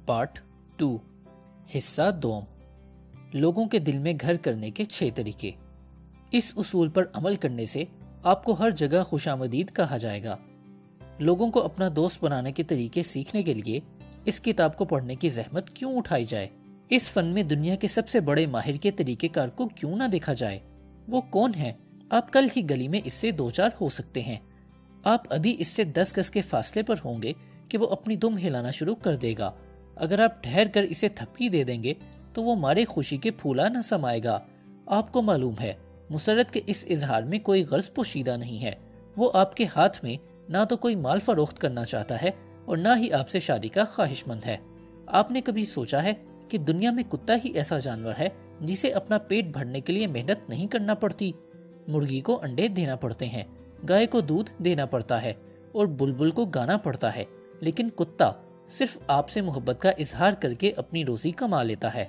Part 2 حصہ دوم لوگوں کے دل میں گھر کرنے کے 6 طریقے۔ اس اصول پر عمل کرنے سے آپ کو ہر جگہ خوش آمدید کہا جائے گا۔ لوگوں کو اپنا دوست بنانے کے طریقے سیکھنے کے لیے اس کتاب کو پڑھنے کی زحمت کیوں اٹھائی جائے؟ اس فن میں دنیا کے سب سے بڑے ماہر کے طریقہ کار کو کیوں نہ دیکھا جائے؟ وہ کون ہے؟ آپ کل ہی گلی میں اس سے 2-4 ہو سکتے ہیں۔ آپ ابھی اس سے 10 گز کے فاصلے پر ہوں گے کہ وہ اپنی دم ہلانا شروع کر دے گا۔ اگر آپ ٹھہر کر اسے تھپکی دے دیں گے تو وہ مارے خوشی کے پھولا نہ سمائے گا۔ آپ کو معلوم ہے مسرت کے اس اظہار میں کوئی غرض پوشیدہ نہیں ہے۔ وہ آپ کے ہاتھ میں نہ تو کوئی مال فروخت کرنا چاہتا ہے اور نہ ہی آپ سے شادی کا خواہش مند ہے۔ آپ نے کبھی سوچا ہے کہ دنیا میں کتا ہی ایسا جانور ہے جسے اپنا پیٹ بھرنے کے لیے محنت نہیں کرنا پڑتی؟ مرغی کو انڈے دینا پڑتے ہیں، گائے کو دودھ دینا پڑتا ہے اور بلبل کو گانا پڑتا ہے، لیکن کتا صرف آپ سے محبت کا اظہار کر کے اپنی روزی کما لیتا ہے۔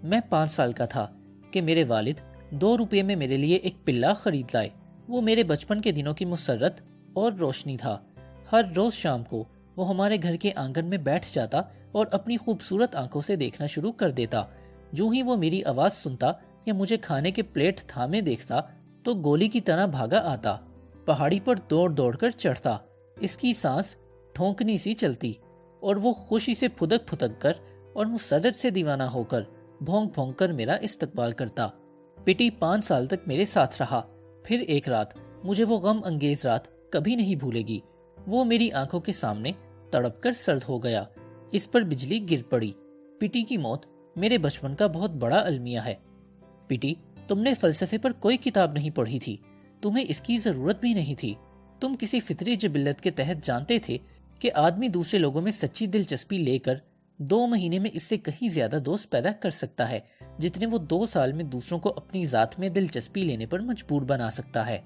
میں 5 سال کا تھا کہ میرے والد 2 روپے میں میرے لیے ایک پلا خرید لائے۔ وہ میرے بچپن کے دنوں کی مسرت اور روشنی تھا۔ ہر روز شام کو وہ ہمارے گھر کے آنگن میں بیٹھ جاتا اور اپنی خوبصورت آنکھوں سے دیکھنا شروع کر دیتا۔ جو ہی وہ میری آواز سنتا یا مجھے کھانے کے پلیٹ تھامے دیکھتا تو گولی کی طرح بھاگا آتا، پہاڑی پر دوڑ دوڑ کر چڑھتا۔ اس کی سانس ٹھونکنی سی چلتی اور وہ خوشی سے پھدک پھدک کر اور مسرت سے دیوانہ ہو کر بھونک بھونک کر میرا استقبال کرتا۔ پٹی 5 سال تک میرے ساتھ رہا۔ پھر ایک رات، مجھے وہ غم انگیز رات کبھی نہیں بھولے گی، وہ میری آنکھوں کے سامنے تڑپ کر سرد ہو گیا۔ اس پر بجلی گر پڑی۔ پٹی کی موت میرے بچپن کا بہت بڑا المیہ ہے۔ پٹی، تم نے فلسفے پر کوئی کتاب نہیں پڑھی تھی، تمہیں اس کی ضرورت بھی نہیں تھی۔ تم کسی فطری جبلت کے تحت جانتے تھے کہ آدمی دوسرے لوگوں میں سچی دلچسپی لے کر 2 مہینے میں اس سے کہیں زیادہ دوست پیدا کر سکتا ہے جتنے وہ 2 سال میں دوسروں کو اپنی ذات میں دلچسپی لینے پر مجبور بنا سکتا ہے۔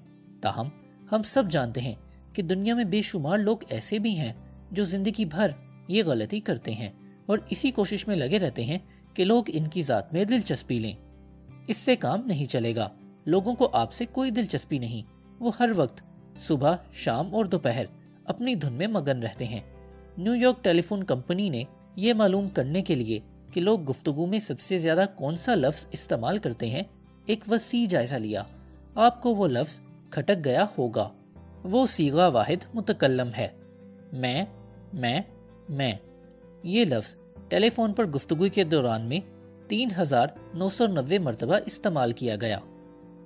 تاہم ہم سب جانتے ہیں کہ دنیا میں بے شمار لوگ ایسے بھی ہیں جو زندگی بھر یہ غلطی کرتے ہیں اور اسی کوشش میں لگے رہتے ہیں کہ لوگ ان کی ذات میں دلچسپی لیں۔ اس سے کام نہیں چلے گا۔ لوگوں کو آپ سے کوئی دلچسپی نہیں۔ وہ ہر وقت صبح، شام اور دوپہر اپنی دھن میں مگن رہتے ہیں۔ نیو یارک ٹیلی فون کمپنی نے یہ معلوم کرنے کے لیے کہ لوگ گفتگو میں سب سے زیادہ کون سا لفظ استعمال کرتے ہیں ایک وسیع جائزہ لیا۔ آپ کو وہ لفظ کھٹک گیا ہوگا۔ وہ صیغہ واحد متکلم ہے، میں۔ یہ لفظ ٹیلی فون پر گفتگو کے دوران میں 3990 مرتبہ استعمال کیا گیا۔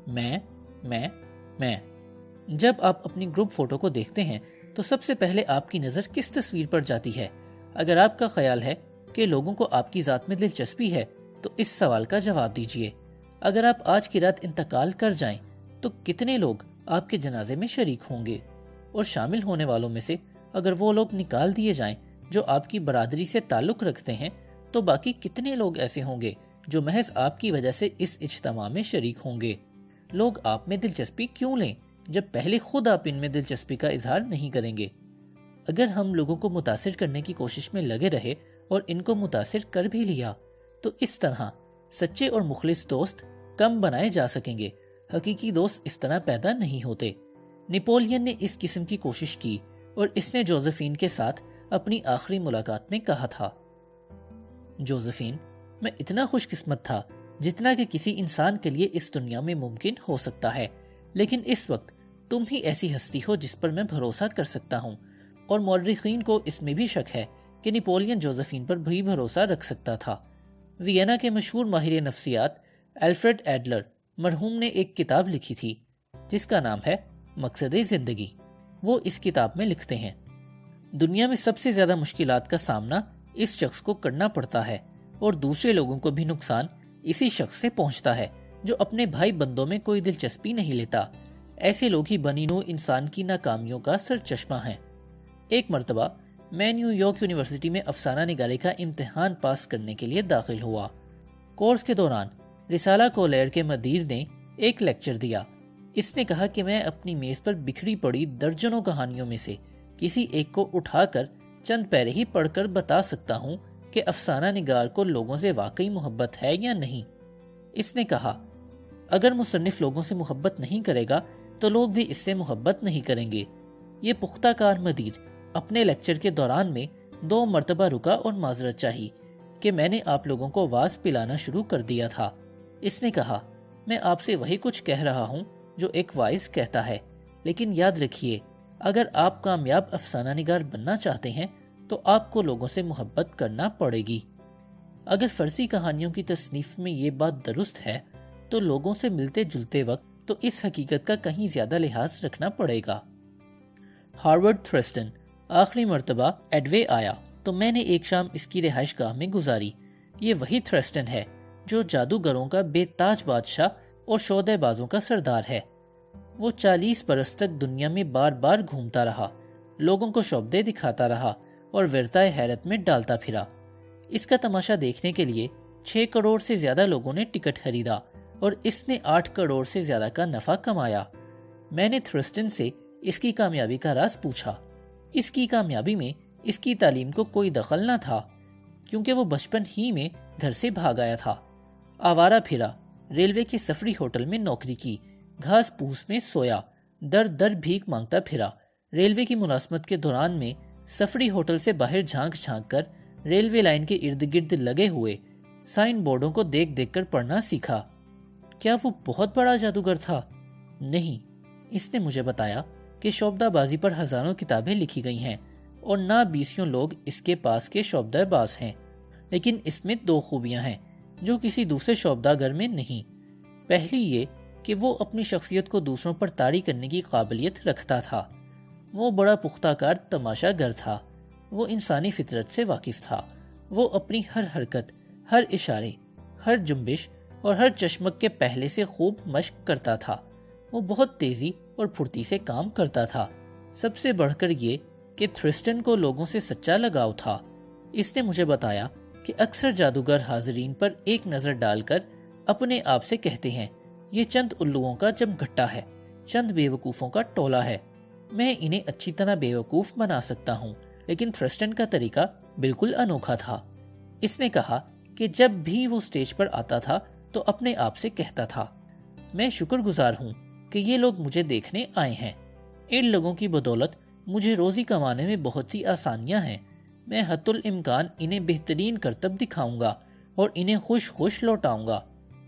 میں۔ جب آپ اپنی گروپ فوٹو کو دیکھتے ہیں تو سب سے پہلے آپ کی نظر کس تصویر پر جاتی ہے؟ اگر آپ کا خیال ہے کہ لوگوں کو آپ کی ذات میں دلچسپی ہے تو اس سوال کا جواب دیجیے۔ اگر آپ آج کی رات انتقال کر جائیں تو کتنے لوگ آپ کے جنازے میں شریک ہوں گے؟ اور شامل ہونے والوں میں سے اگر وہ لوگ نکال دیے جائیں جو آپ کی برادری سے تعلق رکھتے ہیں تو باقی کتنے لوگ ایسے ہوں گے جو محض آپ کی وجہ سے اس اجتماع میں شریک ہوں گے؟ لوگ آپ میں دلچسپی کیوں لیں جب پہلے خود آپ ان میں دلچسپی کا اظہار نہیں کریں گے؟ اگر ہم لوگوں کو متاثر کرنے کی کوشش میں لگے رہے اور ان کو متاثر کر بھی لیا تو اس طرح سچے اور مخلص دوست کم بنائے جا سکیں گے۔ حقیقی دوست اس طرح پیدا نہیں ہوتے۔ نپولین نے اس قسم کی کوشش کی اور اس نے جوزفین کے ساتھ اپنی آخری ملاقات میں کہا تھا، جوزفین، میں اتنا خوش قسمت تھا جتنا کہ کسی انسان کے لیے اس دنیا میں ممکن ہو سکتا ہے، لیکن اس وقت تم ہی ایسی ہستی ہو جس پر میں بھروسہ کر سکتا ہوں۔ اور مورخین کو اس میں بھی شک ہے کہ نپولین جوزفین پر بھی بھروسہ رکھ سکتا تھا۔ وینا کے مشہور ماہر نفسیات الفریڈ ایڈلر مرحوم نے ایک کتاب لکھی تھی جس کا نام ہے مقصد زندگی۔ وہ اس کتاب میں لکھتے ہیں، دنیا میں سب سے زیادہ مشکلات کا سامنا اس شخص کو کرنا پڑتا ہے اور دوسرے لوگوں کو بھی نقصان اسی شخص سے پہنچتا ہے جو اپنے بھائی بندوں میں کوئی دلچسپی نہیں لیتا۔ ایسے لوگ ہی بنی نوع انسان کی ناکامیوں کا سرچشمہ ہیں۔ ایک مرتبہ میں نیو یارک یونیورسٹی میں افسانہ نگاری کا امتحان پاس کرنے کے لیے داخل ہوا۔ کورس کے دوران رسالہ کولیر کے مدیر نے ایک لیکچر دیا۔ اس نے کہا کہ میں اپنی میز پر بکھری پڑی درجنوں کہانیوں میں سے کسی ایک کو اٹھا کر چند پیرے ہی پڑھ کر بتا سکتا ہوں کہ افسانہ نگار کو لوگوں سے واقعی محبت ہے یا نہیں۔ اس نے کہا، اگر مصنف لوگوں سے محبت نہیں کرے گا تو لوگ بھی اس سے محبت نہیں کریں گے۔ یہ پختہ کار مدیر اپنے لیکچر کے دوران میں 2 مرتبہ رکا اور معذرت چاہی کہ میں نے آپ لوگوں کو واز پلانا شروع کر دیا تھا۔ اس نے کہا، میں آپ سے وہی کچھ کہہ رہا ہوں جو ایک وائز کہتا ہے، لیکن یاد رکھیے اگر آپ کامیاب افسانہ نگار بننا چاہتے ہیں تو آپ کو لوگوں سے محبت کرنا پڑے گی۔ اگر فرضی کہانیوں کی تصنیف میں یہ بات درست ہے تو لوگوں سے ملتے جلتے وقت تو اس حقیقت کا کہیں زیادہ لحاظ رکھنا پڑے گا۔ ہارورڈ تھرسٹن آخری مرتبہ ایڈوے آیا تو میں نے ایک شام اس کی رہائش گاہ میں گزاری۔ یہ وہی تھرسٹن ہے جو جادوگروں کا بے تاج بادشاہ اور شودے بازوں کا سردار ہے۔ وہ 40 برس تک دنیا میں بار بار گھومتا رہا، لوگوں کو شعبدے دکھاتا رہا اور ورتائے حیرت میں ڈالتا پھرا۔ اس کا تماشا دیکھنے کے لیے 6 کروڑ سے زیادہ لوگوں نے ٹکٹ خریدا اور اس نے 8 کروڑ سے زیادہ کا نفع کمایا۔ میں نے تھرسٹن سے اس کی کامیابی کا راز پوچھا۔ اس کی کامیابی میں اس کی تعلیم کو کوئی دخل نہ تھا، کیونکہ وہ بچپن ہی میں گھر سے بھاگ آیا تھا۔ آوارہ پھرا، ریلوے کے سفری ہوٹل میں نوکری کی، گھاس پھوس میں سویا، در در بھیک مانگتا پھرا۔ ریلوے کی ملازمت کے دوران میں سفری ہوٹل سے باہر جھانک جھانک کر ریلوے لائن کے ارد گرد لگے ہوئے سائن بورڈوں کو دیکھ دیکھ کر پڑھنا سیکھا۔ کیا وہ بہت بڑا جادوگر تھا؟ نہیں، اس نے مجھے بتایا کہ شعبدہ بازی پر ہزاروں کتابیں لکھی گئی ہیں اور نہ 20 لوگ اس کے پاس کے شعبدہ باز ہیں، لیکن اس میں 2 خوبیاں ہیں جو کسی دوسرے شعبدہ گر میں نہیں۔ پہلی یہ کہ وہ اپنی شخصیت کو دوسروں پر طاری کرنے کی قابلیت رکھتا تھا۔ وہ بڑا پختہ کار تماشا گر تھا، وہ انسانی فطرت سے واقف تھا۔ وہ اپنی ہر حرکت، ہر اشارے، ہر جنبش اور ہر چشمک کے پہلے سے خوب مشق کرتا تھا۔ وہ بہت تیزی اور پھرتی سے کام کرتا تھا۔ سب سے بڑھ کر یہ کہ تھرسٹن کو لوگوں سے سچا لگاؤ تھا۔ اس نے مجھے بتایا کہ اکثر جادوگر حاضرین پر ایک نظر ڈال کر اپنے آپ سے کہتے ہیں، یہ چند الوؤں کا جمگھٹا ہے، چند بیوقوفوں کا ٹولہ ہے، میں انہیں اچھی طرح بیوقوف بنا سکتا ہوں۔ لیکن تھرسٹن کا طریقہ بالکل انوکھا تھا۔ اس نے کہا کہ جب بھی وہ سٹیج پر آتا تھا تو اپنے آپ سے کہتا تھا، میں شکر گزار ہوں کہ یہ لوگ مجھے دیکھنے آئے ہیں۔ ان لوگوں کی بدولت مجھے روزی کمانے میں بہت سی آسانیاں ہیں۔ میں حتی الامکان انہیں بہترین کرتب دکھاؤں گا اور انہیں خوش خوش لوٹاؤں گا۔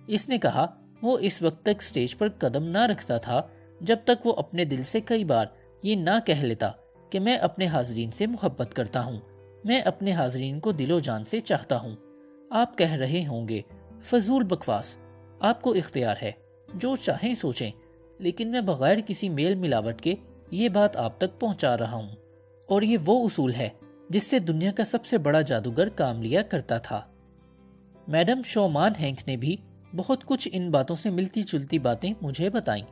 اس نے کہا وہ اس وقت تک سٹیج پر قدم نہ رکھتا تھا جب تک وہ اپنے دل سے کئی بار یہ نہ کہہ لیتا کہ میں اپنے حاضرین سے محبت کرتا ہوں، میں اپنے حاضرین کو دل و جان سے چاہتا ہوں۔ آپ کہہ رہے ہوں گے فضول بکواس، آپ کو اختیار ہے، جو چاہیں سوچیں، لیکن میں بغیر کسی میل ملاوٹ کے یہ بات آپ تک پہنچا رہا ہوں، اور یہ وہ اصول ہے جس سے دنیا کا سب سے بڑا جادوگر کام لیا کرتا تھا۔ میڈم شومان ہینک نے بھی بہت کچھ ان باتوں سے ملتی جلتی باتیں مجھے بتائیں۔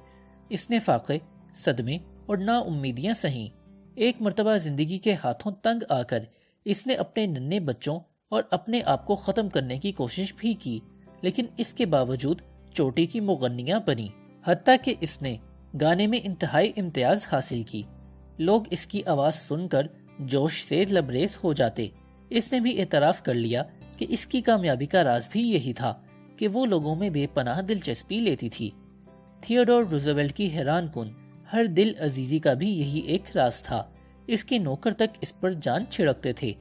اس نے فاقے، صدمے اور نا امیدیاں سہیں۔ ایک مرتبہ زندگی کے ہاتھوں تنگ آ کر اس نے اپنے ننھے بچوں اور اپنے آپ کو ختم کرنے کی کوشش بھی کی، لیکن اس کے باوجود چوٹی کی مغنیاں بنی، حتیٰ کہ اس نے گانے میں انتہائی امتیاز حاصل کی۔ لوگ اس کی آواز سن کر جوش سے لبریز ہو جاتے۔ اس نے بھی اعتراف کر لیا کہ اس کی کامیابی کا راز بھی یہی تھا کہ وہ لوگوں میں بے پناہ دلچسپی لیتی تھی۔ تھیوڈور روزویلٹ کی حیران کن ہر دل عزیزی کا بھی یہی ایک راز تھا۔ اس کے نوکر تک اس پر جان چھڑکتے تھے۔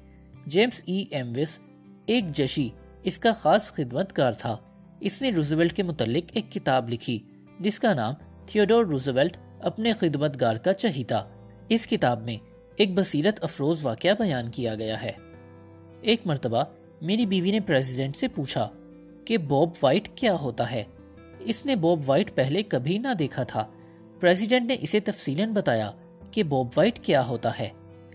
جیمز ای ایموس ایک جشی اس کا خاص خدمتگار تھا۔ اس نے روزویلٹ کے متعلق ایک کتاب لکھی جس کا نام تھیوڈور روزویلٹ اپنے خدمتگار کا چہیتا۔ اس کتاب میں ایک بصیرت افروز واقعہ بیان کیا گیا ہے۔ ایک مرتبہ میری بیوی نے پریزیڈنٹ سے پوچھا کہ بوب وائٹ کیا ہوتا ہے۔ اس نے بوب وائٹ پہلے کبھی نہ دیکھا تھا۔ پریزیڈنٹ نے اسے تفصیلاً بتایا کہ بوب وائٹ کیا ہوتا ہے۔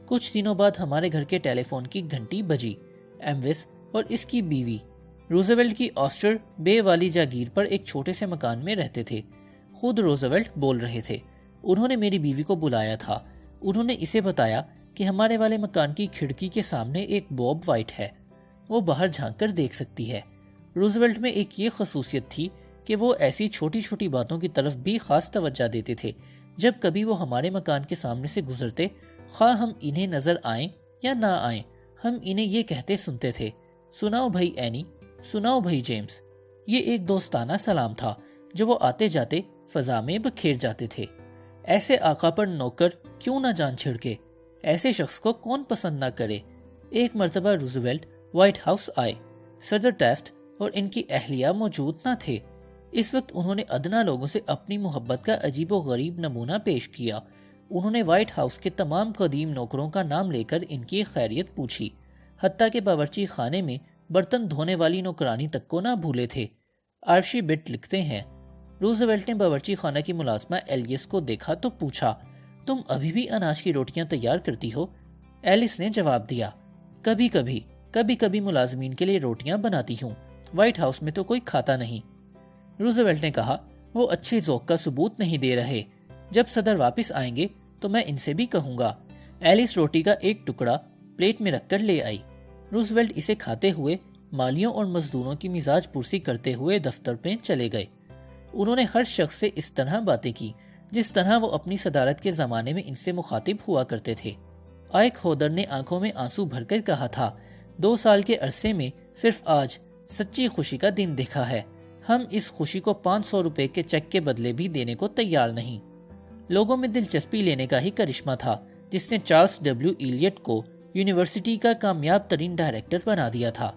کچھ دنوں بعد ہمارے گھر کے ٹیلی فون کی گھنٹی بجی۔ ایموس اور اس کی بیوی روزویلٹ کی آسٹر بے والی جاگیر پر ایک چھوٹے سے مکان میں رہتے تھے۔ خود روزویلٹ بول رہے تھے۔ انہوں نے میری بیوی کو بلایا تھا۔ انہوں نے اسے بتایا کہ ہمارے والے مکان کی کھڑکی کے سامنے ایک بوب وائٹ ہے، وہ باہر جھانک کر دیکھ سکتی ہے۔ روزویلٹ میں ایک یہ خصوصیت تھی کہ وہ ایسی چھوٹی چھوٹی باتوں کی طرف بھی خاص توجہ دیتے تھے۔ جب کبھی وہ ہمارے مکان کے سامنے سے گزرتے، خواہ ہم انہیں نظر آئیں یا نہ آئیں، ہم انہیں یہ کہتے سنتے تھے، سناؤ بھائی اینی، سناؤ بھائی جیمز۔ یہ ایک دوستانہ سلام تھا جو وہ آتے جاتے فضا میں بکھیر جاتے تھے۔ ایسے آقا پر نوکر کیوں نہ جان چھڑکے؟ ایسے شخص کو کون پسند نہ کرے؟ ایک مرتبہ روزویلٹ وائٹ ہاؤس آئے۔ صدر ٹیفٹ اور ان کی اہلیہ موجود نہ تھے۔ اس وقت انہوں نے ادنا لوگوں سے اپنی محبت کا عجیب و غریب نمونہ پیش کیا۔ انہوں نے وائٹ ہاؤس کے تمام قدیم نوکروں کا نام لے کر ان کی خیریت پوچھی، حتیٰ کہ باورچی خانے میں برتن دھونے والی نوکرانی تک کو نہ بھولے تھے۔ آرشی بٹ لکھتے ہیں، روزویلٹ نے باورچی خانہ کی ملازمہ ایلیس کو دیکھا تو پوچھا، تم ابھی بھی اناج کی روٹیاں تیار کرتی ہو؟ ایلس نے جواب دیا، کبھی کبھی ملازمین کے لیے روٹیاں بناتی ہوں، وائٹ ہاؤس میں تو کوئی کھاتا نہیں۔ روزویلٹ نے کہا، وہ اچھے ذوق کا ثبوت نہیں دے رہے، جب صدر واپس آئیں گے تو میں ان سے بھی کہوں گا۔ ایلس روٹی کا ایک ٹکڑا پلیٹ میں رکھ کر لے آئی۔ روزویلٹ اسے کھاتے ہوئے مالیوں اور مزدوروں کی مزاج پرسی کرتے ہوئے دفتر میں چلے گئے۔ انہوں نے ہر شخص سے اس طرح باتیں کی جس طرح وہ اپنی صدارت کے زمانے میں ان سے مخاطب ہوا کرتے تھے۔ آئک ہودر نے آنکھوں میں آنسو بھر کر کہا تھا، 2 سال کے عرصے میں صرف آج سچی خوشی کا دن دیکھا ہے۔ ہم اس خوشی کو 500 روپے کے چیک کے بدلے بھی دینے کو تیار نہیں۔ لوگوں میں دلچسپی لینے کا ہی کرشمہ تھا جس نے چارلس ڈبلیو ایلیٹ کو یونیورسٹی کا کامیاب ترین ڈائریکٹر بنا دیا تھا۔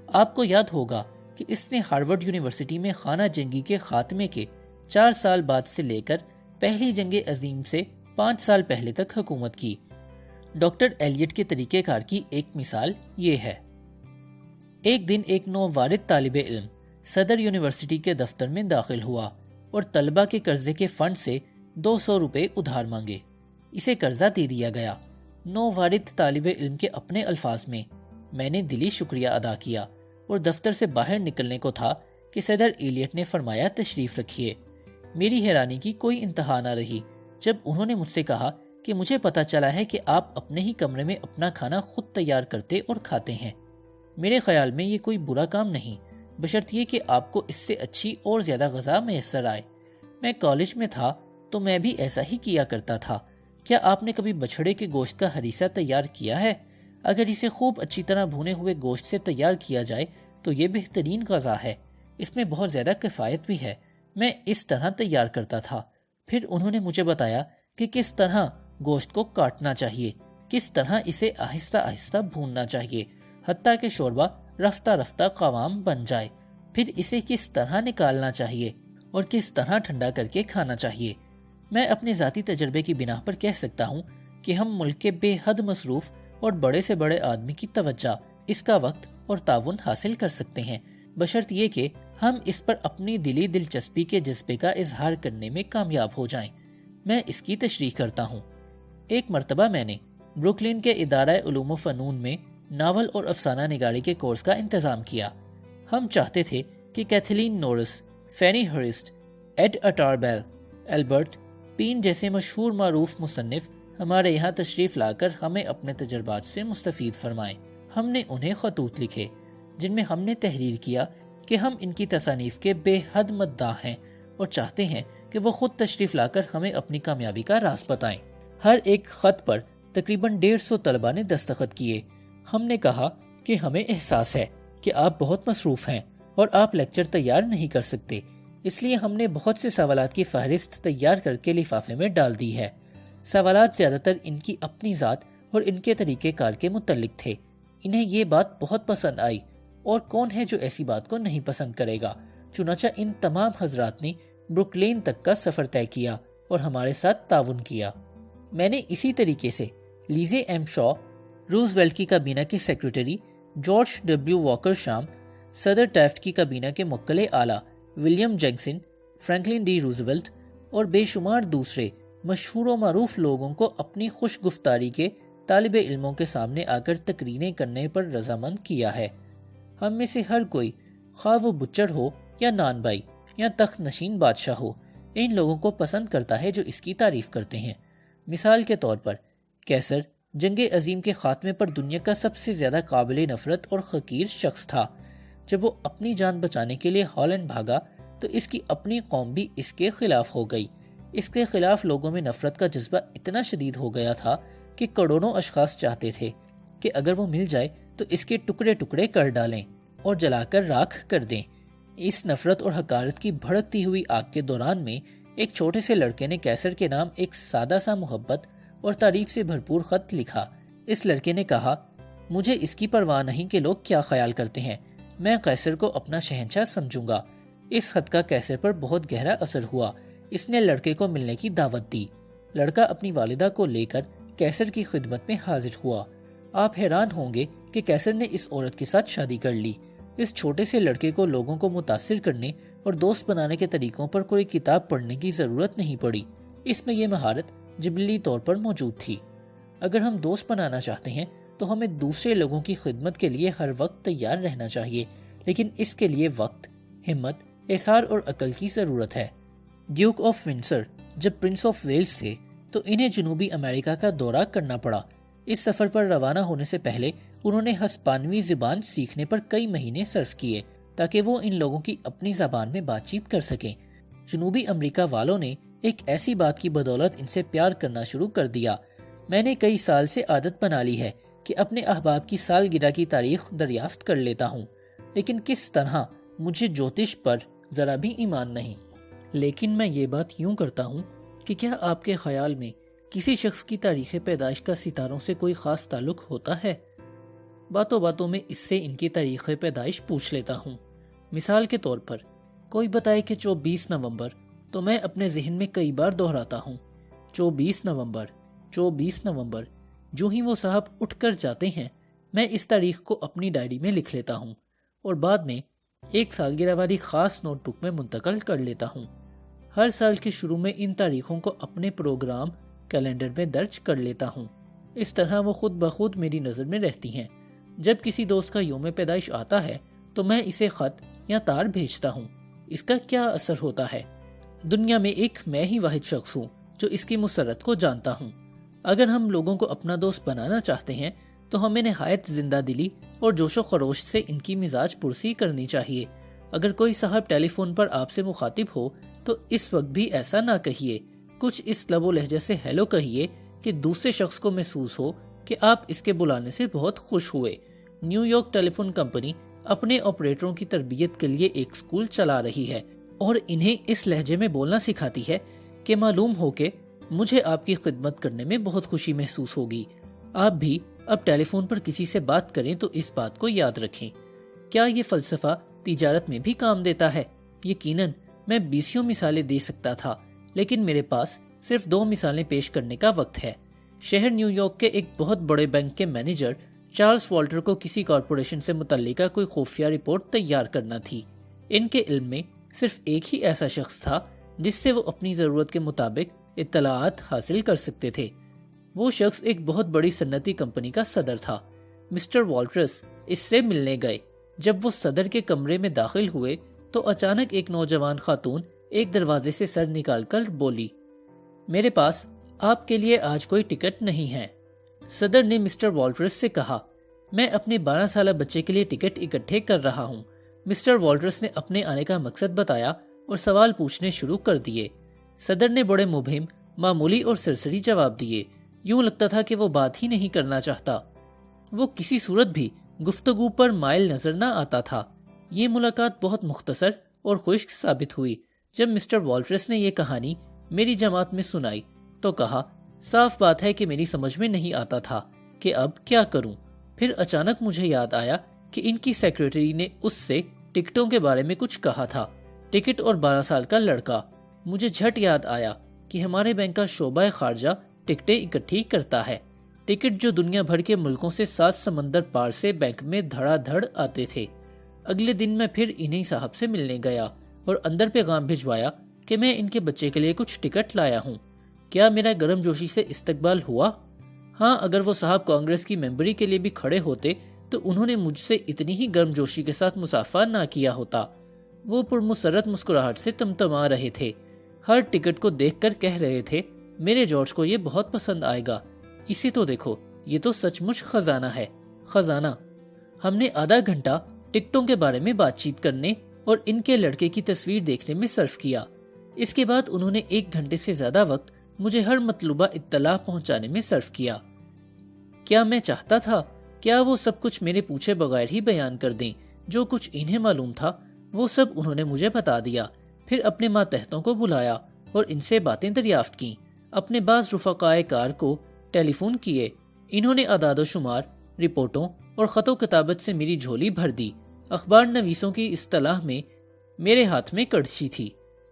آپ کو یاد ہوگا کہ اس نے ہارورڈ یونیورسٹی میں خانہ جنگی کے خاتمے کے 4 سال بعد سے لے کر پہلی جنگ عظیم سے 5 سال پہلے تک حکومت کی۔ ڈاکٹر ایلیٹ کے طریقہ کار کی ایک مثال یہ ہے۔ ایک دن ایک نووارد طالب علم صدر یونیورسٹی کے دفتر میں داخل ہوا اور طلبہ کے قرضے کے فنڈ سے 200 روپے ادھار مانگے۔ اسے قرضہ دے دیا گیا۔ نووارد طالب علم کے اپنے الفاظ میں، میں نے دلی شکریہ ادا کیا اور دفتر سے باہر نکلنے کو تھا کہ صدر ایلیٹ نے فرمایا، تشریف رکھیے۔ میری حیرانی کی کوئی انتہا نہ رہی جب انہوں نے مجھ سے کہا کہ مجھے پتا چلا ہے کہ آپ اپنے ہی کمرے میں اپنا کھانا خود تیار کرتے اور کھاتے ہیں۔ میرے خیال میں یہ کوئی برا کام نہیں، بشرط یہ کہ آپ کو اس سے اچھی اور زیادہ غذا میسر آئے۔ میں کالج میں تھا تو میں بھی ایسا ہی کیا کرتا تھا۔ کیا آپ نے کبھی بچھڑے کے گوشت کا ہریسہ تیار کیا ہے؟ اگر اسے خوب اچھی طرح بھونے ہوئے گوشت سے تیار کیا جائے تو یہ بہترین غذا ہے۔ اس میں بہت زیادہ کفایت بھی ہے۔ میں اس طرح تیار کرتا تھا۔ پھر انہوں نے مجھے بتایا کہ کس طرح گوشت کو کاٹنا چاہیے، کس طرح اسے آہستہ آہستہ بھوننا چاہیے حتیٰ کہ شوربہ رفتہ رفتہ قوام بن جائے، پھر اسے کس طرح نکالنا چاہیے اور کس طرح ٹھنڈا کر کے کھانا چاہیے۔ میں اپنے ذاتی تجربے کی بنا پر کہہ سکتا ہوں کہ ہم ملک کے بے حد مصروف اور بڑے سے بڑے آدمی کی توجہ، اس کا وقت اور تعاون حاصل کر سکتے ہیں، بشرط یہ کہ ہم اس پر اپنی دلی دلچسپی کے جذبے کا اظہار کرنے میں کامیاب ہو جائیں۔ میں اس کی تشریح کرتا ہوں۔ ایک مرتبہ میں نے بروکلن کے ادارہ علوم و فنون میں ناول اور افسانہ نگاری کے کورس کا انتظام کیا۔ ہم چاہتے تھے کہ کیتھلین نورس، فینی ہرسٹ، ایڈ اٹار بیل، البرٹ پین جیسے مشہور معروف مصنف ہمارے یہاں تشریف لا کر ہمیں اپنے تجربات سے مستفید فرمائیں۔ ہم نے انہیں خطوط لکھے جن میں ہم نے تحریر کیا کہ ہم ان کی تصانیف کے بے حد مداح ہیں اور چاہتے ہیں کہ وہ خود تشریف لا کر ہمیں اپنی کامیابی کا راز بتائیں۔ ہر ایک خط پر تقریباً 150 طلبہ نے دستخط کیے۔ ہم نے کہا کہ ہمیں احساس ہے کہ آپ بہت مصروف ہیں اور آپ لیکچر تیار نہیں کر سکتے، اس لیے ہم نے بہت سے سوالات کی فہرست تیار کر کے لفافے میں ڈال دی ہے۔ سوالات زیادہ تر ان کی اپنی ذات اور ان کے طریقہ کار کے متعلق تھے۔ انہیں یہ بات بہت پسند آئی، اور کون ہے جو ایسی بات کو نہیں پسند کرے گا۔ چنانچہ ان تمام حضرات نے بروکلین تک کا سفر طے کیا اور ہمارے ساتھ تعاون کیا۔ میں نے اسی طریقے سے لیزے ایم شاء، روزویلٹ کی کابینہ کے سیکرٹری جارج ڈبلیو واکر شام، صدر ٹیفٹ کی کابینہ کے موکل اعلیٰ William Jackson, Franklin D Roosevelt اور بے شمار دوسرے مشہور و معروف لوگوں کو اپنی خوش گفتاری کے طالب علموں کے سامنے آ کر تقریریں کرنے پر رضامند کیا ہے۔ ہم میں سے ہر کوئی، خواہ وہ بچڑ ہو یا نان بائی یا تخت نشین بادشاہ ہو، ان لوگوں کو پسند کرتا ہے جو اس کی تعریف کرتے ہیں۔ مثال کے طور پر کیسر جنگ عظیم کے خاتمے پر دنیا کا سب سے زیادہ قابل نفرت اور حقیر شخص تھا۔ جب وہ اپنی جان بچانے کے لیے ہالینڈ بھاگا تو اس کی اپنی قوم بھی اس کے خلاف ہو گئی۔ اس کے خلاف لوگوں میں نفرت کا جذبہ اتنا شدید ہو گیا تھا کہ کروڑوں اشخاص چاہتے تھے کہ اگر وہ مل جائے تو اس کے ٹکڑے ٹکڑے کر ڈالیں اور جلا کر راکھ کر دیں۔ اس نفرت اور حقارت کی بھڑکتی ہوئی آگ کے دوران میں ایک چھوٹے سے لڑکے نے کیسر کے نام ایک سادہ سا محبت اور تعریف سے بھرپور خط لکھا۔ اس لڑکے نے کہا، مجھے اس کی پرواہ نہیں کہ لوگ کیا خیال کرتے ہیں، میں قیصر کو اپنا شہنشاہ سمجھوں گا۔ اس خط کا قیصر پر بہت گہرا اثر ہوا۔ اس نے لڑکے کو ملنے کی دعوت دی۔ لڑکا اپنی والدہ کو لے کر قیصر کی خدمت میں حاضر ہوا۔ آپ حیران ہوں گے کہ قیصر نے اس عورت کے ساتھ شادی کر لی۔ اس چھوٹے سے لڑکے کو لوگوں کو متاثر کرنے اور دوست بنانے کے طریقوں پر کوئی کتاب پڑھنے کی ضرورت نہیں پڑی۔ اس میں یہ مہارت جبلی طور پر موجود تھی۔ اگر ہم دوست بنانا چاہتے ہیں تو ہمیں دوسرے لوگوں کی خدمت کے لیے ہر وقت تیار رہنا چاہیے، لیکن اس کے لیے وقت، ہمت، احسار اور عقل کی ضرورت ہے۔ ڈیوک آف ونسر جب پرنس آف ویلز تھے تو انہیں جنوبی امریکہ کا دورہ کرنا پڑا۔ اس سفر پر روانہ ہونے سے پہلے انہوں نے ہسپانوی زبان سیکھنے پر کئی مہینے صرف کیے تاکہ وہ ان لوگوں کی اپنی زبان میں بات چیت کر سکیں۔ جنوبی امریکہ والوں نے ایک ایسی بات کی بدولت ان سے پیار کرنا شروع کر دیا۔ میں نے کئی سال سے عادت بنا لی ہے کہ اپنے احباب کی سالگرہ کی تاریخ دریافت کر لیتا ہوں، لیکن کس طرح مجھے جوتش پر ذرا بھی ایمان نہیں۔ لیکن میں یہ بات یوں کرتا ہوں کہ کیا آپ کے خیال میں کسی شخص کی تاریخ پیدائش کا ستاروں سے کوئی خاص تعلق ہوتا ہے؟ باتوں باتوں میں اس سے ان کی تاریخ پیدائش پوچھ لیتا ہوں۔ مثال کے طور پر کوئی بتائے کہ 24 نومبر، تو میں اپنے ذہن میں کئی بار دہراتا ہوں 24 نومبر، 24 نومبر۔ جو ہی وہ صاحب اٹھ کر جاتے ہیں میں اس تاریخ کو اپنی ڈائری میں لکھ لیتا ہوں اور بعد میں ایک سالگرہ والی خاص نوٹ بک میں منتقل کر لیتا ہوں۔ ہر سال کے شروع میں ان تاریخوں کو اپنے پروگرام کیلنڈر میں درج کر لیتا ہوں۔ اس طرح وہ خود بخود میری نظر میں رہتی ہیں۔ جب کسی دوست کا یوم پیدائش آتا ہے تو میں اسے خط یا تار بھیجتا ہوں۔ اس کا کیا اثر ہوتا ہے؟ دنیا میں ایک میں ہی واحد شخص ہوں جو اس کی مسرت کو جانتا ہوں۔ اگر ہم لوگوں کو اپنا دوست بنانا چاہتے ہیں تو ہمیں نہایت زندہ دلی اور جوش و خروش سے ان کی مزاج پرسی کرنی چاہیے۔ اگر کوئی صاحب ٹیلی فون پر آپ سے مخاطب ہو تو اس وقت بھی ایسا نہ کہیے، کچھ اس لب و لہجے سے ہیلو کہیے کہ دوسرے شخص کو محسوس ہو کہ آپ اس کے بلانے سے بہت خوش ہوئے۔ نیو یارک ٹیلی فون کمپنی اپنے آپریٹروں کی تربیت کے لیے ایک سکول چلا رہی ہے اور انہیں اس لہجے میں بولنا سکھاتی ہے کہ معلوم ہو کہ مجھے آپ کی خدمت کرنے میں بہت خوشی محسوس ہوگی۔ آپ بھی اب ٹیلی فون پر کسی سے بات کریں تو اس بات کو یاد رکھیں۔ کیا یہ فلسفہ تجارت میں بھی کام دیتا ہے؟ یقیناً میں 20 مثالیں دے سکتا تھا، لیکن میرے پاس صرف 2 مثالیں پیش کرنے کا وقت ہے۔ شہر نیو یارک کے ایک بہت بڑے بینک کے مینیجر چارلز والٹر کو کسی کارپوریشن سے متعلقہ کوئی خفیہ رپورٹ تیار کرنا تھی۔ ان کے علم میں صرف ایک ہی ایسا شخص تھا جس سے وہ اپنی ضرورت کے مطابق اطلاعات حاصل کر سکتے تھے۔ وہ شخص ایک بہت بڑی صنعتی کمپنی کا صدر تھا۔ مسٹر والٹرس اس سے ملنے گئے۔ جب وہ صدر کے کمرے میں داخل ہوئے تو اچانک ایک نوجوان خاتون ایک دروازے سے سر نکال کر بولی، میرے پاس آپ کے لیے آج کوئی ٹکٹ نہیں ہے۔ صدر نے مسٹر والٹرس سے کہا، میں اپنے 12 سالہ بچے کے لیے ٹکٹ اکٹھے کر رہا ہوں۔ مسٹر والٹرس نے اپنے آنے کا مقصد بتایا اور سوال پوچھنے شروع کر دیے۔ صدر نے بڑے مبہم، معمولی اور سرسری جواب دیے۔ یوں لگتا تھا کہ وہ بات ہی نہیں کرنا چاہتا۔ وہ کسی صورت بھی گفتگو پر مائل نظر نہ آتا تھا۔ یہ ملاقات بہت مختصر اور خشک ثابت ہوئی۔ جب مسٹر والٹرس نے یہ کہانی میری جماعت میں سنائی تو کہا، صاف بات ہے کہ میری سمجھ میں نہیں آتا تھا کہ اب کیا کروں۔ پھر اچانک مجھے یاد آیا کہ ان کی سیکریٹری نے اس سے ٹکٹوں کے بارے میں کچھ کہا تھا۔ ٹکٹ اور 12 سال کا لڑکا۔ مجھے جھٹ یاد آیا کہ ہمارے بینک کا شعبہ خارجہ ٹکٹیں اکٹھی کرتا ہے۔ ٹکٹ جو دنیا بھر کے ملکوں سے 7 سمندر پار سے بینک میں دھڑا دھڑ آتے تھے۔ اگلے دن میں پھر انہی صاحب سے ملنے گیا اور اندر پیغام بھجوایا کہ میں ان کے بچے کے لیے کچھ ٹکٹ لایا ہوں۔ کیا میرا گرم جوشی سے استقبال ہوا؟ ہاں، اگر وہ صاحب کانگریس کی ممبری کے لیے بھی کھڑے ہوتے تو انہوں نے مجھ سے اتنی ہی گرم جوشی کے ساتھ مصافحہ نہ کیا ہوتا۔ وہ پرمسرت مسکراہٹ سے تمتما رہے تھے۔ ہر ٹکٹ کو دیکھ کر کہہ رہے تھے، میرے جارج کو یہ بہت پسند آئے گا۔ اسے تو دیکھو، یہ تو سچ مچ خزانہ ہے، خزانہ۔ ہم نے آدھا گھنٹہ ٹکٹوں کے بارے میں بات چیت کرنے اور ان کے لڑکے کی تصویر دیکھنے میں صرف کیا۔ اس کے بعد انہوں نے 1 گھنٹے سے زیادہ وقت مجھے ہر مطلوبہ اطلاع پہنچانے میں صرف کیا۔ کیا میں چاہتا تھا؟ کیا وہ سب کچھ میرے پوچھے بغیر ہی بیان کر دیں؟ جو کچھ انہیں معلوم تھا وہ سب انہوں نے مجھے بتا دیا۔ پھر اپنے ماتحتوں کو بلایا اور ان سے باتیں دریافت کیں۔ اپنے بعض رفقائے کار کو ٹیلی فون کیے۔ انہوں نے اعداد و شمار رپورٹوں اور خط و کتابت سے میری جھولی بھر دی۔ اخبار نویسوں کی اصطلاح میں میرے ہاتھ میں کڑچی تھی۔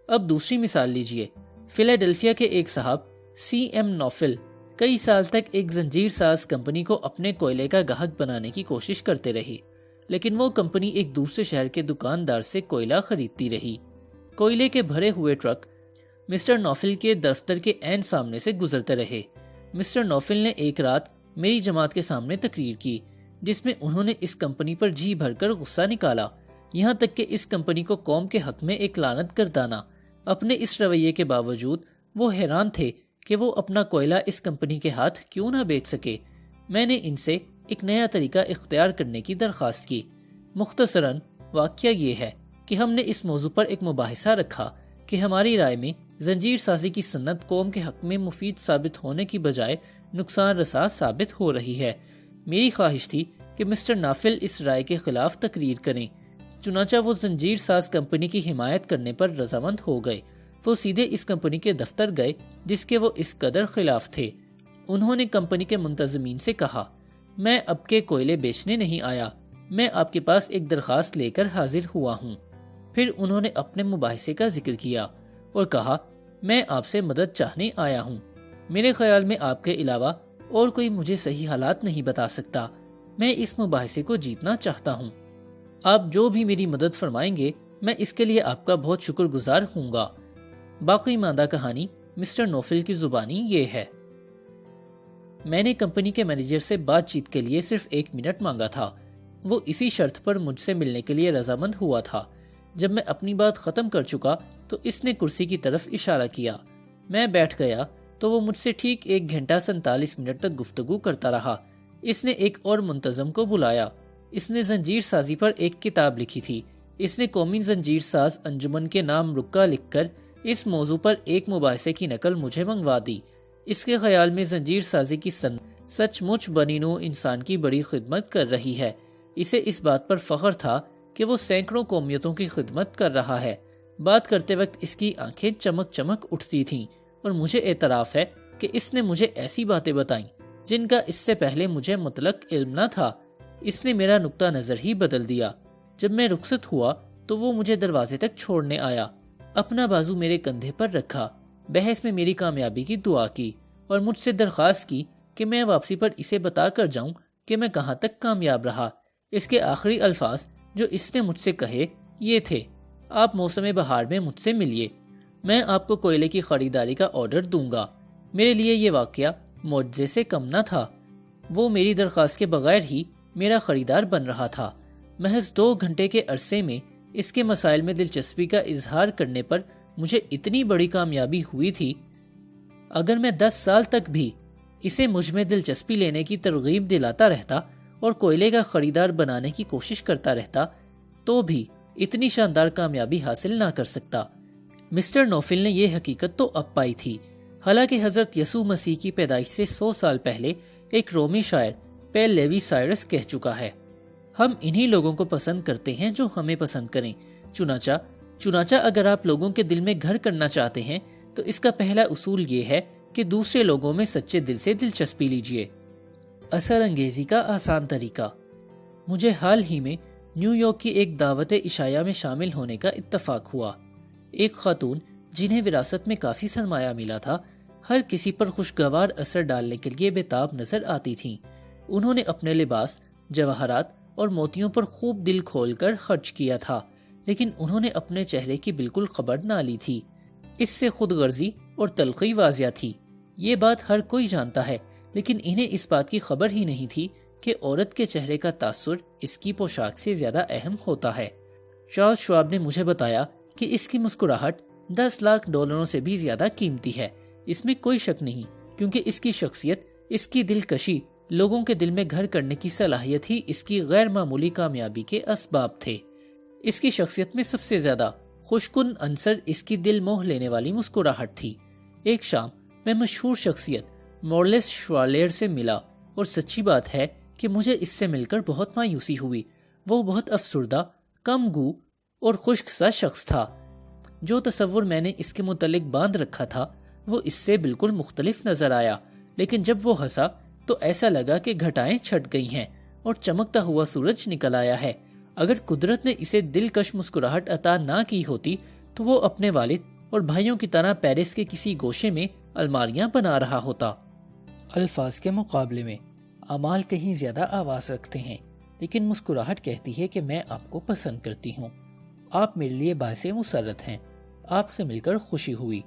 اب دوسری مثال لیجئے۔ فیلاڈیلفیا کے ایک صاحب سی ایم نوفل کئی سال تک ایک زنجیر ساز کمپنی کو اپنے کوئلے کا گاہک بنانے کی کوشش کرتے رہے، لیکن وہ کمپنی ایک دوسرے شہر کے دکاندار سے کوئلہ خریدتی رہی۔ کوئلے کے بھرے ہوئے ٹرک مسٹر نوفل کے دفتر کے عین سامنے سے گزرتے رہے۔ مسٹر نوفل نے ایک رات میری جماعت کے سامنے تقریر کی، جس میں انہوں نے اس کمپنی پر جی بھر کر غصہ نکالا، یہاں تک کہ اس کمپنی کو قوم کے حق میں ایک لعنت گردانا۔ اپنے اس رویے کے باوجود وہ حیران تھے کہ وہ اپنا کوئلہ اس کمپنی کے ہاتھ کیوں نہ بیچ سکے۔ میں نے ان سے ایک نیا طریقہ اختیار کرنے کی درخواست کی۔ مختصراً واقعہ یہ ہے کہ ہم نے اس موضوع پر ایک مباحثہ رکھا کہ ہماری رائے میں زنجیر سازی کی صنعت قوم کے حق میں مفید ثابت ہونے کی بجائے نقصان رساں ثابت ہو رہی ہے۔ میری خواہش تھی کہ مسٹر نافل اس رائے کے خلاف تقریر کریں، چنانچہ وہ زنجیر ساز کمپنی کی حمایت کرنے پر رضامند ہو گئے۔ وہ سیدھے اس کمپنی کے دفتر گئے جس کے وہ اس قدر خلاف تھے۔ انہوں نے کمپنی کے منتظمین سے کہا، میں اب کے کوئلے بیچنے نہیں آیا، میں آپ کے پاس ایک درخواست لے کر حاضر ہوا ہوں۔ پھر انہوں نے اپنے مباحثے کا ذکر کیا اور کہا، میں آپ سے مدد چاہنے آیا ہوں۔ میرے خیال میں آپ کے علاوہ اور کوئی مجھے صحیح حالات نہیں بتا سکتا۔ میں اس مباحثے کو جیتنا چاہتا ہوں۔ آپ جو بھی میری مدد فرمائیں گے میں اس کے لیے آپ کا بہت شکر گزار ہوں گا۔ باقی ماندہ کہانی مسٹر نوفل کی زبانی یہ ہے۔ میں نے کمپنی کے مینیجر سے بات چیت کے لیے صرف 1 منٹ مانگا تھا۔ وہ اسی شرط پر مجھ سے ملنے کے لیے رضامند ہوا تھا۔ جب میں اپنی بات ختم کر چکا تو اس نے کرسی کی طرف اشارہ کیا۔ میں بیٹھ گیا تو وہ مجھ سے ٹھیک 1 گھنٹہ 47 منٹ تک گفتگو کرتا رہا۔ اس نے ایک اور منتظم کو بلایا۔ اس نے زنجیر سازی پر ایک کتاب لکھی تھی۔ اس نے قومی زنجیر ساز انجمن کے نام رکا لکھ کر اس موضوع پر ایک مباحثے کی نقل مجھے منگوا دی۔ اس کے خیال میں زنجیر سازی کی صنعت سچ مچ بنی نوع انسان کی بڑی خدمت کر رہی ہے۔ اسے اس بات پر فخر تھا کہ وہ سینکڑوں قومیتوں کی خدمت کر رہا ہے۔ بات کرتے وقت اس کی آنکھیں چمک چمک اٹھتی تھیں، اور مجھے اعتراف ہے کہ اس نے مجھے ایسی باتیں بتائیں جن کا اس سے پہلے مجھے مطلق علم نہ تھا۔ اس نے میرا نقطہ نظر ہی بدل دیا۔ جب میں رخصت ہوا تو وہ مجھے دروازے تک چھوڑنے آیا، اپنا بازو میرے کندھے پر رکھا، بحث میں میری کامیابی کی دعا کی اور مجھ سے درخواست کی کہ میں واپسی پر اسے بتا کر جاؤں کہ میں کہاں تک کامیاب رہا۔ اس کے آخری الفاظ جو اس نے مجھ سے کہے یہ تھے، آپ موسم بہار میں مجھ سے ملیے، میں آپ کو کوئلے کی خریداری کا آرڈر دوں گا۔ میرے لیے یہ واقعہ معجزے سے کم نہ تھا۔ وہ میری درخواست کے بغیر ہی میرا خریدار بن رہا تھا۔ محض 2 گھنٹے کے عرصے میں اس کے مسائل میں دلچسپی کا اظہار کرنے پر مجھے اتنی بڑی کامیابی ہوئی تھی۔ اگر میں 10 سال تک بھی اسے مجھ میں دلچسپی لینے کی ترغیب دلاتا رہتا اور کوئلے کا خریدار بنانے کی کوشش کرتا رہتا تو بھی اتنی شاندار کامیابی حاصل نہ کر سکتا۔ مسٹر نوفل نے یہ حقیقت تو اب پائی تھی، حالانکہ حضرت یسوع مسیح کی پیدائش سے 100 سال پہلے ایک رومی شاعر پیل لیوی سائرس کہہ چکا ہے، ہم انہی لوگوں کو پسند کرتے ہیں جو ہمیں پسند کریں۔ چنانچہ اگر آپ لوگوں کے دل میں گھر کرنا چاہتے ہیں تو اس کا پہلا اصول یہ ہے کہ دوسرے لوگوں میں سچے دل سے دلچسپی لیجیے۔ اثر انگیزی کا آسان طریقہ۔ مجھے حال ہی میں نیو یارک کی ایک دعوت عشایہ میں شامل ہونے کا اتفاق ہوا۔ ایک خاتون جنہیں وراثت میں کافی سرمایہ ملا تھا، ہر کسی پر خوشگوار اثر ڈالنے کے لیے بےتاب نظر آتی تھیں۔ انہوں نے اپنے لباس، جواہرات اور موتیوں پر خوب دل کھول کر خرچ کیا تھا، لیکن انہوں نے اپنے چہرے کی بالکل خبر نہ لی تھی۔ اس سے خود غرضی اور تلخی واضح تھی۔ یہ بات ہر کوئی جانتا ہے، لیکن انہیں اس بات کی خبر ہی نہیں تھی کہ عورت کے چہرے کا تاثر اس کی پوشاک سے زیادہ اہم ہوتا ہے۔ چارلز شواب نے مجھے بتایا کہ اس کی مسکراہٹ $10 لاکھ سے بھی زیادہ قیمتی ہے۔ اس میں کوئی شک نہیں، کیونکہ اس کی شخصیت، اس کی دلکشی، لوگوں کے دل میں گھر کرنے کی صلاحیت ہی اس کی غیر معمولی کامیابی کے اسباب تھے۔ اس کی شخصیت میں سب سے زیادہ خوشکن عنصر اس کی دل موہ لینے والی مسکراہٹ تھی۔ ایک شام میں مشہور شخصیت مورلس شوالیر سے ملا، اور سچی بات ہے کہ مجھے اس سے مل کر بہت مایوسی ہوئی۔ وہ بہت افسردہ، کم گو اور خشک سا شخص تھا۔ جو تصور میں نے اس کے متعلق باندھ رکھا تھا وہ اس سے بالکل مختلف نظر آیا، لیکن جب وہ ہنسا تو ایسا لگا کہ گھٹائیں چھٹ گئی ہیں اور چمکتا ہوا سورج نکل آیا ہے۔ اگر قدرت نے اسے دلکش مسکراہٹ عطا نہ کی ہوتی تو وہ اپنے والد اور بھائیوں کی طرح پیرس کے کسی گوشے میں الماریاں بنا رہا ہوتا۔ الفاظ کے مقابلے میں اعمال کہیں زیادہ آواز رکھتے ہیں، لیکن مسکراہٹ کہتی ہے کہ میں آپ کو پسند کرتی ہوں، آپ میرے لیے باعث مسرت ہیں، آپ سے مل کر خوشی ہوئی۔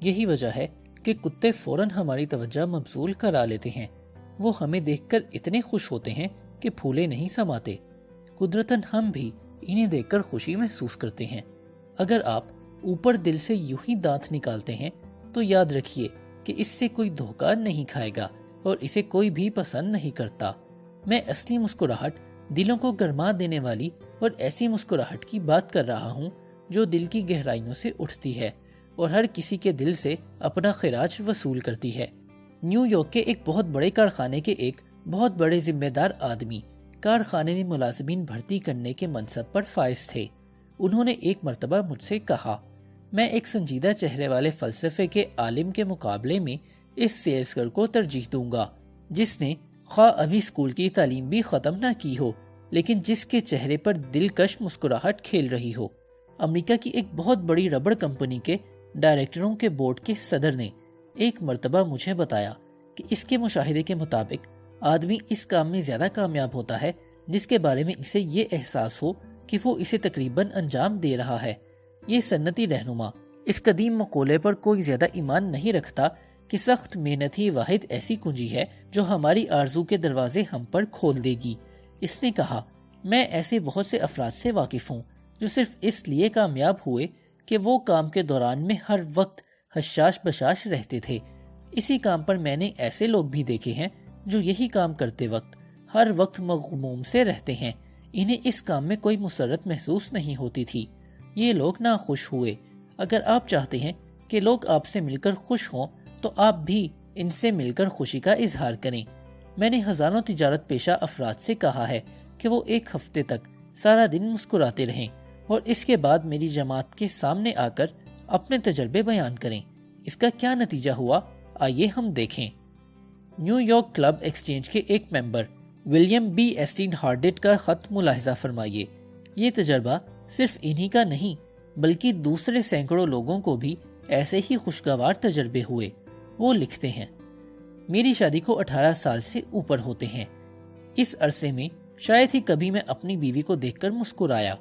یہی وجہ ہے کہ کتے فوراً ہماری توجہ مبذول کرا لیتے ہیں، وہ ہمیں دیکھ کر اتنے خوش ہوتے ہیں کہ پھولے نہیں سماتے۔ قدرتاً ہم بھی انہیں دیکھ کر خوشی محسوس کرتے ہیں۔ اگر آپ اوپر دل سے یوں ہی دانت نکالتے ہیں تو یاد رکھیے کہ اس سے کوئی دھوکہ نہیں کھائے گا اور اسے کوئی بھی پسند نہیں کرتا۔ میں اصلی مسکراہٹ، دلوں کو گرما دینے والی اور ایسی مسکراہٹ کی بات کر رہا ہوں جو دل کی گہرائیوں سے اٹھتی ہے اور ہر کسی کے دل سے اپنا خراج وصول کرتی ہے۔ نیو یارک کے ایک بہت بڑے کارخانے کے ایک بہت بڑے ذمہ دار آدمی کارخانے میں ملازمین بھرتی کرنے کے منصب پر فائز تھے۔ انہوں نے ایک مرتبہ مجھ سے کہا، میں ایک سنجیدہ چہرے والے فلسفے کے عالم کے مقابلے میں اس سیلزگر کو ترجیح دوں گا جس نے خواہ ابھی اسکول کی تعلیم بھی ختم نہ کی ہو لیکن جس کے چہرے پر دلکش مسکراہٹ کھیل رہی ہو۔ امریکہ کی ایک بہت بڑی ربڑ کمپنی کے ڈائریکٹروں کے بورڈ کے صدر نے ایک مرتبہ مجھے بتایا کہ اس کے مشاہدے کے مطابق آدمی اس کام میں زیادہ کامیاب ہوتا ہے جس کے بارے میں اسے یہ احساس ہو کہ وہ اسے تقریباً انجام دے رہا ہے۔ یہ سنتی رہنما اس قدیم مقولے پر کوئی زیادہ ایمان نہیں رکھتا کہ سخت محنت ہی واحد ایسی کنجی ہے جو ہماری آرزو کے دروازے ہم پر کھول دے گی۔ اس نے کہا، میں ایسے بہت سے افراد سے واقف ہوں جو صرف اس لیے کامیاب ہوئے کہ وہ کام کے دوران میں ہر وقت حشاش بشاش رہتے تھے۔ اسی کام پر میں نے ایسے لوگ بھی دیکھے ہیں جو یہی کام کرتے وقت ہر وقت مغموم سے رہتے ہیں، انہیں اس کام میں کوئی مسرت محسوس نہیں ہوتی تھی، یہ لوگ ناخوش ہوئے۔ اگر آپ چاہتے ہیں کہ لوگ آپ سے مل کر خوش ہوں تو آپ بھی ان سے مل کر خوشی کا اظہار کریں۔ میں نے ہزاروں تجارت پیشہ افراد سے کہا ہے کہ وہ ایک ہفتے تک سارا دن مسکراتے رہیں اور اس کے بعد میری جماعت کے سامنے آ کر اپنے تجربے بیان کریں۔ اس کا کیا نتیجہ ہوا، آئیے ہم دیکھیں۔ نیو یارک کلب ایکسچینج کے ایک ممبر ولیم بی ایسٹین ہارڈیٹ کا خط ملاحظہ فرمائیے۔ یہ تجربہ صرف انہی کا نہیں بلکہ دوسرے سینکڑوں لوگوں کو بھی ایسے ہی خوشگوار تجربے ہوئے۔ وہ لکھتے ہیں، میری شادی کو 18 سال سے اوپر ہوتے ہیں۔ اس عرصے میں شاید ہی کبھی میں اپنی بیوی کو دیکھ کر مسکرایا۔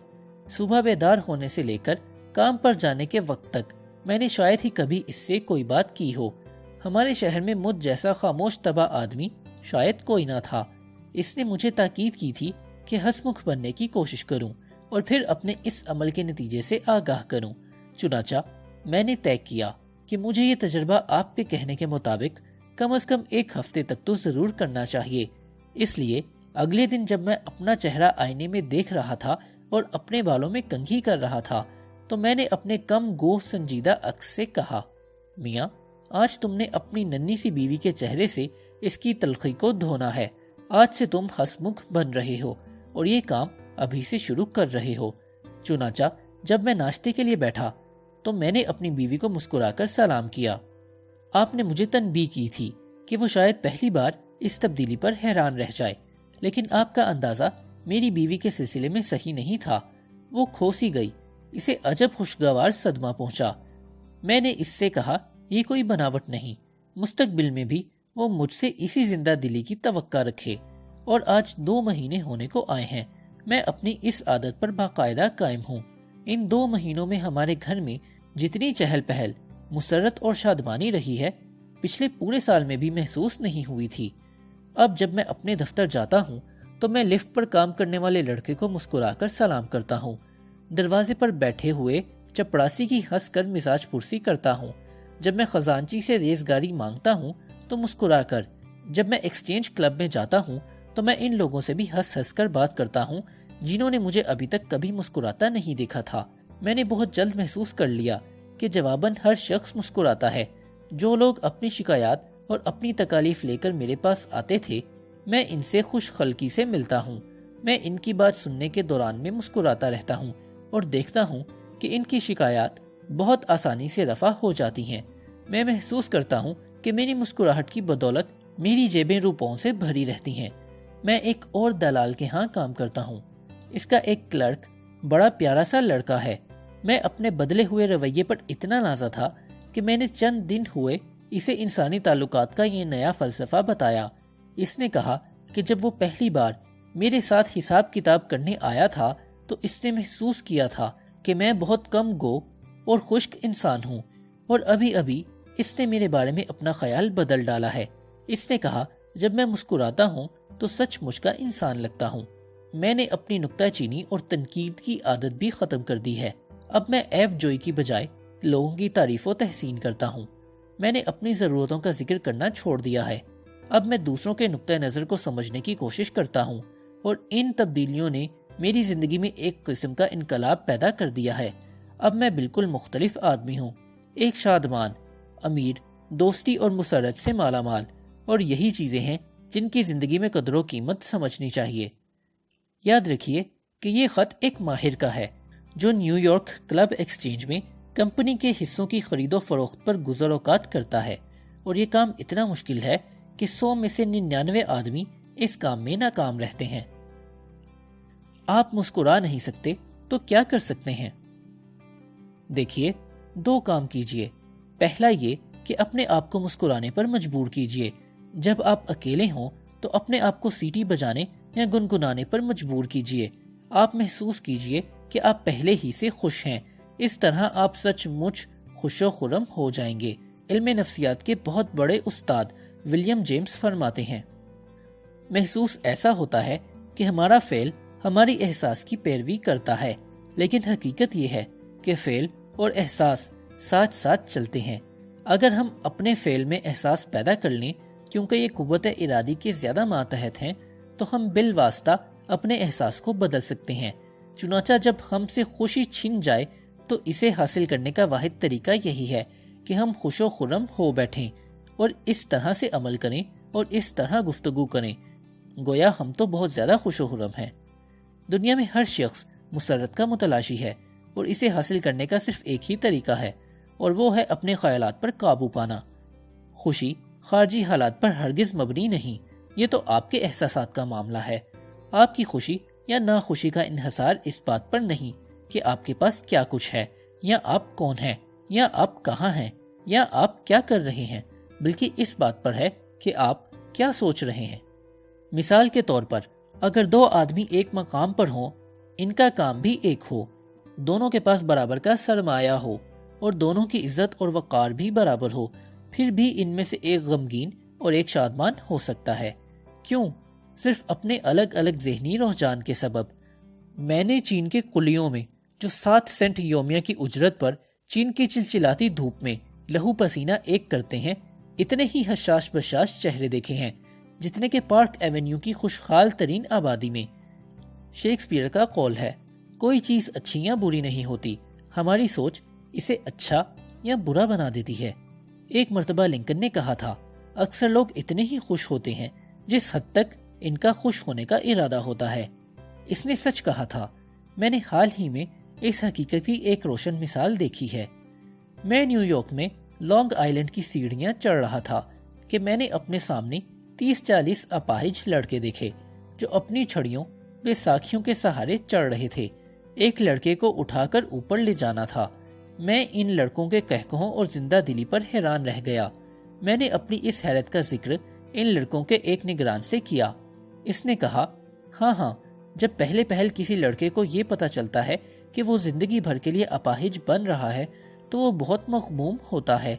صبح بیدار ہونے سے لے کر کام پر جانے کے وقت تک میں نے شاید ہی کبھی اس سے کوئی بات کی ہو۔ ہمارے شہر میں مجھ جیسا خاموش طبع آدمی شاید کوئی نہ تھا۔ اس نے مجھے تاکید کی تھی کہ ہنس مکھ بننے کی کوشش کروں اور پھر اپنے اس عمل کے نتیجے سے آگاہ کروں۔ چنانچہ میں نے طے کیا کہ مجھے یہ تجربہ آپ کے کہنے کے مطابق کم از کم ایک ہفتے تک تو ضرور کرنا چاہیے۔ اس لیے اگلے دن جب میں اپنا چہرہ آئینے میں دیکھ رہا تھا اور اپنے بالوں میں کنگھی کر رہا تھا تو میں نے اپنے کم گو سنجیدہ عکس سے کہا، میاں آج تم نے اپنی ننھی سی بیوی کے چہرے سے اس کی تلخی کو دھونا ہے۔ آج سے تم ہنسمکھ بن رہے ہو اور یہ کام ابھی سے شروع کر رہے ہو۔ چنانچہ جب میں ناشتے کے لیے بیٹھا تو میں نے اپنی بیوی کو مسکرا کر سلام کیا۔ آپ نے مجھے تنبیہ کی تھی کہ وہ شاید پہلی بار اس تبدیلی پر حیران رہ جائے، لیکن آپ کا اندازہ میری بیوی کے سلسلے میں صحیح نہیں تھا۔ وہ کھوسی گئی، اسے عجب خوشگوار صدمہ پہنچا۔ میں نے اس سے کہا، یہ کوئی بناوٹ نہیں، مستقبل میں بھی وہ مجھ سے اسی زندہ دلی کی توقع رکھے۔ اور آج 2 مہینے ہونے کو آئے ہیں، میں اپنی اس عادت پر باقاعدہ قائم ہوں۔ ان 2 مہینوں میں ہمارے گھر میں جتنی چہل پہل، مسرت اور شادمانی رہی ہے، پچھلے پورے سال میں بھی محسوس نہیں ہوئی تھی۔ اب جب میں اپنے دفتر جاتا ہوں تو میں لفٹ پر کام کرنے والے لڑکے کو مسکرا کر سلام کرتا ہوں، دروازے پر بیٹھے ہوئے چپڑاسی کی ہنس کر مزاج پرسی کرتا ہوں، جب میں خزانچی سے ریزگاری مانگتا ہوں تو مسکرا کر، جب میں ایکسچینج کلب میں جاتا ہوں تو میں ان لوگوں سے بھی ہنس ہنس کر بات کرتا ہوں جنہوں نے مجھے ابھی تک کبھی مسکراتا نہیں دیکھا تھا۔ میں نے بہت جلد محسوس کر لیا کہ جواباً ہر شخص مسکراتا ہے۔ جو لوگ اپنی شکایات اور اپنی تکالیف لے کر میرے پاس آتے تھے، میں ان سے خوش خلقی سے ملتا ہوں۔ میں ان کی بات سننے کے دوران میں مسکراتا رہتا ہوں اور دیکھتا ہوں کہ ان کی شکایات بہت آسانی سے رفع ہو جاتی ہیں۔ میں محسوس کرتا ہوں کہ میری مسکراہٹ کی بدولت میری جیبیں روپوں سے بھری رہتی ہیں۔ میں ایک اور دلال کے ہاں کام کرتا ہوں۔ اس کا ایک کلرک بڑا پیارا سا لڑکا ہے۔ میں اپنے بدلے ہوئے رویے پر اتنا نازا تھا کہ میں نے چند دن ہوئے اسے انسانی تعلقات کا یہ نیا فلسفہ بتایا۔ اس نے کہا کہ جب وہ پہلی بار میرے ساتھ حساب کتاب کرنے آیا تھا تو اس نے محسوس کیا تھا کہ میں بہت کم گو اور خشک انسان ہوں، اور ابھی ابھی اس نے میرے بارے میں اپنا خیال بدل ڈالا ہے۔ اس نے کہا جب میں مسکراتا ہوں تو سچ مچ کا انسان لگتا ہوں۔ میں نے اپنی نکتہ چینی اور تنقید کی عادت بھی ختم کر دی ہے۔ اب میں عیب جوئی کی بجائے لوگوں کی تعریف و تحسین کرتا ہوں۔ میں نے اپنی ضرورتوں کا ذکر کرنا چھوڑ دیا ہے۔ اب میں دوسروں کے نقطہ نظر کو سمجھنے کی کوشش کرتا ہوں، اور ان تبدیلیوں نے میری زندگی میں ایک قسم کا انقلاب پیدا کر دیا ہے۔ اب میں بالکل مختلف آدمی ہوں، ایک شادمان، امیر، دوستی اور مسرت سے مالا مال، اور یہی چیزیں ہیں جن کی زندگی میں قدر و قیمت سمجھنی چاہیے۔ یاد رکھیے کہ یہ خط ایک ماہر کا ہے جو نیو یارک کلب ایکسچینج میں کمپنی کے حصوں کی خرید و فروخت پر گزر اوقات کرتا ہے، اور یہ کام اتنا مشکل ہے کہ 100 میں سے 99 آدمی اس کام میں ناکام رہتے ہیں۔ آپ مسکرا نہیں سکتے تو کیا کر سکتے ہیں؟ دیکھیے، 2 کام کیجئے۔ پہلا یہ کہ اپنے آپ کو مسکرانے پر مجبور کیجئے۔ جب آپ اکیلے ہوں تو اپنے آپ کو سیٹی بجانے یا گنگنانے پر مجبور کیجئے۔ آپ محسوس کیجئے کہ آپ پہلے ہی سے خوش ہیں۔ اس طرح آپ سچ مچ خوش و خرم ہو جائیں گے۔ علم نفسیات کے بہت بڑے استاد ولیم جیمز فرماتے ہیں، محسوس ایسا ہوتا ہے کہ ہمارا فعل ہماری احساس کی پیروی کرتا ہے، لیکن حقیقت یہ ہے کہ فعل اور احساس ساتھ ساتھ چلتے ہیں۔ اگر ہم اپنے فعل میں احساس پیدا کر لیں، کیونکہ یہ قوت ارادی کے زیادہ ماتحت ہیں، تو ہم بالواسطہ اپنے احساس کو بدل سکتے ہیں۔ چنانچہ جب ہم سے خوشی چھن جائے تو اسے حاصل کرنے کا واحد طریقہ یہی ہے کہ ہم خوش و خرم ہو بیٹھیں، اور اس طرح سے عمل کریں اور اس طرح گفتگو کریں گویا ہم تو بہت زیادہ خوش و خرم ہیں۔ دنیا میں ہر شخص مسرت کا متلاشی ہے، اور اسے حاصل کرنے کا صرف ایک ہی طریقہ ہے، اور وہ ہے اپنے خیالات پر قابو پانا۔ خوشی خارجی حالات پر ہرگز مبنی نہیں، یہ تو آپ کے احساسات کا معاملہ ہے۔ آپ کی خوشی یا ناخوشی کا انحصار اس بات پر نہیں کہ آپ کے پاس کیا کچھ ہے، یا آپ کون ہیں، یا آپ کہاں ہیں، یا آپ کیا کر رہے ہیں، بلکہ اس بات پر ہے کہ آپ کیا سوچ رہے ہیں۔ مثال کے طور پر، اگر 2 آدمی ایک مقام پر ہوں، ان کا کام بھی ایک ہو، دونوں کے پاس برابر کا سرمایہ ہو، اور دونوں کی عزت اور وقار بھی برابر ہو، پھر بھی ان میں سے ایک غمگین اور ایک شادمان ہو سکتا ہے۔ کیوں؟ صرف اپنے الگ الگ ذہنی رجحان کے سبب۔ میں نے چین کے قلیوں میں جو 7 سینٹ یومیہ کی اجرت پر چین کی چلچلاتی دھوپ میں لہو پسینہ ایک کرتے ہیں، اتنے ہی حشاش بشاش چہرے دیکھے ہیں جتنے کہ پارک ایونیو کی خوشحال ترین آبادی میں۔ شیکسپیئر کا قول ہے، کوئی چیز اچھی یا بری نہیں ہوتی، ہماری سوچ اسے اچھا یا برا بنا دیتی ہے۔ ایک مرتبہ لنکن نے کہا تھا، اکثر لوگ اتنے ہی خوش ہوتے ہیں جس حد تک ان کا خوش ہونے کا ارادہ ہوتا ہے۔ اس نے سچ کہا تھا۔ میں نے حال ہی میں اس حقیقت کی ایک روشن مثال دیکھی ہے۔ میں نیو یارک میں لانگ آئیلینڈ کی سیڑھیاں چڑھ رہا تھا کہ میں نے اپنے سامنے 30-40 اپاہج لڑکے دیکھے جو اپنی چھڑیوں بے ساکھیوں کے سہارے چڑھ رہے تھے۔ ایک لڑکے کو اٹھا کر اوپر لے جانا تھا۔ میں ان لڑکوں کے کہکہوں اور زندہ دلی پر حیران رہ گیا۔ میں نے اپنی اس حیرت کا ذکر ان لڑکوں کے ایک نگران سے کیا۔ اس نے کہا، ہاں، جب پہل کسی لڑکے کو یہ پتا چلتا ہے کہ وہ زندگی بھر کے لیے اپاہج بن رہا ہے تو وہ بہت مغموم ہوتا ہے۔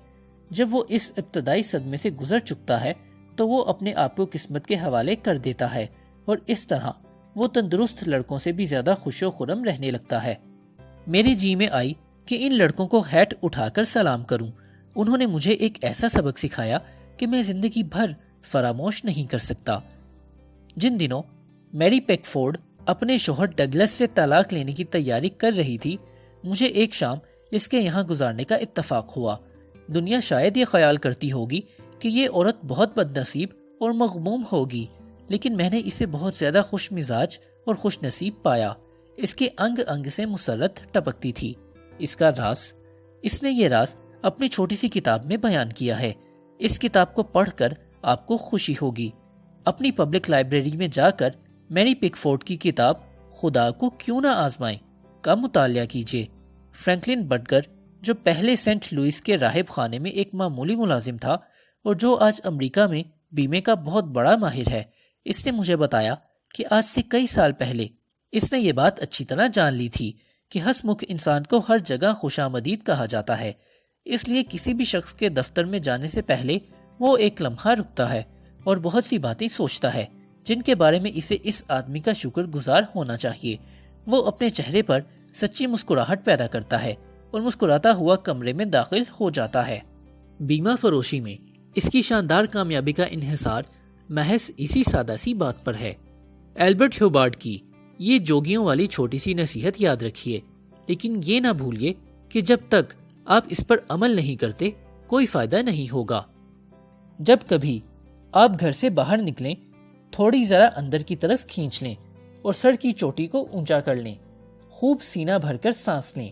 جب وہ اس ابتدائی صدمے سے گزر چکتا ہے تو وہ اپنے آپ کو قسمت کے حوالے کر دیتا ہے، اور اس طرح وہ تندرست لڑکوں سے بھی زیادہ خوش و خرم رہنے لگتا ہے۔ میرے جی میں آئی کہ ان لڑکوں کو ہیٹ اٹھا کر سلام کروں۔ انہوں نے مجھے ایک ایسا سبق سکھایا کہ میں زندگی بھر فراموش نہیں کر سکتا۔ جن دنوں میری پیک فورڈ اپنے شوہر ڈگلس سے طلاق لینے کی تیاری کر رہی تھی، مجھے ایک شام اس کے یہاں گزارنے کا اتفاق ہوا۔ دنیا شاید یہ خیال کرتی ہوگی کہ یہ عورت بہت بد نصیب اور مغموم ہوگی، لیکن میں نے اسے بہت زیادہ خوش مزاج اور خوش نصیب پایا۔ اس کے انگ انگ سے مسرت ٹپکتی تھی۔ اس نے یہ راز اپنی چھوٹی سی کتاب میں بیان کیا ہے۔ اس کتاب کو پڑھ کر آپ کو خوشی ہوگی۔ اپنی پبلک لائبریری میں جا کر میری پک فورڈ کی کتاب خدا کو کیوں نہ آزمائیں کا مطالعہ کیجیے۔ فرینکلن بٹگر، جو پہلے سینٹ لوئس کے راہب خانے میں ایک معمولی ملازم تھا اور جو آج امریکہ میں بیمے کا بہت بڑا ماہر ہے، اس نے مجھے بتایا کہ آج سے کئی سال پہلے اس نے یہ بات اچھی طرح جان لی تھی کہ ہنس مکھ انسان کو ہر جگہ خوش آمدید کہا جاتا ہے، اس لیے کسی بھی شخص کے دفتر میں جانے سے پہلے وہ ایک لمحہ رکتا ہے اور بہت سی باتیں سوچتا ہے جن کے بارے میں اسے اس آدمی کا شکر گزار ہونا چاہیے۔ وہ اپنے چہرے پر سچی مسکراہٹ پیدا کرتا ہے اور مسکراتا ہوا کمرے میں داخل ہو جاتا ہے۔ بیمہ فروشی میں اس کی شاندار کامیابی کا انحصار محض اسی سادہ سی بات پر ہے۔ البرٹ ہیوبارڈ کی یہ جوگیوں والی چھوٹی سی نصیحت یاد رکھیے، لیکن یہ نہ بھولیے کہ جب تک آپ اس پر عمل نہیں کرتے کوئی فائدہ نہیں ہوگا۔ جب کبھی آپ گھر سے باہر نکلیں، تھوڑی ذرا اندر کی طرف کھینچ لیں اور سر کی چوٹی کو اونچا کر لیں، خوب سینہ بھر کر سانس لیں،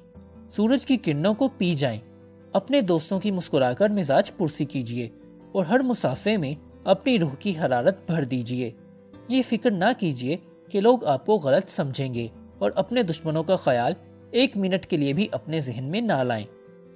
سورج کی کرنوں کو پی جائیں، اپنے دوستوں کی مسکرا کر مزاج پرسی کیجیے اور ہر مصافحے میں اپنی روح کی حرارت بھر دیجیے۔ یہ فکر نہ کیجیے کہ لوگ آپ کو غلط سمجھیں گے اور اپنے دشمنوں کا خیال ایک منٹ کے لیے بھی اپنے ذہن میں نہ لائیں۔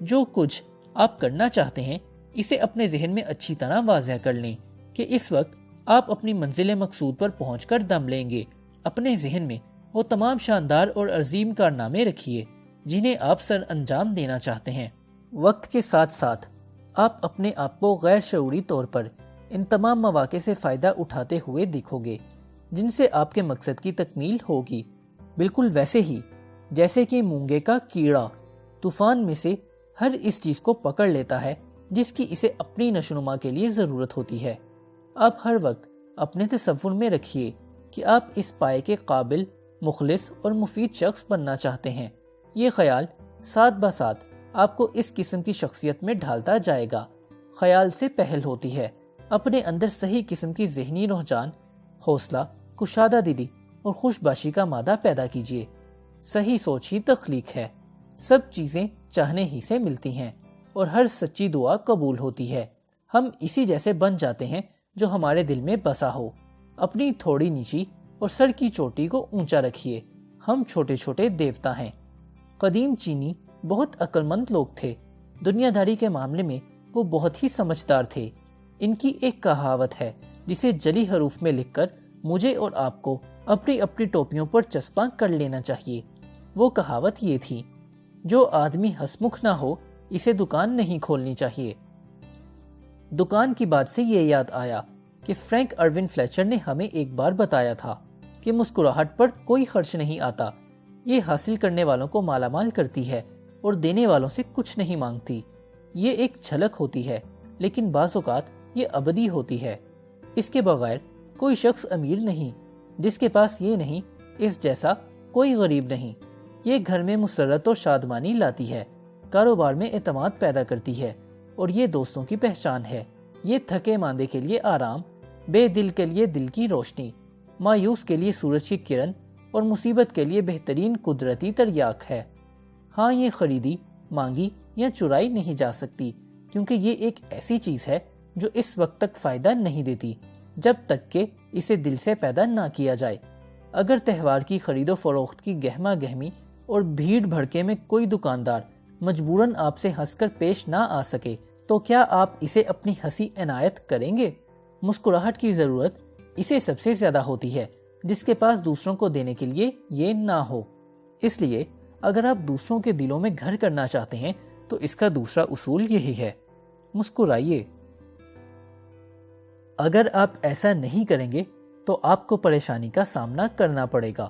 جو کچھ آپ کرنا چاہتے ہیں اسے اپنے ذہن میں اچھی طرح واضح کر لیں کہ اس وقت آپ اپنی منزل مقصود پر پہنچ کر دم لیں گے۔ اپنے ذہن میں وہ تمام شاندار اور عظیم کارنامے رکھیے جنہیں آپ سر انجام دینا چاہتے ہیں۔ وقت کے ساتھ ساتھ آپ اپنے آپ کو غیر شعوری طور پر ان تمام مواقع سے فائدہ اٹھاتے ہوئے دیکھو گے جن سے آپ کے مقصد کی تکمیل ہوگی، بالکل ویسے ہی جیسے کہ مونگے کا کیڑا طوفان میں سے ہر اس چیز کو پکڑ لیتا ہے جس کی اسے اپنی نشوونما کے لیے ضرورت ہوتی ہے۔ آپ ہر وقت اپنے تصور میں رکھیے کہ آپ اس پائے کے قابل، مخلص اور مفید شخص بننا چاہتے ہیں۔ یہ خیال ساتھ بساتھ آپ کو اس قسم کی شخصیت میں ڈھالتا جائے گا۔ خیال سے پہل ہوتی ہے۔ اپنے اندر صحیح قسم کی ذہنی رجحان، حوصلہ، کشادہ دلی اور خوش باشی کا مادہ پیدا کیجیے۔ صحیح سوچ ہی تخلیق ہے۔ سب چیزیں چاہنے ہی سے ملتی ہیں اور ہر سچی دعا قبول ہوتی ہے۔ ہم اسی جیسے بن جاتے ہیں جو ہمارے دل میں بسا ہو۔ اپنی تھوڑی نیچی اور سر کی چوٹی کو اونچا رکھیے۔ ہم چھوٹے چھوٹے دیوتا ہیں۔ قدیم چینی بہت عقل مند لوگ تھے۔ دنیا داری کے معاملے میں وہ بہت ہی سمجھدار تھے۔ ان کی ایک کہاوت ہے جسے جلی حروف میں لکھ کر مجھے اور آپ کو اپنی اپنی ٹوپیوں پر چسپاں کر لینا چاہیے۔ وہ کہاوت یہ تھی، جو آدمی ہسمکھ نہ ہو اسے دکان نہیں کھولنی چاہیے۔ دکان کی بات سے یہ یاد آیا کہ فرینک ارون فلیچر نے ہمیں ایک بار بتایا تھا کہ مسکراہٹ پر کوئی خرچ نہیں آتا۔ یہ حاصل کرنے والوں کو مالا مال کرتی ہے اور دینے والوں سے کچھ نہیں مانگتی۔ یہ ایک جھلک ہوتی ہے لیکن بعض اوقات یہ ابدی ہوتی ہے۔ اس کے بغیر کوئی شخص امیر نہیں، جس کے پاس یہ نہیں اس جیسا کوئی غریب نہیں۔ یہ گھر میں مسرت اور شادمانی لاتی ہے، کاروبار میں اعتماد پیدا کرتی ہے اور یہ دوستوں کی پہچان ہے۔ یہ تھکے ماندے کے لیے آرام، بے دل کے لیے دل کی روشنی، مایوس کے لیے سورج کی کرن اور مصیبت کے لیے بہترین قدرتی تریاک ہے۔ ہاں، یہ خریدی، مانگی یا چرائی نہیں جا سکتی کیونکہ یہ ایک ایسی چیز ہے جو اس وقت تک فائدہ نہیں دیتی جب تک کہ اسے دل سے پیدا نہ کیا جائے۔ اگر تہوار کی خرید و فروخت کی گہما گہمی اور بھیڑ بھڑکے میں کوئی دکاندار مجبوراً آپ سے ہنس کر پیش نہ آ سکے تو کیا آپ اسے اپنی ہنسی عنایت کریں گے؟ مسکراہٹ کی ضرورت اسے سب سے زیادہ ہوتی ہے جس کے پاس دوسروں کو دینے کے لیے یہ نہ ہو۔ اس لیے اگر آپ دوسروں کے دلوں میں گھر کرنا چاہتے ہیں تو اس کا دوسرا اصول یہی ہے، مسکرائیے۔ اگر آپ ایسا نہیں کریں گے تو آپ کو پریشانی کا سامنا کرنا پڑے گا۔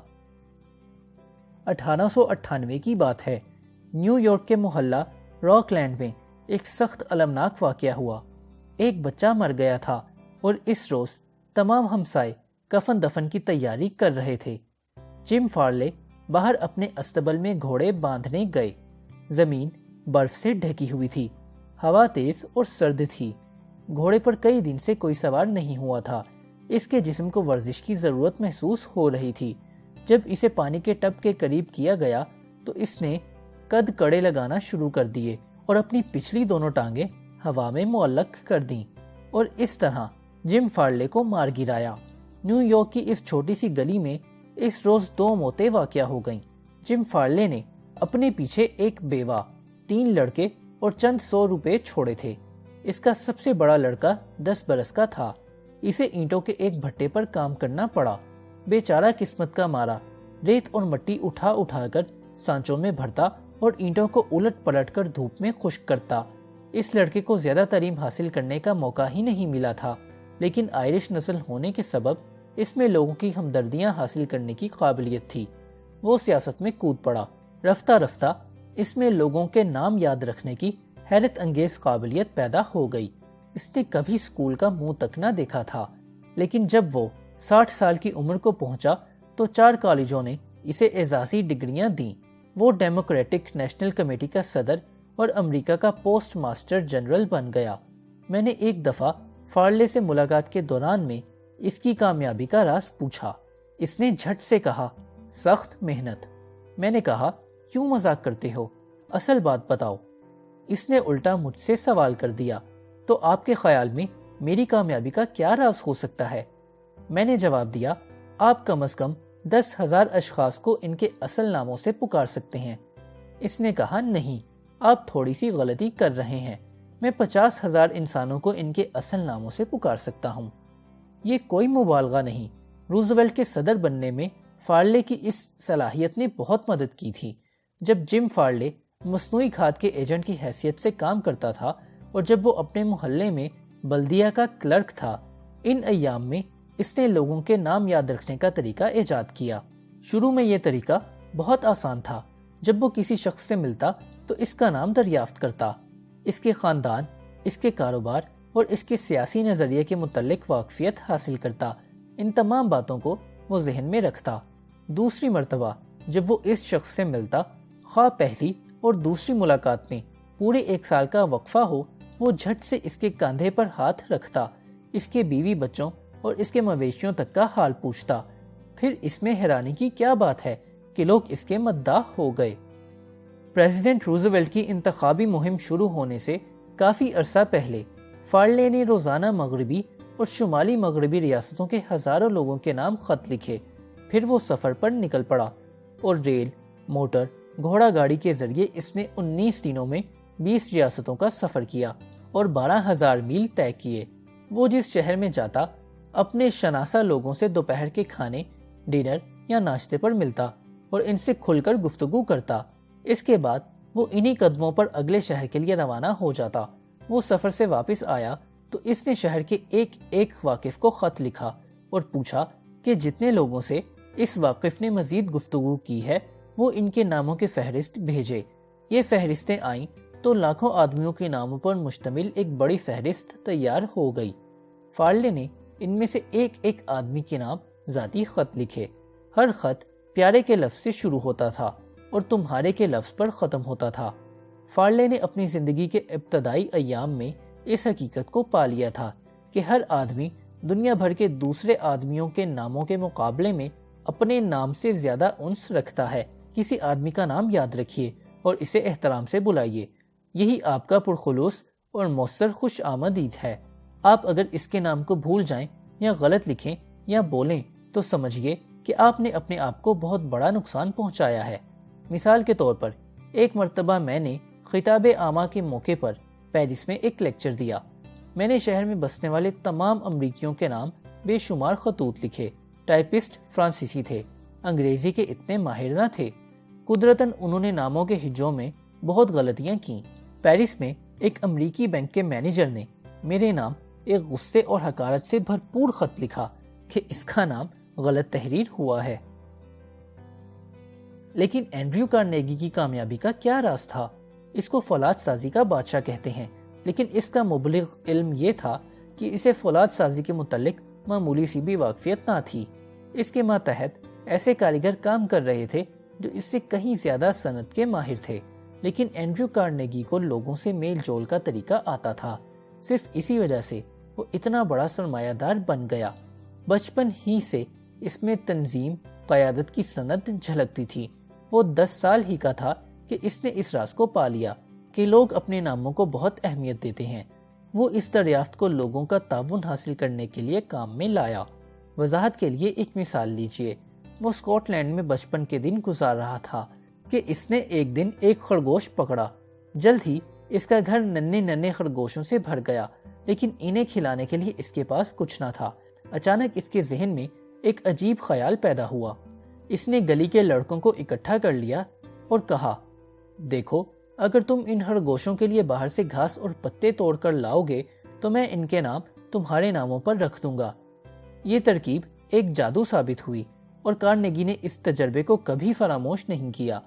1898 کی بات ہے، نیو یارک کے محلہ راک لینڈ میں ایک سخت المناک واقعہ ہوا۔ ایک بچہ مر گیا تھا اور اس روز تمام ہمسائے کفن دفن کی تیاری کر رہے تھے۔ جم فارلے باہر اپنے استبل میں گھوڑے باندھنے گئے۔ زمین برف سے ڈھکی ہوئی تھی، ہوا تیز اور سرد تھی۔ گھوڑے پر کئی دن سے کوئی سوار نہیں ہوا تھا۔ اس کے جسم کو ورزش کی ضرورت محسوس ہو رہی تھی۔ جب اسے پانی کے ٹب کے قریب کیا گیا تو اس نے قد کڑے لگانا شروع کر دیے اور اپنی پچھلی دونوں ٹانگیں ہوا میں معلق کر دیں، اور اس طرح جم فارلے کو مار گرایا۔ نیو یارک کی اس چھوٹی سی گلی میں اس روز 2 موتیں واقع ہو گئیں۔ جم فارلے نے اپنے پیچھے ایک بیوہ، 3 لڑکے اور چند 100 روپے چھوڑے تھے۔ اس کا سب سے بڑا لڑکا 10 برس کا تھا۔ اسے اینٹوں کے ایک بھٹے پر کام کرنا پڑا۔ بیچارہ قسمت کا مارا ریت اور مٹی اٹھا اٹھا کر سانچوں میں بھرتا اور اینٹوں کو الٹ پلٹ کر دھوپ میں خشک کرتا۔ اس لڑکے کو زیادہ تعلیم حاصل کرنے کا موقع ہی نہیں ملا تھا، لیکن آئرش نسل ہونے کے سبب اس میں لوگوں کی ہمدردیاں حاصل کرنے کی قابلیت تھی۔ وہ سیاست میں کود پڑا۔ رفتہ رفتہ اس میں لوگوں کے نام یاد رکھنے کی حیرت انگیز قابلیت پیدا ہو گئی۔ اس نے کبھی اسکول کا منہ تک نہ دیکھا تھا، لیکن جب وہ 60 سال کی عمر کو پہنچا تو 4 کالجوں نے اسے اعزازی ڈگریاں دیں۔ وہ ڈیموکریٹک نیشنل کمیٹی کا صدر اور امریکہ کا پوسٹ ماسٹر جنرل بن گیا۔ میں نے ایک دفعہ فارلے سے ملاقات کے دوران میں اس کی کامیابی کا راز پوچھا۔ اس نے جھٹ سے کہا، سخت محنت۔ میں نے کہا، کیوں مذاق کرتے ہو؟ اصل بات بتاؤ۔ اس نے الٹا مجھ سے سوال کر دیا، تو آپ کے خیال میں میری کامیابی کا کیا راز ہو سکتا ہے؟ میں نے جواب دیا، آپ کم از کم 10,000 اشخاص کو ان کے اصل ناموں سے پکار سکتے ہیں۔ اس نے کہا، نہیں، آپ تھوڑی سی غلطی کر رہے ہیں۔ میں 50,000 انسانوں کو ان کے اصل ناموں سے پکار سکتا ہوں۔ یہ کوئی مبالغہ نہیں۔ روزویلٹ کے صدر بننے میں فارلے کی اس صلاحیت نے بہت مدد کی تھی۔ جب جم فارلے مصنوعی کھاد کے ایجنٹ کی حیثیت سے کام کرتا تھا اور جب وہ اپنے محلے میں بلدیہ کا کلرک تھا، ان ایام میں اس نے لوگوں کے نام یاد رکھنے کا طریقہ ایجاد کیا۔ شروع میں یہ طریقہ بہت آسان تھا۔ جب وہ کسی شخص سے ملتا تو اس کا نام دریافت کرتا، اس کے خاندان، اس کے کاروبار اور اس کے سیاسی نظریے کے متعلق واقفیت حاصل کرتا۔ ان تمام باتوں کو وہ ذہن میں رکھتا۔ دوسری مرتبہ جب وہ اس شخص سے ملتا، خواہ پہلی اور دوسری ملاقات میں پورے 1 سال کا وقفہ ہو، وہ جھٹ سے اس کے کاندھے پر ہاتھ رکھتا، اس کے بیوی بچوں اور اس کے مویشیوں تک کا حال پوچھتا۔ پھر اس میں حیرانی کی کیا بات ہے کہ لوگ اس کے مداح ہو گئے۔ پریزیڈنٹ روزویلٹ کی انتخابی مہم شروع ہونے سے کافی عرصہ پہلے فارلے نے روزانہ مغربی اور شمالی مغربی ریاستوں کے ہزاروں لوگوں کے نام خط لکھے۔ پھر وہ سفر پر نکل پڑا اور ریل، موٹر، گھوڑا گاڑی کے ذریعے اس نے 19 دنوں میں 20 ریاستوں کا سفر کیا اور 12,000 میل طے کیے۔ وہ جس شہر میں جاتا، اپنے شناسا لوگوں سے دوپہر کے کھانے، ڈنر یا ناشتے پر ملتا اور ان سے کھل کر گفتگو کرتا۔ اس کے بعد وہ انہی قدموں پر اگلے شہر کے لیے روانہ ہو جاتا۔ وہ سفر سے واپس آیا تو اس نے شہر کے ایک واقف کو خط لکھا اور پوچھا کہ جتنے لوگوں سے اس واقف نے مزید گفتگو کی ہے وہ ان کے ناموں کی فہرست بھیجے۔ یہ فہرستیں آئیں تو لاکھوں آدمیوں کے ناموں پر مشتمل ایک بڑی فہرست تیار ہو گئی۔ فارلے نے ان میں سے ایک آدمی کے نام ذاتی خط لکھے۔ ہر خط پیارے کے لفظ سے شروع ہوتا تھا اور تمہارے کے لفظ پر ختم ہوتا تھا۔ فارلے نے اپنی زندگی کے ابتدائی ایام میں اس حقیقت کو پا لیا تھا کہ ہر آدمی دنیا بھر کے دوسرے آدمیوں کے ناموں کے مقابلے میں اپنے نام سے زیادہ انس رکھتا ہے۔ کسی آدمی کا نام یاد رکھیے اور اسے احترام سے بلائیے۔ یہی آپ کا پرخلوص اور مؤثر خوش آمدید ہے۔ آپ اگر اس کے نام کو بھول جائیں یا غلط لکھیں یا بولیں تو سمجھیے کہ آپ نے اپنے آپ کو بہت بڑا نقصان پہنچایا ہے۔ مثال کے طور پر، ایک مرتبہ میں نے خطاب عامہ کے موقع پر پیرس میں ایک لیکچر دیا۔ میں نے شہر میں بسنے والے تمام امریکیوں کے نام بے شمار خطوط لکھے۔ ٹائپسٹ فرانسیسی تھے، انگریزی کے اتنے ماہر نہ تھے۔ قدرتاً انہوں نے ناموں کے ہجوں میں بہت غلطیاں کیں۔ پیرس میں ایک امریکی بینک کے مینیجر نے میرے نام ایک غصے اور حقارت سے بھرپور خط لکھا کہ اس کا نام غلط تحریر ہوا ہے۔ لیکن اینڈریو کارنیگی کی کامیابی کا کیا راز تھا؟ اس کو فولاد سازی کا بادشاہ کہتے ہیں، لیکن اس کا مبلغ علم یہ تھا کہ اسے فولاد سازی کے متعلق معمولی سی بھی واقفیت نہ تھی۔ اس کے ماتحت ایسے کاریگر کام کر رہے تھے جو اس سے کہیں زیادہ صنعت کے ماہر تھے، لیکن اینڈریو کارنیگی کو لوگوں سے میل جول کا طریقہ آتا تھا۔ صرف اسی وجہ سے وہ اتنا بڑا سرمایہ دار بن گیا۔ بچپن ہی سے اس میں تنظیم، قیادت کی صنعت جھلکتی تھی۔ وہ 10 سال ہی کا تھا کہ اس نے اس راز کو پا لیا کہ لوگ اپنے ناموں کو بہت اہمیت دیتے ہیں۔ وہ اس دریافت کو لوگوں کا تعاون حاصل کرنے کے لیے کام میں لایا۔ وضاحت کے لیے ایک مثال لیجئے، وہ اسکاٹ لینڈ میں بچپن کے دن گزار رہا تھا کہ اس نے ایک دن ایک خرگوش پکڑا۔ جلد ہی اس کا گھر ننھے ننھے خرگوشوں سے بھر گیا، لیکن انہیں کھلانے کے لیے اس کے پاس کچھ نہ تھا۔ اچانک اس کے ذہن میں ایک عجیب خیال پیدا ہوا۔ اس نے گلی کے لڑکوں کو اکٹھا کر لیا اور کہا، دیکھو، اگر تم ان خرگوشوں کے لیے باہر سے گھاس اور پتے توڑ کر لاؤ گے تو میں ان کے نام تمہارے ناموں پر رکھ دوں گا۔ یہ ترکیب ایک جادو ثابت ہوئی اور کارنیگی نے اس تجربے کو کبھی فراموش نہیں کیا۔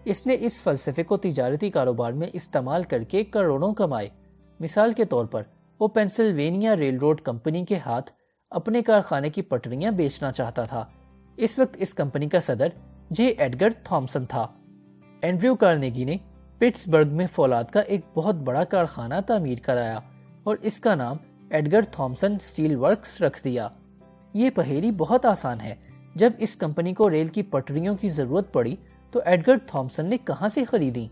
اس نے اس فلسفے کو تجارتی کاروبار میں استعمال کر کے کروڑوں کمائے۔ مثال کے طور پر وہ پینسلوینیا ریل روڈ کمپنی کے ہاتھ اپنے کارخانے کی پٹریاں بیچنا چاہتا تھا۔ اس وقت اس کمپنی کا صدر جے ایڈگر تھامسن تھا۔ اینڈریو کارنیگی نے پٹسبرگ میں فولاد کا ایک بہت بڑا کارخانہ تعمیر کرایا اور اس کا نام ایڈگر تھامسن اسٹیل ورکس رکھ دیا۔ یہ پہیلی بہت آسان ہے۔ جب اس کمپنی کو ریل کی پٹریوں کی ضرورت پڑی تو ایڈگر تھامسن نے کہاں سے خریدی؟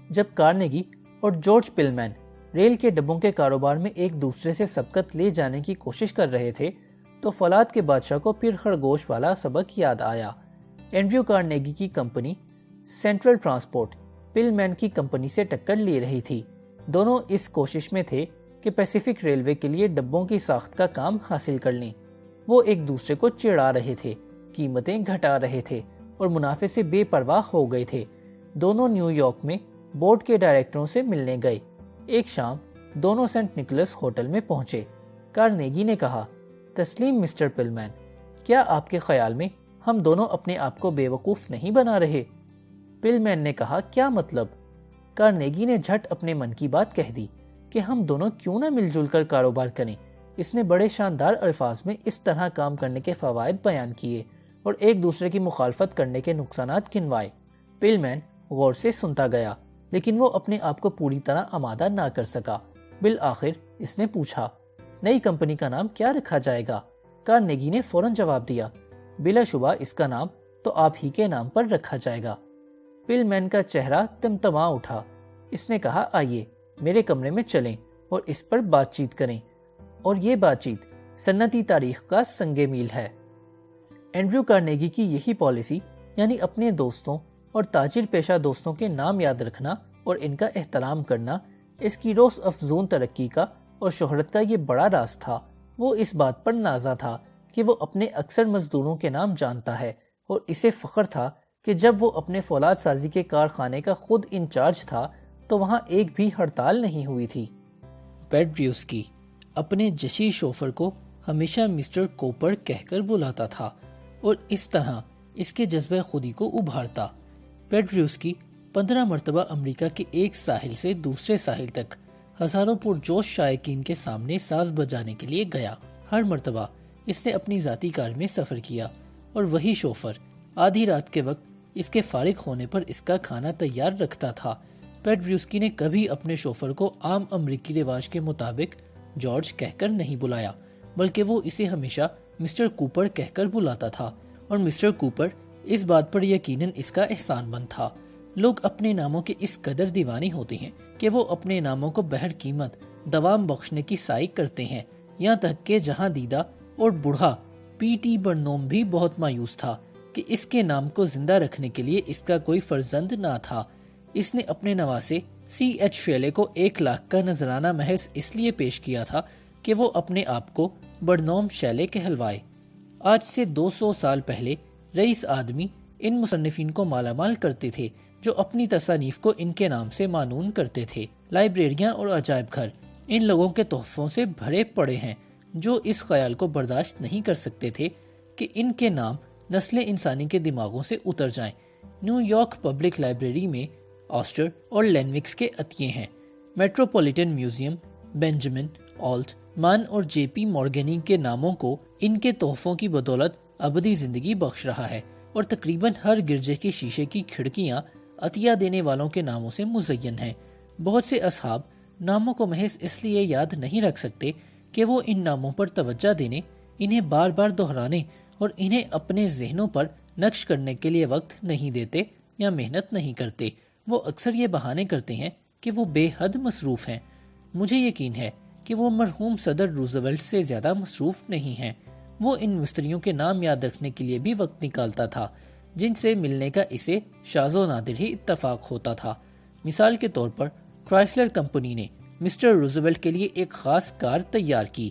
جب کارنیگی اور جارج پلمین ریل کے ڈبوں کے کاروبار میں ایک دوسرے سے سبقت لے جانے کی کوشش کر رہے تھے تو فولاد کے بادشاہ کو پھر خرگوش والا سبق یاد آیا۔ اینڈریو کارنیگی کی کمپنی سینٹرل ٹرانسپورٹ پلمین کی کمپنی سے ٹکر لے رہی تھی۔ دونوں اس کوشش میں تھے کہ پیسیفک ریلوے کے لیے ڈبوں کی ساخت کا کام حاصل کر لیں۔ وہ ایک دوسرے کو چڑھا رہے تھے، قیمتیں گھٹا رہے تھے اور منافع سے بے پرواہ ہو گئے تھے۔ دونوں نیو یارک میں بورڈ کے ڈائریکٹروں سے ملنے گئے۔ ایک شام دونوں سینٹ نکلس ہوٹل میں پہنچے۔ کارنیگی نے کہا، تسلیم مسٹر پلمین، کیا آپ کے خیال میں ہم دونوں اپنے آپ کو بے وقوف نہیں بنا رہے؟ پلمین نے کہا، کیا مطلب؟ کارنیگی نے جھٹ اپنے من کی بات کہہ دی کہ ہم دونوں کیوں نہ مل جل کر کاروبار کریں۔ اس نے بڑے شاندار الفاظ میں اس طرح کام کرنے کے فوائد بیان کیے اور ایک دوسرے کی مخالفت کرنے کے نقصانات گنوائے۔ پلمین غور سے سنتا گیا، لیکن وہ اپنے آپ کو پوری طرح آمادہ نہ کر سکا۔ بالآخر اس نے پوچھا، نئی کمپنی کا نام کیا رکھا جائے گا؟ کارنیگی نے فوراً جواب دیا، بلا شبہ اس کا نام تو آپ ہی کے نام پر رکھا جائے گا۔ پلمین کا چہرہ تمتما اٹھا۔ اس نے کہا، آئیے میرے کمرے میں چلیں اور اس پر بات چیت کریں، اور یہ بات چیت صنعتی تاریخ کا سنگ میل ہے۔ اینڈریو کارنیگی کی یہی پالیسی، یعنی اپنے دوستوں اور تاجر پیشہ دوستوں کے نام یاد رکھنا اور ان کا احترام کرنا، اس کی روز افزون ترقی کا اور شہرت کا یہ بڑا راز تھا۔ وہ اس بات پر نازا تھا کہ وہ اپنے اکثر مزدوروں کے نام جانتا ہے، اور اسے فخر تھا کہ جب وہ اپنے فولاد سازی کے کارخانے کا خود انچارج تھا تو وہاں ایک بھی ہڑتال نہیں ہوئی تھی۔ پیڈریوسکی اپنے جشی شوفر کو ہمیشہ مسٹر کوپر کہہ کر بلاتا تھا اور اس طرح اس کے جذبہ خودی کو ابھارتا۔ پیڈریوسکی 15 مرتبہ امریکہ کے ایک ساحل سے دوسرے ساحل تک ہزاروں پرجوش شائقین کے سامنے ساز بجانے کے لیے گیا۔ ہر مرتبہ اس نے اپنی ذاتی کار میں سفر کیا اور وہی شوفر آدھی رات کے وقت اس کے فارغ ہونے پر اس کا کھانا تیار رکھتا تھا۔ پیڈریوسکی نے کبھی اپنے شوفر کو عام امریکی رواج کے مطابق جارج کہہ کر نہیں بلایا، بلکہ وہ اسے ہمیشہ مسٹر کوپر کہہ کر بلاتا تھا، اور مسٹر کوپر اس بات پر یقیناً اس کا احسان مند تھا۔ لوگ اپنے ناموں کے اس قدر دیوانے ہوتے ہیں کہ وہ اپنے ناموں کو بہر قیمت دوام بخشنے کی سعی کرتے ہیں، یہاں تک کہ جہاں دیدہ اور بوڑھا پی ٹی برنوم بھی بہت مایوس تھا کہ اس کے نام کو زندہ رکھنے کے لیے اس کا کوئی فرزند نہ تھا۔ اس نے اپنے نواسے سی ایچ شیلے کو 1 لاکھ کا نذرانہ محض اس لیے پیش کیا تھا کہ وہ اپنے آپ کو برنوم شیلے کہلوائے۔ آج سے 200 سال پہلے رئیس آدمی ان مصنفین کو مالا مال کرتے تھے جو اپنی تصانیف کو ان کے نام سے معنون کرتے تھے۔ لائبریریاں اور عجائب گھر ان لوگوں کے تحفوں سے بھرے پڑے ہیں جو اس خیال کو برداشت نہیں کر سکتے تھے کہ ان کے نام نسل انسانی کے دماغوں سے اتر جائیں۔ نیو یارک پبلک لائبریری میں آسٹر اور لینوکس کے عطیے ہیں۔ میٹروپولیٹن میوزیم بینجامن آلٹ مان اور جے پی مورگنی کے ناموں کو ان کے تحفوں کی بدولت ابدی زندگی بخش رہا ہے، اور تقریباً ہر گرجے کی شیشے کی کھڑکیاں عطیہ دینے والوں کے ناموں سے مزین ہیں۔ بہت سے اصحاب ناموں کو محض اس لیے یاد نہیں رکھ سکتے کہ وہ ان ناموں پر توجہ دینے، انہیں بار بار دہرانے اور انہیں اپنے ذہنوں پر نقش کرنے کے لیے وقت نہیں دیتے یا محنت نہیں کرتے۔ وہ اکثر یہ بہانے کرتے ہیں کہ وہ بے حد مصروف ہیں۔ مجھے یقین ہے کہ وہ مرحوم صدر روزویلٹ سے زیادہ مصروف نہیں ہیں۔ وہ ان مستریوں کے نام یاد رکھنے کے لیے بھی وقت نکالتا تھا جن سے ملنے کا اسے شاذ و نادر ہی اتفاق ہوتا تھا۔ مثال کے طور پر کرائسلر کمپنی نے مسٹر روزویلٹ کے لیے ایک خاص کار تیار کی۔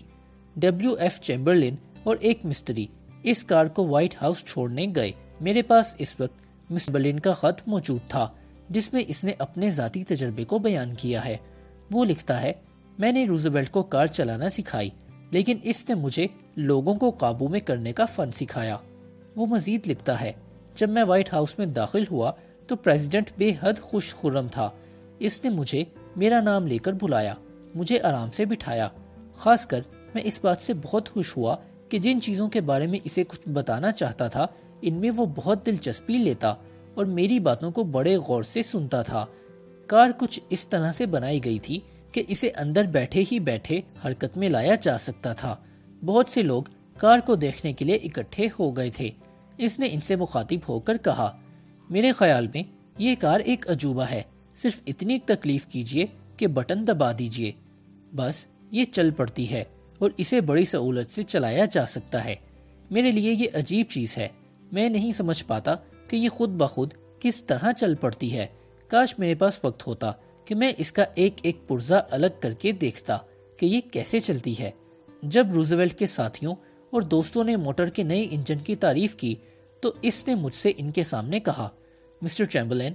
WF چیمبرلین اور ایک مستری اس کار کو وائٹ ہاؤس چھوڑنے گئے۔ میرے پاس اس وقت مسٹر چیمبرلین کا خط موجود تھا جس میں اس نے اپنے ذاتی تجربے کو بیان کیا ہے۔ وہ لکھتا ہے، میں نے روزویلٹ کو کار چلانا سکھائی لیکن اس نے مجھے لوگوں کو قابو میں کرنے کا فن سکھایا۔ وہ مزید لکھتا ہے، جب میں وائٹ ہاؤس میں داخل ہوا تو پریزیڈنٹ بے حد خوش خرم تھا۔ اس نے مجھے میرا نام لے کر بلایا، مجھے آرام سے بٹھایا۔ خاص کر میں اس بات سے بہت خوش ہوا کہ جن چیزوں کے بارے میں اسے کچھ بتانا چاہتا تھا ان میں وہ بہت دلچسپی لیتا اور میری باتوں کو بڑے غور سے سنتا تھا۔ کار کچھ اس طرح سے بنائی گئی تھی کہ اسے اندر بیٹھے ہی بیٹھے حرکت میں لایا جا سکتا تھا۔ بہت سے لوگ کار کو دیکھنے کے لیے اکٹھے ہو گئے تھے۔ اس نے ان سے مخاطب ہو کر کہا، میرے خیال میں یہ کار ایک عجوبہ ہے، صرف اتنی تکلیف کیجئے کہ بٹن دبا دیجئے، بس یہ چل پڑتی ہے اور اسے بڑی سہولت سے چلایا جا سکتا ہے۔ میرے لیے یہ عجیب چیز ہے، میں نہیں سمجھ پاتا کہ یہ خود بخود کس طرح چل پڑتی ہے۔ کاش میرے پاس وقت ہوتا کہ میں اس کا ایک ایک پرزہ الگ کر کے دیکھتا کہ یہ کیسے چلتی ہے۔ جب روزویلٹ کے ساتھیوں اور دوستوں نے موٹر کے نئے انجن کی تعریف کی تو اس نے مجھ سے ان کے سامنے کہا، مسٹر چیمبرلین،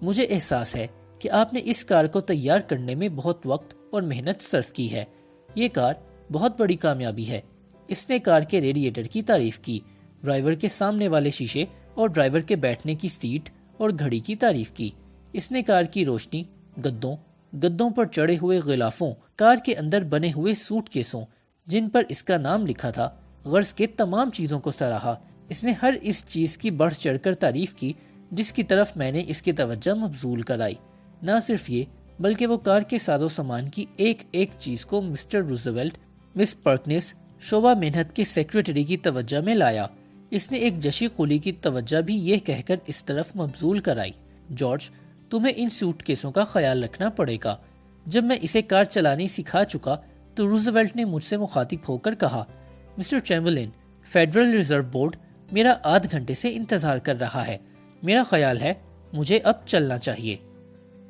مجھے احساس ہے کہ آپ نے اس کار کو تیار کرنے میں بہت وقت اور محنت صرف کی ہے۔ یہ کار بہت بڑی کامیابی ہے۔ اس نے کار کے ریڈیٹر کی تعریف کی، ڈرائیور کے سامنے والے شیشے اور ڈرائیور کے بیٹھنے کی سیٹ اور گھڑی کی تعریف کی۔ اس نے کار کی روشنی، گدوں پر چڑھے ہوئے غلافوں، کار کے اندر بنے ہوئے سوٹ کیسوں جن پر اس کا نام لکھا تھا، غرض کے تمام چیزوں کو سراہا۔ اس نے ہر اس چیز کی بڑھ چڑھ کر تعریف کی جس کی طرف میں نے اس کی توجہ مبذول کرائی۔ نہ صرف یہ بلکہ وہ کار کے ساز و سامان کی ایک ایک چیز کو مسٹر روزویلٹ، مس پرکنس، شعبہ محنت کے سیکریٹری کی توجہ میں لایا۔ اس نے ایک جشی قلی کی توجہ بھی یہ کہہ کر اس طرف مبذول کرائی، جارج، تمہیں ان سوٹ کیسوں کا خیال رکھنا پڑے گا۔ جب میں اسے کار چلانی سکھا چکا تو روزویلٹ نے مجھ سے مخاطب ہو کر کہا، mister Chamberlain, federal reserve board میرا آدھ گھنٹے سے انتظار کر رہا ہے۔ میرا خیال ہے مجھے اب چلنا چاہیے۔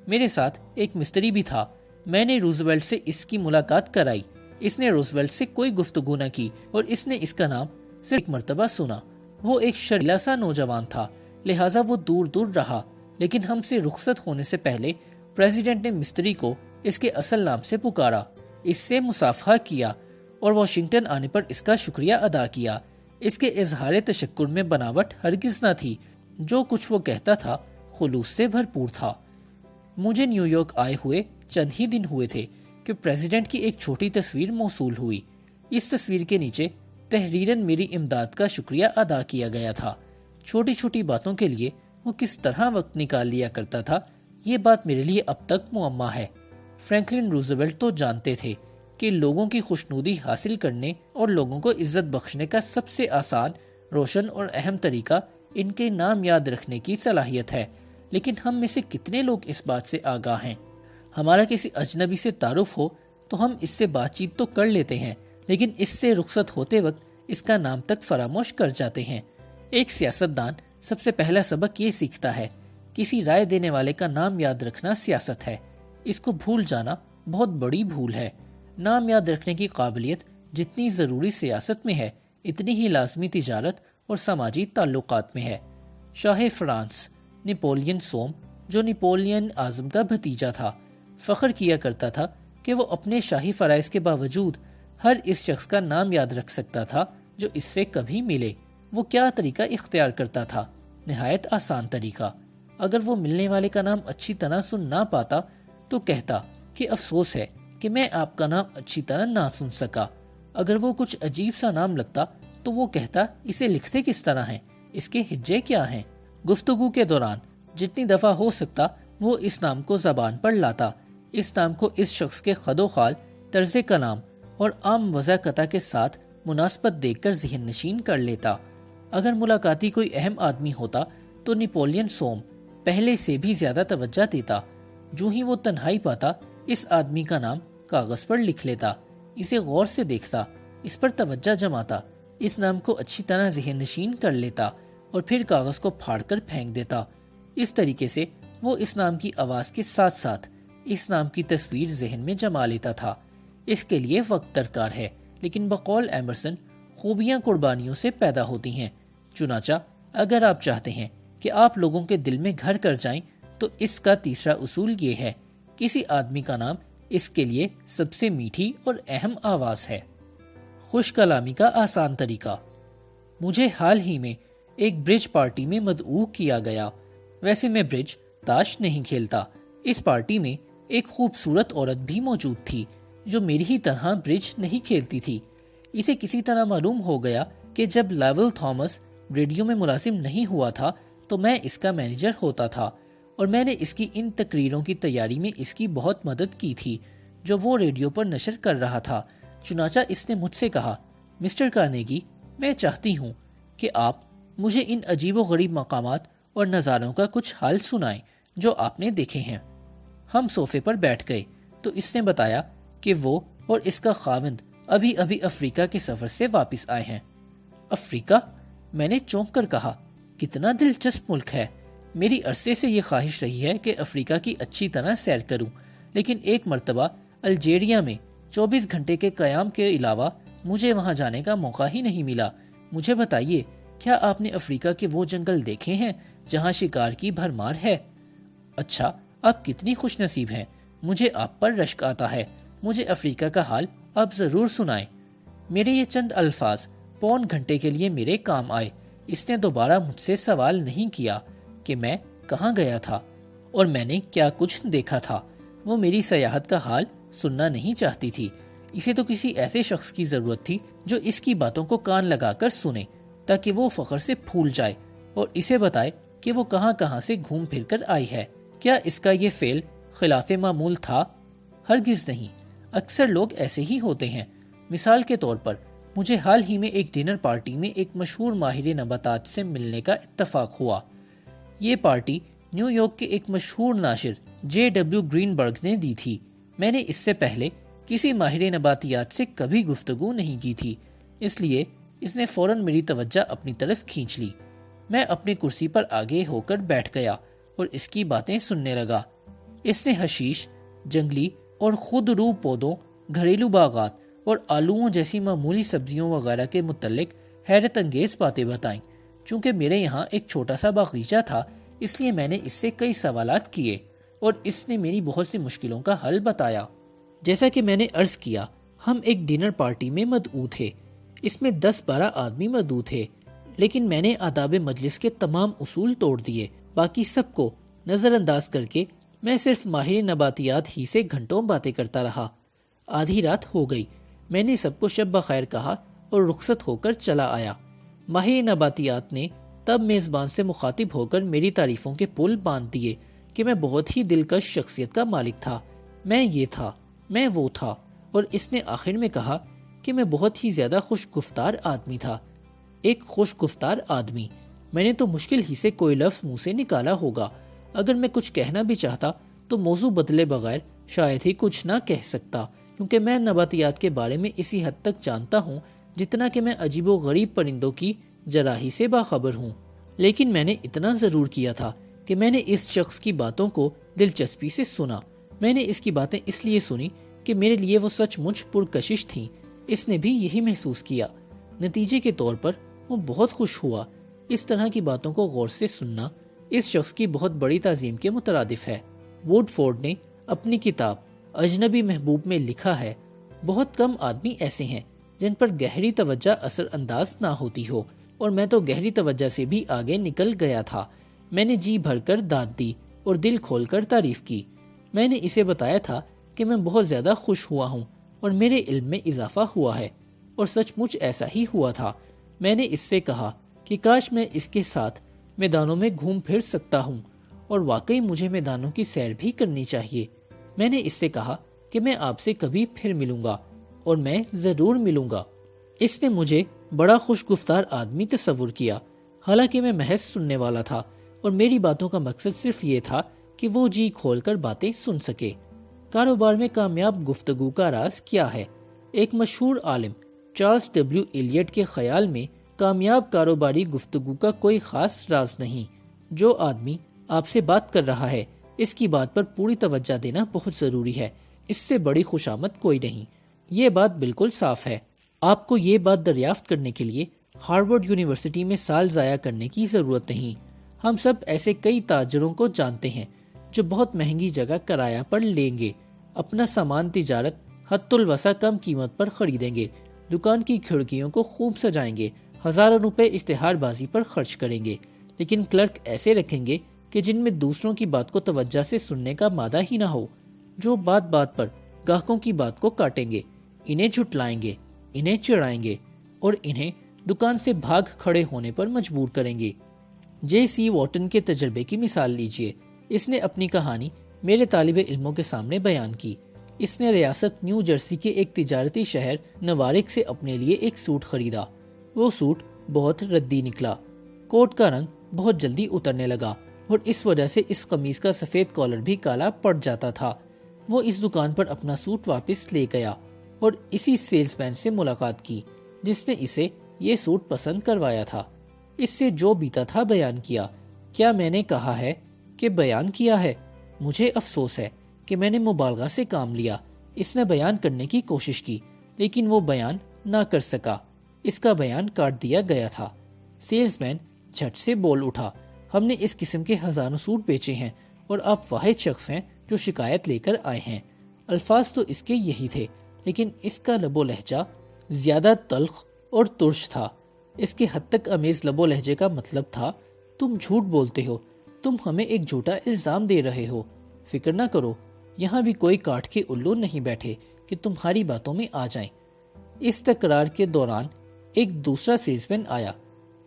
میرے ساتھ ایک مستری بھی تھا۔ میں نے روزویلٹ سے اس کی ملاقات کرائی۔ اس نے روزویلٹ سے کوئی گفتگو نہ کی اور اس نے اس کا نام صرف ایک مرتبہ سنا۔ وہ ایک شرمیلا سا نوجوان تھا، لہٰذا وہ دور دور رہا، لیکن ہم سے رخصت ہونے سے پہلے پریزیڈنٹ نے مستری کو اس کے اصل نام سے پکارا، اس سے مصافحہ کیا اور واشنگٹن آنے پر اس کا شکریہ ادا کیا۔ اس کے اظہار تشکر میں بناوٹ ہرگز نہ تھی، جو کچھ وہ کہتا تھا خلوص سے بھرپور تھا۔ مجھے نیو یارک آئے ہوئے چند ہی دن ہوئے تھے کہ پریزیڈنٹ کی ایک چھوٹی تصویر موصول ہوئی۔ اس تصویر کے نیچے تحریراً میری امداد کا شکریہ ادا کیا گیا تھا۔ چھوٹی چھوٹی باتوں کے لیے وہ کس طرح وقت نکال لیا کرتا تھا، یہ بات میرے لیے اب تک معمہ ہے۔ فرینکلن روزویلٹ تو جانتے تھے کہ لوگوں کی خوشنودی حاصل کرنے اور لوگوں کو عزت بخشنے کا سب سے آسان، روشن اور اہم طریقہ ان کے نام یاد رکھنے کی صلاحیت ہے، لیکن ہم میں سے کتنے لوگ اس بات سے آگاہ ہیں؟ ہمارا کسی اجنبی سے تعارف ہو تو ہم اس سے بات چیت تو کر لیتے ہیں، لیکن اس سے رخصت ہوتے وقت اس کا نام تک فراموش کر جاتے ہیں۔ ایک سیاستدان سب سے پہلا سبق یہ سیکھتا ہے، کسی رائے دینے والے کا نام یاد رکھنا سیاست ہے، اس کو بھول جانا بہت بڑی بھول ہے۔ نام یاد رکھنے کی قابلیت جتنی ضروری سیاست میں ہے، اتنی ہی لازمی تجارت اور سماجی تعلقات میں ہے۔ شاہ فرانس نپولین سوم، جو نپولین اعظم کا بھتیجا تھا، فخر کیا کرتا تھا کہ وہ اپنے شاہی فرائض کے باوجود ہر اس شخص کا نام یاد رکھ سکتا تھا جو اس سے کبھی ملے۔ وہ کیا طریقہ اختیار کرتا تھا؟ نہایت آسان طریقہ۔ اگر وہ ملنے والے کا نام اچھی طرح سن نہ پاتا تو کہتا کہ افسوس ہے کہ میں آپ کا نام اچھی طرح نہ سن سکا۔ اگر وہ کچھ عجیب سا نام لگتا تو وہ کہتا اسے لکھتے کس طرح ہیں، اس کے ہجے کیا ہیں۔ گفتگو کے دوران جتنی دفعہ ہو سکتا وہ اس نام کو زبان پر لاتا، اس نام کو اس شخص کے خد و خال، طرز کلام اور عام وضاحت کے ساتھ مناسبت دیکھ کر ذہن نشین کر لیتا۔ اگر ملاقاتی کوئی اہم آدمی ہوتا تو نپولین سوم پہلے سے بھی زیادہ توجہ دیتا۔ جو ہی وہ تنہائی پاتا اس آدمی کا نام کاغذ پر لکھ لیتا، اسے غور سے دیکھتا، اس پر توجہ جماتا، اس نام کو اچھی طرح ذہن نشین کر لیتا اور پھر کاغذ کو پھاڑ کر پھینک دیتا۔ اس طریقے سے وہ اس نام کی آواز کے ساتھ ساتھ اس نام کی تصویر ذہن میں جما لیتا تھا۔ اس کے لیے وقت درکار ہے، لیکن بقول ایمرسن خوبیاں قربانیوں سے پیدا ہوتی ہیں۔ چنانچہ اگر آپ چاہتے ہیں کہ آپ لوگوں کے دل میں گھر کر جائیں تو اس کا تیسرا اصول یہ ہے، کسی آدمی کا نام اس کے لیے سب سے میٹھی اور اہم آواز ہے۔ خوش کلامی کا آسان طریقہ۔ مجھے حال ہی میں ایک برج پارٹی میں مدعو کیا گیا۔ ویسے میں برج تاش نہیں کھیلتا۔ اس پارٹی میں ایک خوبصورت عورت بھی موجود تھی جو میری ہی طرح برج نہیں کھیلتی تھی۔ اسے کسی طرح معلوم ہو گیا کہ جب لاول تھامس ریڈیو میں ملازم نہیں ہوا تھا تو میں اس کا مینیجر ہوتا تھا، اور میں نے اس کی ان تقریروں کی تیاری میں اس کی بہت مدد کی تھی جو وہ ریڈیو پر نشر کر رہا تھا۔ چنانچہ اس نے مجھ سے کہا، مسٹر کارنیگی، میں چاہتی ہوں کہ آپ مجھے ان عجیب و غریب مقامات اور نظاروں کا کچھ حال سنائیں جو آپ نے دیکھے ہیں۔ ہم صوفے پر بیٹھ گئے تو اس نے بتایا کہ وہ اور اس کا خاوند ابھی ابھی افریقہ کے سفر سے واپس آئے ہیں۔ افریقہ؟ میں نے چونک کر کہا، کتنا دلچسپ ملک ہے۔ میری عرصے سے یہ خواہش رہی ہے کہ افریقہ کی اچھی طرح سیر کروں، لیکن ایک مرتبہ الجیریا میں 24 گھنٹے کے قیام کے علاوہ مجھے وہاں جانے کا موقع ہی نہیں ملا۔ مجھے بتائیے، کیا آپ نے افریقہ کے وہ جنگل دیکھے ہیں جہاں شکار کی بھرمار ہے؟ اچھا، آپ کتنی خوش نصیب ہیں، مجھے آپ پر رشک آتا ہے۔ مجھے افریقہ کا حال آپ ضرور سنائیں۔ میرے یہ چند الفاظ پون گھنٹے کے لیے میرے کام آئے۔ اس نے دوبارہ مجھ سے سوال نہیں کیا کہ میں کہاں گیا تھا اور میں نے کیا کچھ دیکھا تھا۔ وہ میری سیاحت کا حال سننا نہیں چاہتی تھی۔ اسے تو کسی ایسے شخص کی ضرورت تھی جو اس کی باتوں کو کان لگا کر سنے، تاکہ وہ فخر سے پھول جائے اور اسے بتائے کہ وہ کہاں کہاں سے گھوم پھر کر آئی ہے۔ کیا اس کا یہ فعل خلاف معمول تھا؟ ہرگز نہیں۔ اکثر لوگ ایسے ہی ہوتے ہیں۔ مثال کے طور پر مجھے حال ہی میں ایک ڈنر پارٹی میں ایک مشہور ماہر نباتات سے ملنے کا اتفاق ہوا۔ یہ پارٹی نیو یارک کے ایک مشہور ناشر JW گرین برگ نے دی تھی۔ میں نے اس سے پہلے کسی ماہر نباتیات سے کبھی گفتگو نہیں کی تھی، اس لیے اس نے فوراً میری توجہ اپنی طرف کھینچ لی۔ میں اپنی کرسی پر آگے ہو کر بیٹھ گیا اور اس کی باتیں سننے لگا۔ اس نے حشیش، جنگلی اور خود رو پودوں، گھریلو باغات اور آلوؤں جیسی معمولی سبزیوں وغیرہ کے متعلق حیرت انگیز باتیں بتائیں۔ چونکہ میرے یہاں ایک چھوٹا سا باغیچہ تھا، اس لیے میں نے اس سے کئی سوالات کیے اور اس نے میری بہت سی مشکلوں کا حل بتایا۔ جیسا کہ میں نے عرض کیا، ہم ایک ڈنر پارٹی میں مدعو تھے۔ اس میں 10-12 آدمی مدعو تھے، لیکن میں نے آداب مجلس کے تمام اصول توڑ دیے۔ باقی سب کو نظر انداز کر کے میں صرف ماہر نباتیات ہی سے گھنٹوں باتیں کرتا رہا۔ آدھی رات ہو گئی۔ میں نے سب کو شب بخیر کہا اور رخصت ہو کر چلا آیا۔ ماہر نباتیات نے تب میزبان سے مخاطب ہو کر میری تعریفوں کے پل باندھ دیے کہ میں بہت ہی دلکش شخصیت کا مالک تھا، میں یہ تھا، میں وہ تھا، اور اس نے آخر میں کہا کہ میں بہت ہی زیادہ خوش گفتار آدمی تھا۔ ایک خوش گفتار آدمی، میں نے تو مشکل ہی سے کوئی لفظ منہ سے نکالا ہوگا۔ اگر میں کچھ کہنا بھی چاہتا تو موضوع بدلے بغیر شاید ہی کچھ نہ کہہ سکتا، کیونکہ میں نباتیات کے بارے میں اسی حد تک جانتا ہوں جتنا کہ میں عجیب و غریب پرندوں کی جراحی سے باخبر ہوں۔ لیکن میں نے اتنا ضرور کیا تھا کہ میں نے اس شخص کی باتوں کو دلچسپی سے سنا۔ میں نے اس کی باتیں اس لیے سنی کہ میرے لیے وہ سچ مچ پرکشش تھیں۔ اس نے بھی یہی محسوس کیا۔ نتیجے کے طور پر وہ بہت خوش ہوا۔ اس طرح کی باتوں کو غور سے سننا اس شخص کی بہت بڑی تعظیم کے مترادف ہے۔ ووڈ فورڈ نے اپنی کتاب اجنبی محبوب میں لکھا ہے، بہت کم آدمی ایسے ہیں جن پر گہری توجہ اثر انداز نہ ہوتی ہو، اور میں تو گہری توجہ سے بھی آگے نکل گیا تھا۔ میں نے جی بھر کر داد دی اور دل کھول کر تعریف کی۔ میں نے اسے بتایا تھا کہ میں بہت زیادہ خوش ہوا ہوں اور میرے علم میں اضافہ ہوا ہے، اور سچ مچ ایسا ہی ہوا تھا۔ میں نے اس سے کہا کہ کاش میں اس کے ساتھ میدانوں میں گھوم پھر سکتا ہوں، اور واقعی مجھے میدانوں کی سیر بھی کرنی چاہیے۔ میں نے اس سے کہا کہ میں آپ سے کبھی پھر ملوں گا، اور میں ضرور ملوں گا۔ اس نے مجھے بڑا خوش گفتار آدمی تصور کیا، حالانکہ میں محض سننے والا تھا، اور میری باتوں کا مقصد صرف یہ تھا کہ وہ جی کھول کر باتیں سن سکے۔ کاروبار میں کامیاب گفتگو کا راز کیا ہے؟ ایک مشہور عالم چارلس ڈبلیو ایلیٹ کے خیال میں کامیاب کاروباری گفتگو کا کوئی خاص راز نہیں۔ جو آدمی آپ سے بات کر رہا ہے اس کی بات پر پوری توجہ دینا بہت ضروری ہے، اس سے بڑی خوشامد کوئی نہیں۔ یہ بات بالکل صاف ہے۔ آپ کو یہ بات دریافت کرنے کے لیے ہارورڈ یونیورسٹی میں سال ضائع کرنے کی ضرورت نہیں۔ ہم سب ایسے کئی تاجروں کو جانتے ہیں جو بہت مہنگی جگہ کرایہ پر لیں گے، اپنا سامان تجارت حد الوسع کم قیمت پر خریدیں گے، دکان کی کھڑکیوں کو خوب سجائیں گے، ہزاروں روپے اشتہار بازی پر خرچ کریں گے، لیکن کلرک ایسے رکھیں گے کہ جن میں دوسروں کی بات کو توجہ سے سننے کا مادہ ہی نہ ہو، جو بات بات پر گاہکوں کی بات کو کاٹیں گے، انہیں جھٹلائیں گے، انہیں چڑھائیں گے اور انہیں دکان سے بھاگ کھڑے ہونے پر مجبور کریں گے۔ جے سی واٹن کے تجربے کی مثال لیجئے۔ اس نے اپنی کہانی میرے طالب علموں کے سامنے بیان کی۔ اس نے ریاست نیو جرسی کے ایک تجارتی شہر نوارک سے اپنے لیے ایک سوٹ خریدا۔ وہ سوٹ بہت ردی نکلا، کوٹ کا رنگ بہت جلدی اترنے لگا اور اس وجہ سے اس قمیص کا سفید کالر بھی کالا پڑ جاتا تھا۔ وہ اس دکان پر اپنا سوٹ واپس لے گیا اور اسی سیلز مین سے ملاقات کی جس نے اسے یہ سوٹ پسند کروایا تھا۔ اس سے جو بیتا تھا بیان کیا۔ کیا میں نے کہا ہے کہ بیان کیا ہے؟ مجھے افسوس ہے کہ میں نے مبالغہ سے کام لیا۔ اس نے بیان کرنے کی کوشش کی لیکن وہ بیان نہ کر سکا، اس کا بیان کاٹ دیا گیا تھا۔ سیلز مین جھٹ سے بول اٹھا، ہم نے اس قسم کے ہزاروں سوٹ بیچے ہیں اور آپ واحد شخص ہیں جو شکایت لے کر آئے ہیں۔ الفاظ تو اس کے یہی تھے لیکن اس کا لب و لہجہ زیادہ تلخ اور ترش تھا۔ اس کے حد تک امیز لب و لہجے کا مطلب تھا، تم جھوٹ بولتے ہو، تم ہمیں ایک جھوٹا الزام دے رہے ہو۔ فکر نہ کرو، یہاں بھی کوئی کاٹ کے الو نہیں بیٹھے کہ تمہاری باتوں میں آ جائیں۔ اس تکرار کے دوران ایک دوسرا سیلز مین آیا۔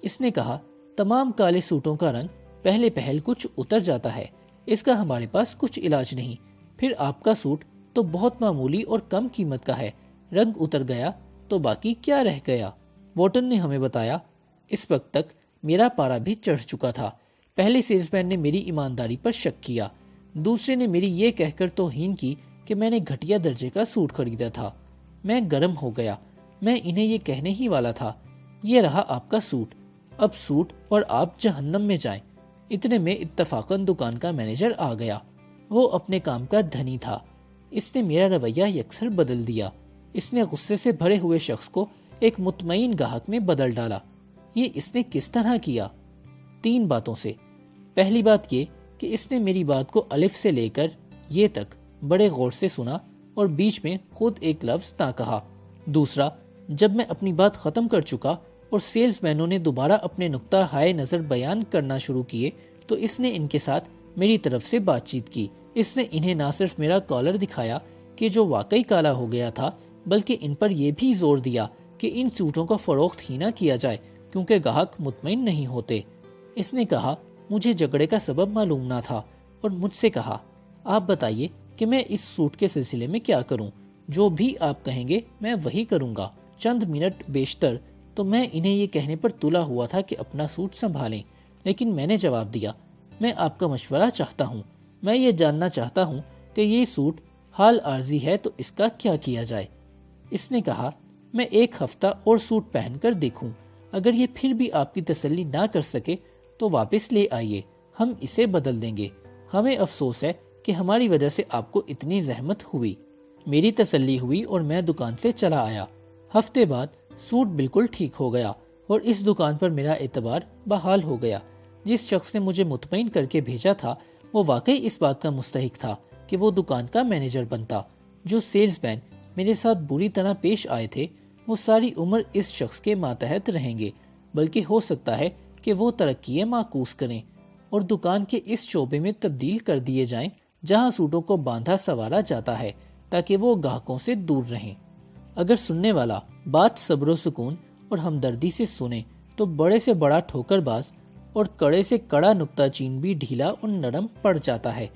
اس نے کہا، تمام کالے سوٹوں کا رنگ پہلے پہل کچھ اتر جاتا ہے، اس کا ہمارے پاس کچھ علاج نہیں۔ پھر آپ کا سوٹ تو بہت معمولی اور کم قیمت کا ہے، رنگ اتر گیا تو باقی کیا رہ گیا؟ واٹن نے ہمیں بتایا، اس وقت تک میرا پارا بھی چڑھ چکا تھا۔ پہلے سیلز مین نے میری ایمانداری پر شک کیا، دوسرے نے میری یہ کہہ کر توہین کی کہ میں نے گھٹیا درجے کا سوٹ خریدا تھا۔ میں گرم ہو گیا، میں انہیں یہ کہنے ہی والا تھا، یہ رہا آپ کا سوٹ، اب سوٹ اور آپ جہنم میں جائیں۔ اتنے میں اتفاقاً دکان کا مینیجر آ گیا۔ وہ اپنے کام کا دھنی تھا۔ اس نے میرا رویہ یکسر بدل دیا۔ اس نے غصے سے بھرے ہوئے شخص کو ایک مطمئن گاہک میں بدل ڈالا۔ یہ اس نے کس طرح کیا؟ 3 باتوں سے۔ پہلی بات یہ کہ اس نے میری بات کو الف سے لے کر یہ تک بڑے غور سے سنا اور بیچ میں خود ایک لفظ نہ کہا۔ دوسرا، جب میں اپنی بات ختم کر چکا اور سیلز مینوں نے دوبارہ اپنے نقطہ ہائے نظر بیان کرنا شروع کیے تو اس نے ان کے ساتھ میری طرف سے بات چیت کی۔ اس نے انہیں نہ صرف میرا کالر دکھایا کہ جو واقعی کالا ہو گیا تھا، بلکہ ان پر یہ بھی زور دیا کہ ان سوٹوں کا فروخت ہی نہ کیا جائے کیونکہ گاہک مطمئن نہیں ہوتے۔ اس نے کہا، مجھے جھگڑے کا سبب معلوم نہ تھا اور مجھ سے کہا، آپ بتائیے کہ میں اس سوٹ کے سلسلے میں کیا کروں؟ جو بھی آپ کہیں گے میں وہی کروں گا۔ چند منٹ بیشتر تو میں انہیں یہ کہنے پر تلا ہوا تھا کہ اپنا سوٹ سنبھالیں، لیکن میں نے جواب دیا، میں آپ کا مشورہ چاہتا ہوں۔ میں یہ جاننا چاہتا ہوں کہ یہ سوٹ حال عارضی ہے تو اس کا کیا کیا جائے؟ اس نے کہا، میں 1 ہفتہ اور سوٹ پہن کر دیکھوں، اگر یہ پھر بھی آپ کی تسلی نہ کر سکے تو واپس لے آئیے، ہم اسے بدل دیں گے۔ ہمیں افسوس ہے کہ ہماری وجہ سے آپ کو اتنی زحمت ہوئی۔ میری تسلی ہوئی اور میں دکان سے چلا آیا۔ ہفتے بعد سوٹ بالکل ٹھیک ہو گیا اور اس دکان پر میرا اعتبار بحال ہو گیا۔ جس شخص نے مجھے مطمئن کر کے بھیجا تھا وہ واقعی اس بات کا مستحق تھا کہ وہ دکان کا مینیجر بنتا۔ جو سیلز مین میرے ساتھ بری طرح پیش آئے تھے وہ ساری عمر اس شخص کے ماتحت رہیں گے، بلکہ ہو سکتا ہے کہ وہ ترقی معکوس کریں اور دکان کے اس شعبے میں تبدیل کر دیے جائیں جہاں سوٹوں کو باندھا سنوارا جاتا ہے تاکہ وہ گاہکوں سے دور رہیں۔ اگر سننے والا بات صبر و سکون اور ہمدردی سے سنے تو بڑے سے بڑا ٹھوکر باز اور کڑے سے کڑا نکتہ چین بھی ڈھیلا اور نرم پڑ جاتا ہے۔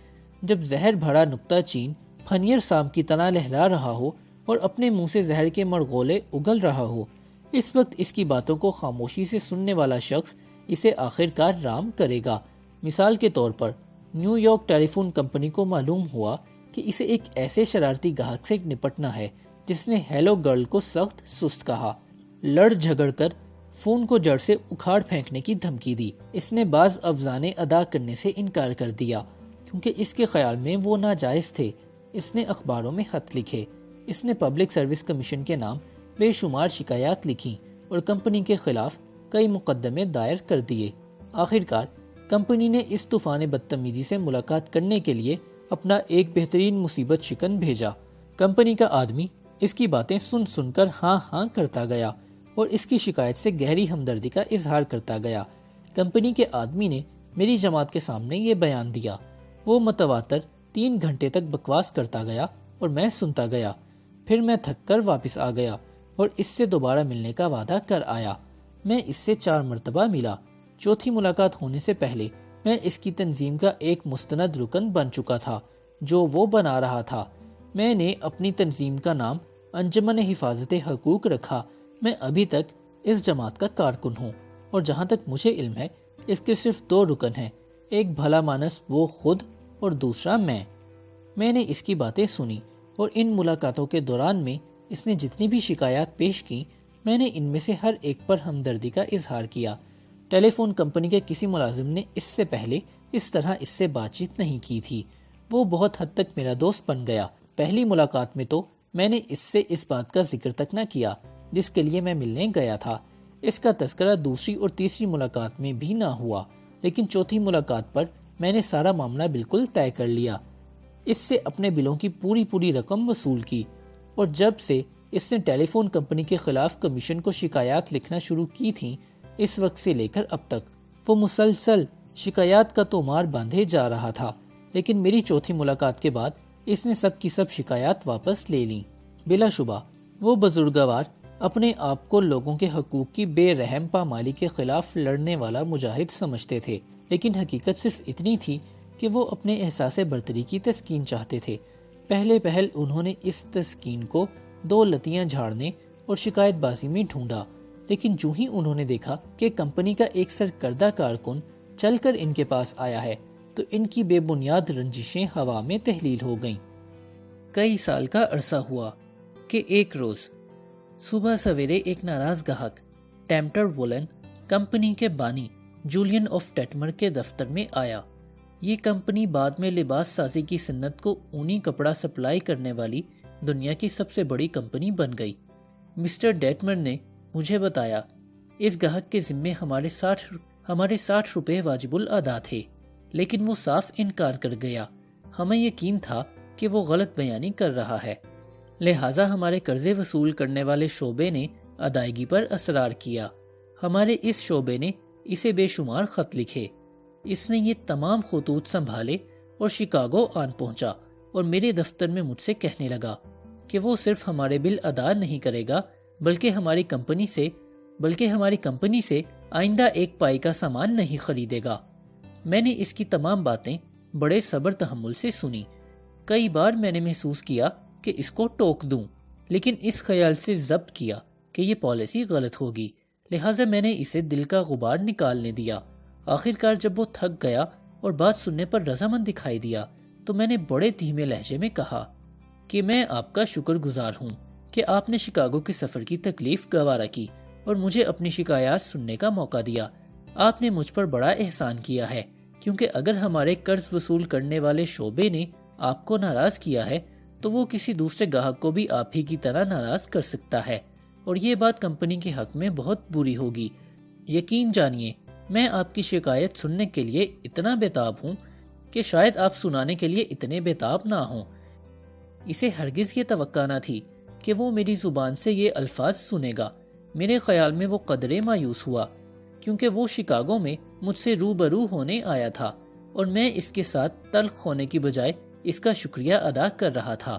جب زہر بھرا نکتہ چین پھنیر سانپ کی طرح لہرا رہا ہو اور اپنے منہ سے زہر کے مرغولے اگل رہا ہو، اس وقت اس کی باتوں کو خاموشی سے سننے والا شخص اسے آخرکار رام کرے گا۔ مثال کے طور پر نیو یارک ٹیلی فون کمپنی کو معلوم ہوا کہ اسے ایک ایسے شرارتی گاہک سے نپٹنا ہے جس نے ہیلو گرل کو سخت سست کہا، لڑ جھگڑ کر فون کو جڑ سے اکھاڑ پھینکنے کی دھمکی دی۔ اس نے بعض افزانے ادا کرنے سے انکار کر دیا کیونکہ اس کے خیال میں وہ ناجائز تھے۔ اس نے اخباروں میں خط لکھے، اس نے پبلک سروس کمیشن کے نام بے شمار شکایات لکھیں اور کمپنی کے خلاف کئی مقدمے دائر کر دیے۔ آخرکار کمپنی نے اس طوفان بدتمیزی سے ملاقات کرنے کے لیے اپنا ایک بہترین مصیبت شکن بھیجا۔ کمپنی کا آدمی اس کی باتیں سن سن کر ہاں ہاں کرتا گیا اور اس کی شکایت سے گہری ہمدردی کا اظہار کرتا گیا۔ کمپنی کے آدمی نے میری جماعت کے سامنے یہ بیان دیا۔ وہ متواتر 3 گھنٹے تک بکواس کرتا گیا اور میں سنتا گیا۔ پھر میں تھک کر واپس آ گیا اور اس سے دوبارہ ملنے کا وعدہ کر آیا۔ میں اس سے 4 مرتبہ ملا۔ چوتھی ملاقات ہونے سے پہلے میں اس کی تنظیم کا ایک مستند رکن بن چکا تھا جو وہ بنا رہا تھا۔ میں نے اپنی تنظیم کا نام انجمن حفاظت حقوق رکھا۔ میں ابھی تک اس جماعت کا کارکن ہوں اور جہاں تک مجھے علم ہے اس کے صرف 2 رکن ہیں، ایک بھلا مانس وہ خود اور دوسرا میں۔ میں نے اس کی باتیں سنی اور ان ملاقاتوں کے دوران میں اس نے جتنی بھی شکایات پیش کی میں نے ان میں سے ہر ایک پر ہمدردی کا اظہار کیا۔ ٹیلی فون کمپنی کے کسی ملازم نے اس سے پہلے اس طرح اس سے بات چیت نہیں کی تھی۔ وہ بہت حد تک میرا دوست بن گیا۔ پہلی ملاقات میں تو میں نے اس سے اس بات کا ذکر تک نہ کیا جس کے لیے میں ملنے گیا تھا۔ اس کا تذکرہ دوسری اور تیسری ملاقات میں بھی نہ ہوا، لیکن چوتھی ملاقات پر میں نے سارا معاملہ بالکل طے کر لیا۔ اس سے اپنے بلوں کی پوری رقم وصول کی اور جب سے اس نے ٹیلی فون کمپنی کے خلاف کمیشن کو شکایات لکھنا شروع کی تھیں، اس وقت سے لے کر اب تک وہ مسلسل شکایات کا تومار باندھے جا رہا تھا۔ لیکن میری چوتھی ملاقات کے بعد اس نے سب کی سب شکایات واپس لے لیں۔ بلا شبہ وہ بزرگوار اپنے آپ کو لوگوں کے حقوق کی بے رحم پامالی کے خلاف لڑنے والا مجاہد سمجھتے تھے، لیکن حقیقت صرف اتنی تھی کہ وہ اپنے احساس برتری کی تسکین چاہتے تھے۔ پہل انہوں نے اس تسکین کو 2 لتیاں جھاڑنے اور شکایت بازی میں ڈھونڈا، لیکن جو ہی انہوں نے دیکھا کہ کمپنی کا ایک سرکردہ کارکن چل کر ان کے پاس آیا ہے تو ان کی بے بنیاد رنجشیں ہوا میں تحلیل ہو گئیں۔ کئی سال کا عرصہ ہوا کہ ایک روز صبح سویرے ایک ناراض گاہک ٹیمٹر وولن کمپنی کے بانی جولین آف ٹیٹمر کے دفتر میں آیا۔ یہ کمپنی بعد میں لباس سازی کی صنعت کو اونی کپڑا سپلائی کرنے والی دنیا کی سب سے بڑی کمپنی بن گئی۔ مسٹر ڈیٹمر نے مجھے بتایا اس گاہک کے ذمے ہمارے 60 روپے واجب الادا تھے، لیکن وہ صاف انکار کر گیا۔ ہمیں یقین تھا کہ وہ غلط بیانی کر رہا ہے، لہٰذا ہمارے قرضے وصول کرنے والے شعبے نے ادائیگی پر اصرار کیا۔ ہمارے اس شعبے نے اسے بے شمار خط لکھے۔ اس نے یہ تمام خطوط سنبھالے اور شکاگو آن پہنچا اور میرے دفتر میں مجھ سے کہنے لگا کہ وہ صرف ہمارے بل ادا نہیں کرے گا بلکہ ہماری کمپنی سے آئندہ ایک پائی کا سامان نہیں خریدے گا۔ میں نے اس کی تمام باتیں بڑے صبر تحمل سے سنی۔ کئی بار میں نے محسوس کیا کہ اس کو ٹوک دوں، لیکن اس خیال سے ضبط کیا کہ یہ پالیسی غلط ہوگی، لہٰذا میں نے اسے دل کا غبار نکالنے دیا۔ آخرکار جب وہ تھک گیا اور بات سننے پر رضامند دکھائی دیا تو میں نے بڑے دھیمے لہجے میں کہا کہ میں آپ کا شکر گزار ہوں کہ آپ نے شکاگو کے سفر کی تکلیف گوارا کی اور مجھے اپنی شکایات سننے کا موقع دیا۔ آپ نے مجھ پر بڑا احسان کیا ہے، کیونکہ اگر ہمارے قرض وصول کرنے والے شعبے نے آپ کو ناراض کیا ہے تو وہ کسی دوسرے گاہک کو بھی آپ ہی کی طرح ناراض کر سکتا ہے، اور یہ بات کمپنی کے حق میں بہت بری ہوگی۔ یقین جانیے میں آپ کی شکایت سننے کے لیے اتنا بےتاب ہوں کہ شاید آپ سنانے کے لیے اتنے بےتاب نہ ہوں۔ اسے ہرگز یہ توقع نہ تھی کہ وہ میری زبان سے یہ الفاظ سنے گا۔ میرے خیال میں وہ قدرے مایوس ہوا، کیونکہ وہ شکاگو میں مجھ سے روبرو ہونے آیا تھا اور میں اس کے ساتھ تلخ ہونے کی بجائے اس کا شکریہ ادا کر رہا تھا۔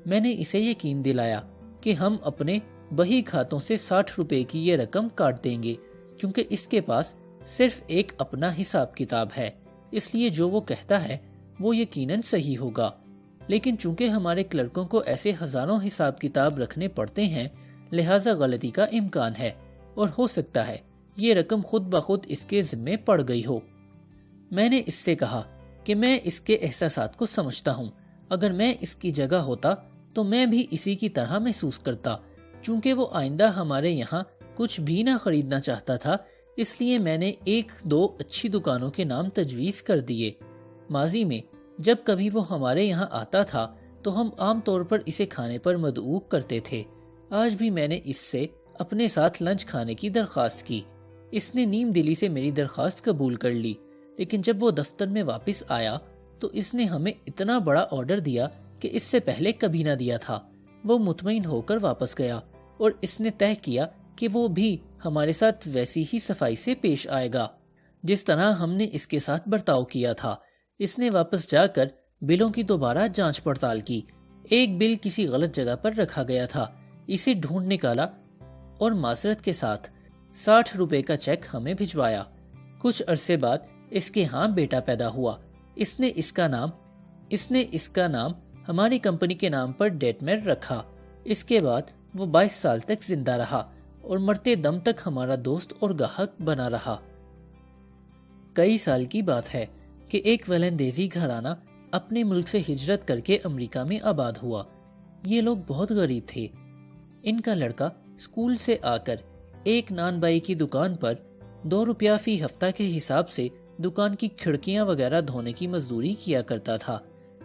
میں نے اسے یقین دلایا کہ ہم اپنے بہی کھاتوں سے 60 روپے کی یہ رقم کاٹ دیں گے، کیونکہ اس کے پاس صرف ایک اپنا حساب کتاب ہے، اس لیے جو وہ کہتا ہے وہ یقیناً صحیح ہوگا۔ لیکن چونکہ ہمارے کلرکوں کو ایسے ہزاروں حساب کتاب رکھنے پڑتے ہیں، لہٰذا غلطی کا امکان ہے اور ہو سکتا ہے یہ رقم خود بخود اس کے ذمے پڑ گئی ہو۔ میں نے اس سے کہا کہ میں اس کے احساسات کو سمجھتا ہوں، اگر میں اس کی جگہ ہوتا تو میں بھی اسی کی طرح محسوس کرتا۔ چونکہ وہ آئندہ ہمارے یہاں کچھ بھی نہ خریدنا چاہتا تھا، اس لیے میں نے 1-2 اچھی دکانوں کے نام تجویز کر دیے۔ ماضی میں جب کبھی وہ ہمارے یہاں آتا تھا تو ہم عام طور پر اسے کھانے پر مدعو کرتے تھے۔ آج بھی میں نے اس سے اپنے ساتھ لنچ کھانے کی درخواست کی۔ اس نے نیم دلی سے میری درخواست قبول کر لی، لیکن جب وہ دفتر میں واپس آیا تو اس نے ہمیں اتنا بڑا آرڈر دیا کہ اس سے پہلے کبھی نہ دیا تھا۔ وہ مطمئن ہو کر واپس گیا اور اس نے طے کیا کہ وہ بھی ہمارے ساتھ ویسی ہی صفائی سے پیش آئے گا جس طرح ہم نے اس کے ساتھ برتاؤ کیا تھا۔ اس نے واپس جا کر بلوں کی دوبارہ جانچ پڑتال کی۔ ایک بل کسی غلط جگہ پر رکھا گیا تھا۔ اسے ڈھونڈ نکالا اور معذرت کے ساتھ 60 روپے کا چیک ہمیں بھجوایا۔ کچھ عرصے بعد اس کے ہاں بیٹا پیدا ہوا۔ اس نے اس کا نام ہماری کمپنی کے نام پر ڈیٹمیر رکھا۔ اس کے بعد وہ 22 سال تک زندہ رہا اور مرتے دم تک ہمارا دوست اور گاہک بنا رہا۔ کئی سال کی بات ہے کہ ایک ویلندیزی گھرانہ اپنے ملک سے ہجرت کر کے امریکہ میں آباد ہوا۔ یہ لوگ بہت غریب تھے۔ ان کا لڑکا اسکول سے آ کر ایک نان بائی کی دکان پر 2 روپیہ فی ہفتہ کے حساب سے دکان کی کھڑکیاں وغیرہ دھونے کی مزدوری کیا کرتا تھا۔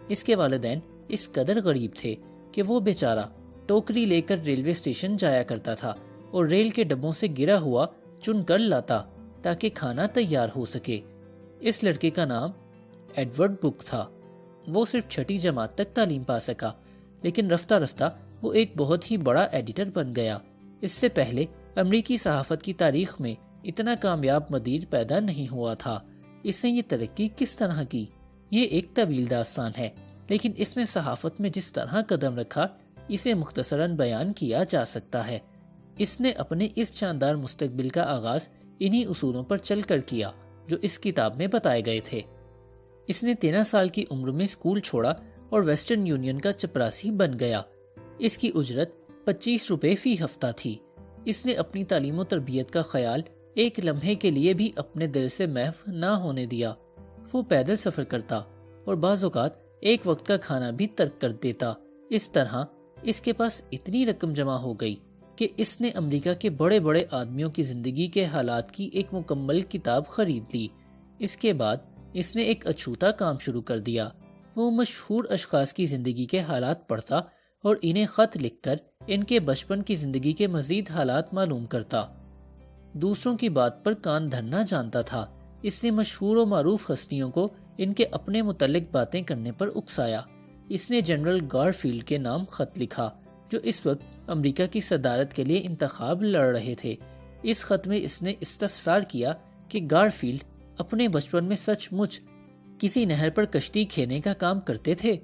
اس کے والدین اس قدر غریب تھے کہ وہ بیچارہ ٹوکری لے کر ریلوے اسٹیشن جایا کرتا تھا اور ریل کے ڈبوں سے گرا ہوا چن کر لاتا تاکہ کھانا تیار ہو سکے۔ اس لڑکے کا نام ایڈورڈ بک تھا۔ وہ صرف 6ٹھی جماعت تک تعلیم پا سکا، لیکن رفتہ رفتہ وہ ایک بہت ہی بڑا ایڈیٹر بن گیا۔ اس سے پہلے امریکی صحافت کی تاریخ میں اتنا کامیاب مدیر پیدا نہیں ہوا تھا۔ اس نے یہ ترقی کس طرح کی، یہ ایک طویل داستان ہے، لیکن اس نے صحافت میں جس طرح قدم رکھا اسے مختصراً بیان کیا جا سکتا ہے۔ اس نے اپنے اس شاندار مستقبل کا آغاز انہی اصولوں پر چل کر کیا جو اس کتاب میں بتائے گئے تھے۔ اس نے 13 سال کی عمر میں اسکول چھوڑا اور ویسٹرن یونین کا چپراسی بن گیا۔ اس کی اجرت 25 روپے فی ہفتہ تھی۔ اس نے اپنی تعلیم و تربیت کا خیال ایک لمحے کے لیے بھی اپنے دل سے محو نہ ہونے دیا۔ وہ پیدل سفر کرتا اور بعض اوقات ایک وقت کا کھانا بھی ترک کر دیتا۔ اس طرح اس کے پاس اتنی رقم جمع ہو گئی کہ اس نے امریکہ کے بڑے بڑے آدمیوں کی زندگی کے حالات کی ایک مکمل کتاب خرید لی۔ اس کے بعد اس نے ایک اچھوتا کام شروع کر دیا۔ وہ مشہور اشخاص کی زندگی کے حالات پڑھتا اور انہیں خط لکھ کر ان کے بچپن کی زندگی کے مزید حالات معلوم کرتا۔ دوسروں کی بات پر کان دھرنا جانتا تھا۔ اس نے مشہور و معروف ہستیوں کو ان کے اپنے متعلق باتیں کرنے پر اکسایا۔ اس نے جنرل گارفیلڈ کے نام خط لکھا جو اس وقت امریکہ کی صدارت کے لیے انتخاب لڑ رہے تھے۔ اس خط میں اس نے استفسار کیا کہ گارفیلڈ اپنے بچپن میں سچ مچ کسی نہر پر کشتی کھینے کا کام کرتے تھے۔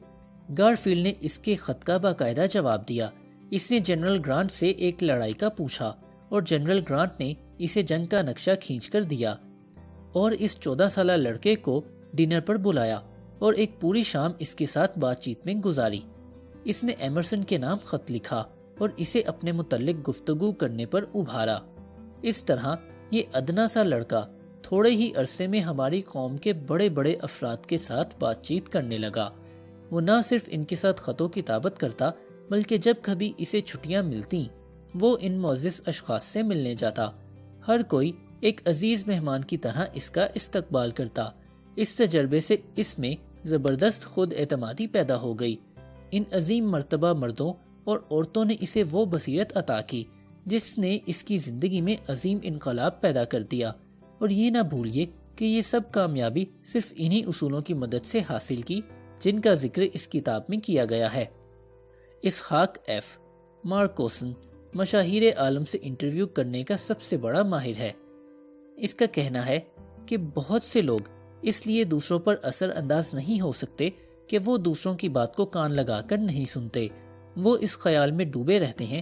گارفیلڈ نے اس کے خط کا باقاعدہ جواب دیا۔ اس نے جنرل گرانٹ سے ایک لڑائی کا پوچھا اور جنرل گرانٹ نے اسے جنگ کا نقشہ کھینچ کر دیا اور اس 14 سالہ لڑکے کو ڈنر پر بلایا اور ایک پوری شام اس کے ساتھ بات چیت میں گزاری۔ اس نے ایمرسن کے نام خط لکھا اور اسے اپنے متعلق گفتگو کرنے پر ابھارا۔ اس طرح یہ ادنا سا لڑکا تھوڑے ہی عرصے میں ہماری قوم کے بڑے بڑے افراد کے ساتھ بات چیت کرنے لگا۔ وہ نہ صرف ان کے ساتھ خط و کتابت کرتا بلکہ جب کبھی اسے چھٹیاں ملتی وہ ان معزز اشخاص سے ملنے جاتا۔ ہر کوئی ایک عزیز مہمان کی طرح اس کا استقبال کرتا۔ اس تجربے سے اس میں زبردست خود اعتمادی پیدا ہو گئی۔ ان عظیم مرتبہ مردوں اور عورتوں نے اسے وہ بصیرت عطا کی جس نے اس کی زندگی میں عظیم انقلاب پیدا کر دیا۔ اور یہ نہ بھولیے کہ یہ سب کامیابی صرف انہی اصولوں کی مدد سے حاصل کی جن کا ذکر اس کتاب میں کیا گیا ہے۔ اسحاق ایف مارکوسن مشاہیر عالم سے انٹرویو کرنے کا سب سے بڑا ماہر ہے۔ اس کا کہنا ہے کہ بہت سے لوگ اس لیے دوسروں پر اثر انداز نہیں ہو سکتے کہ وہ دوسروں کی بات کو کان لگا کر نہیں سنتے۔ وہ اس خیال میں ڈوبے رہتے ہیں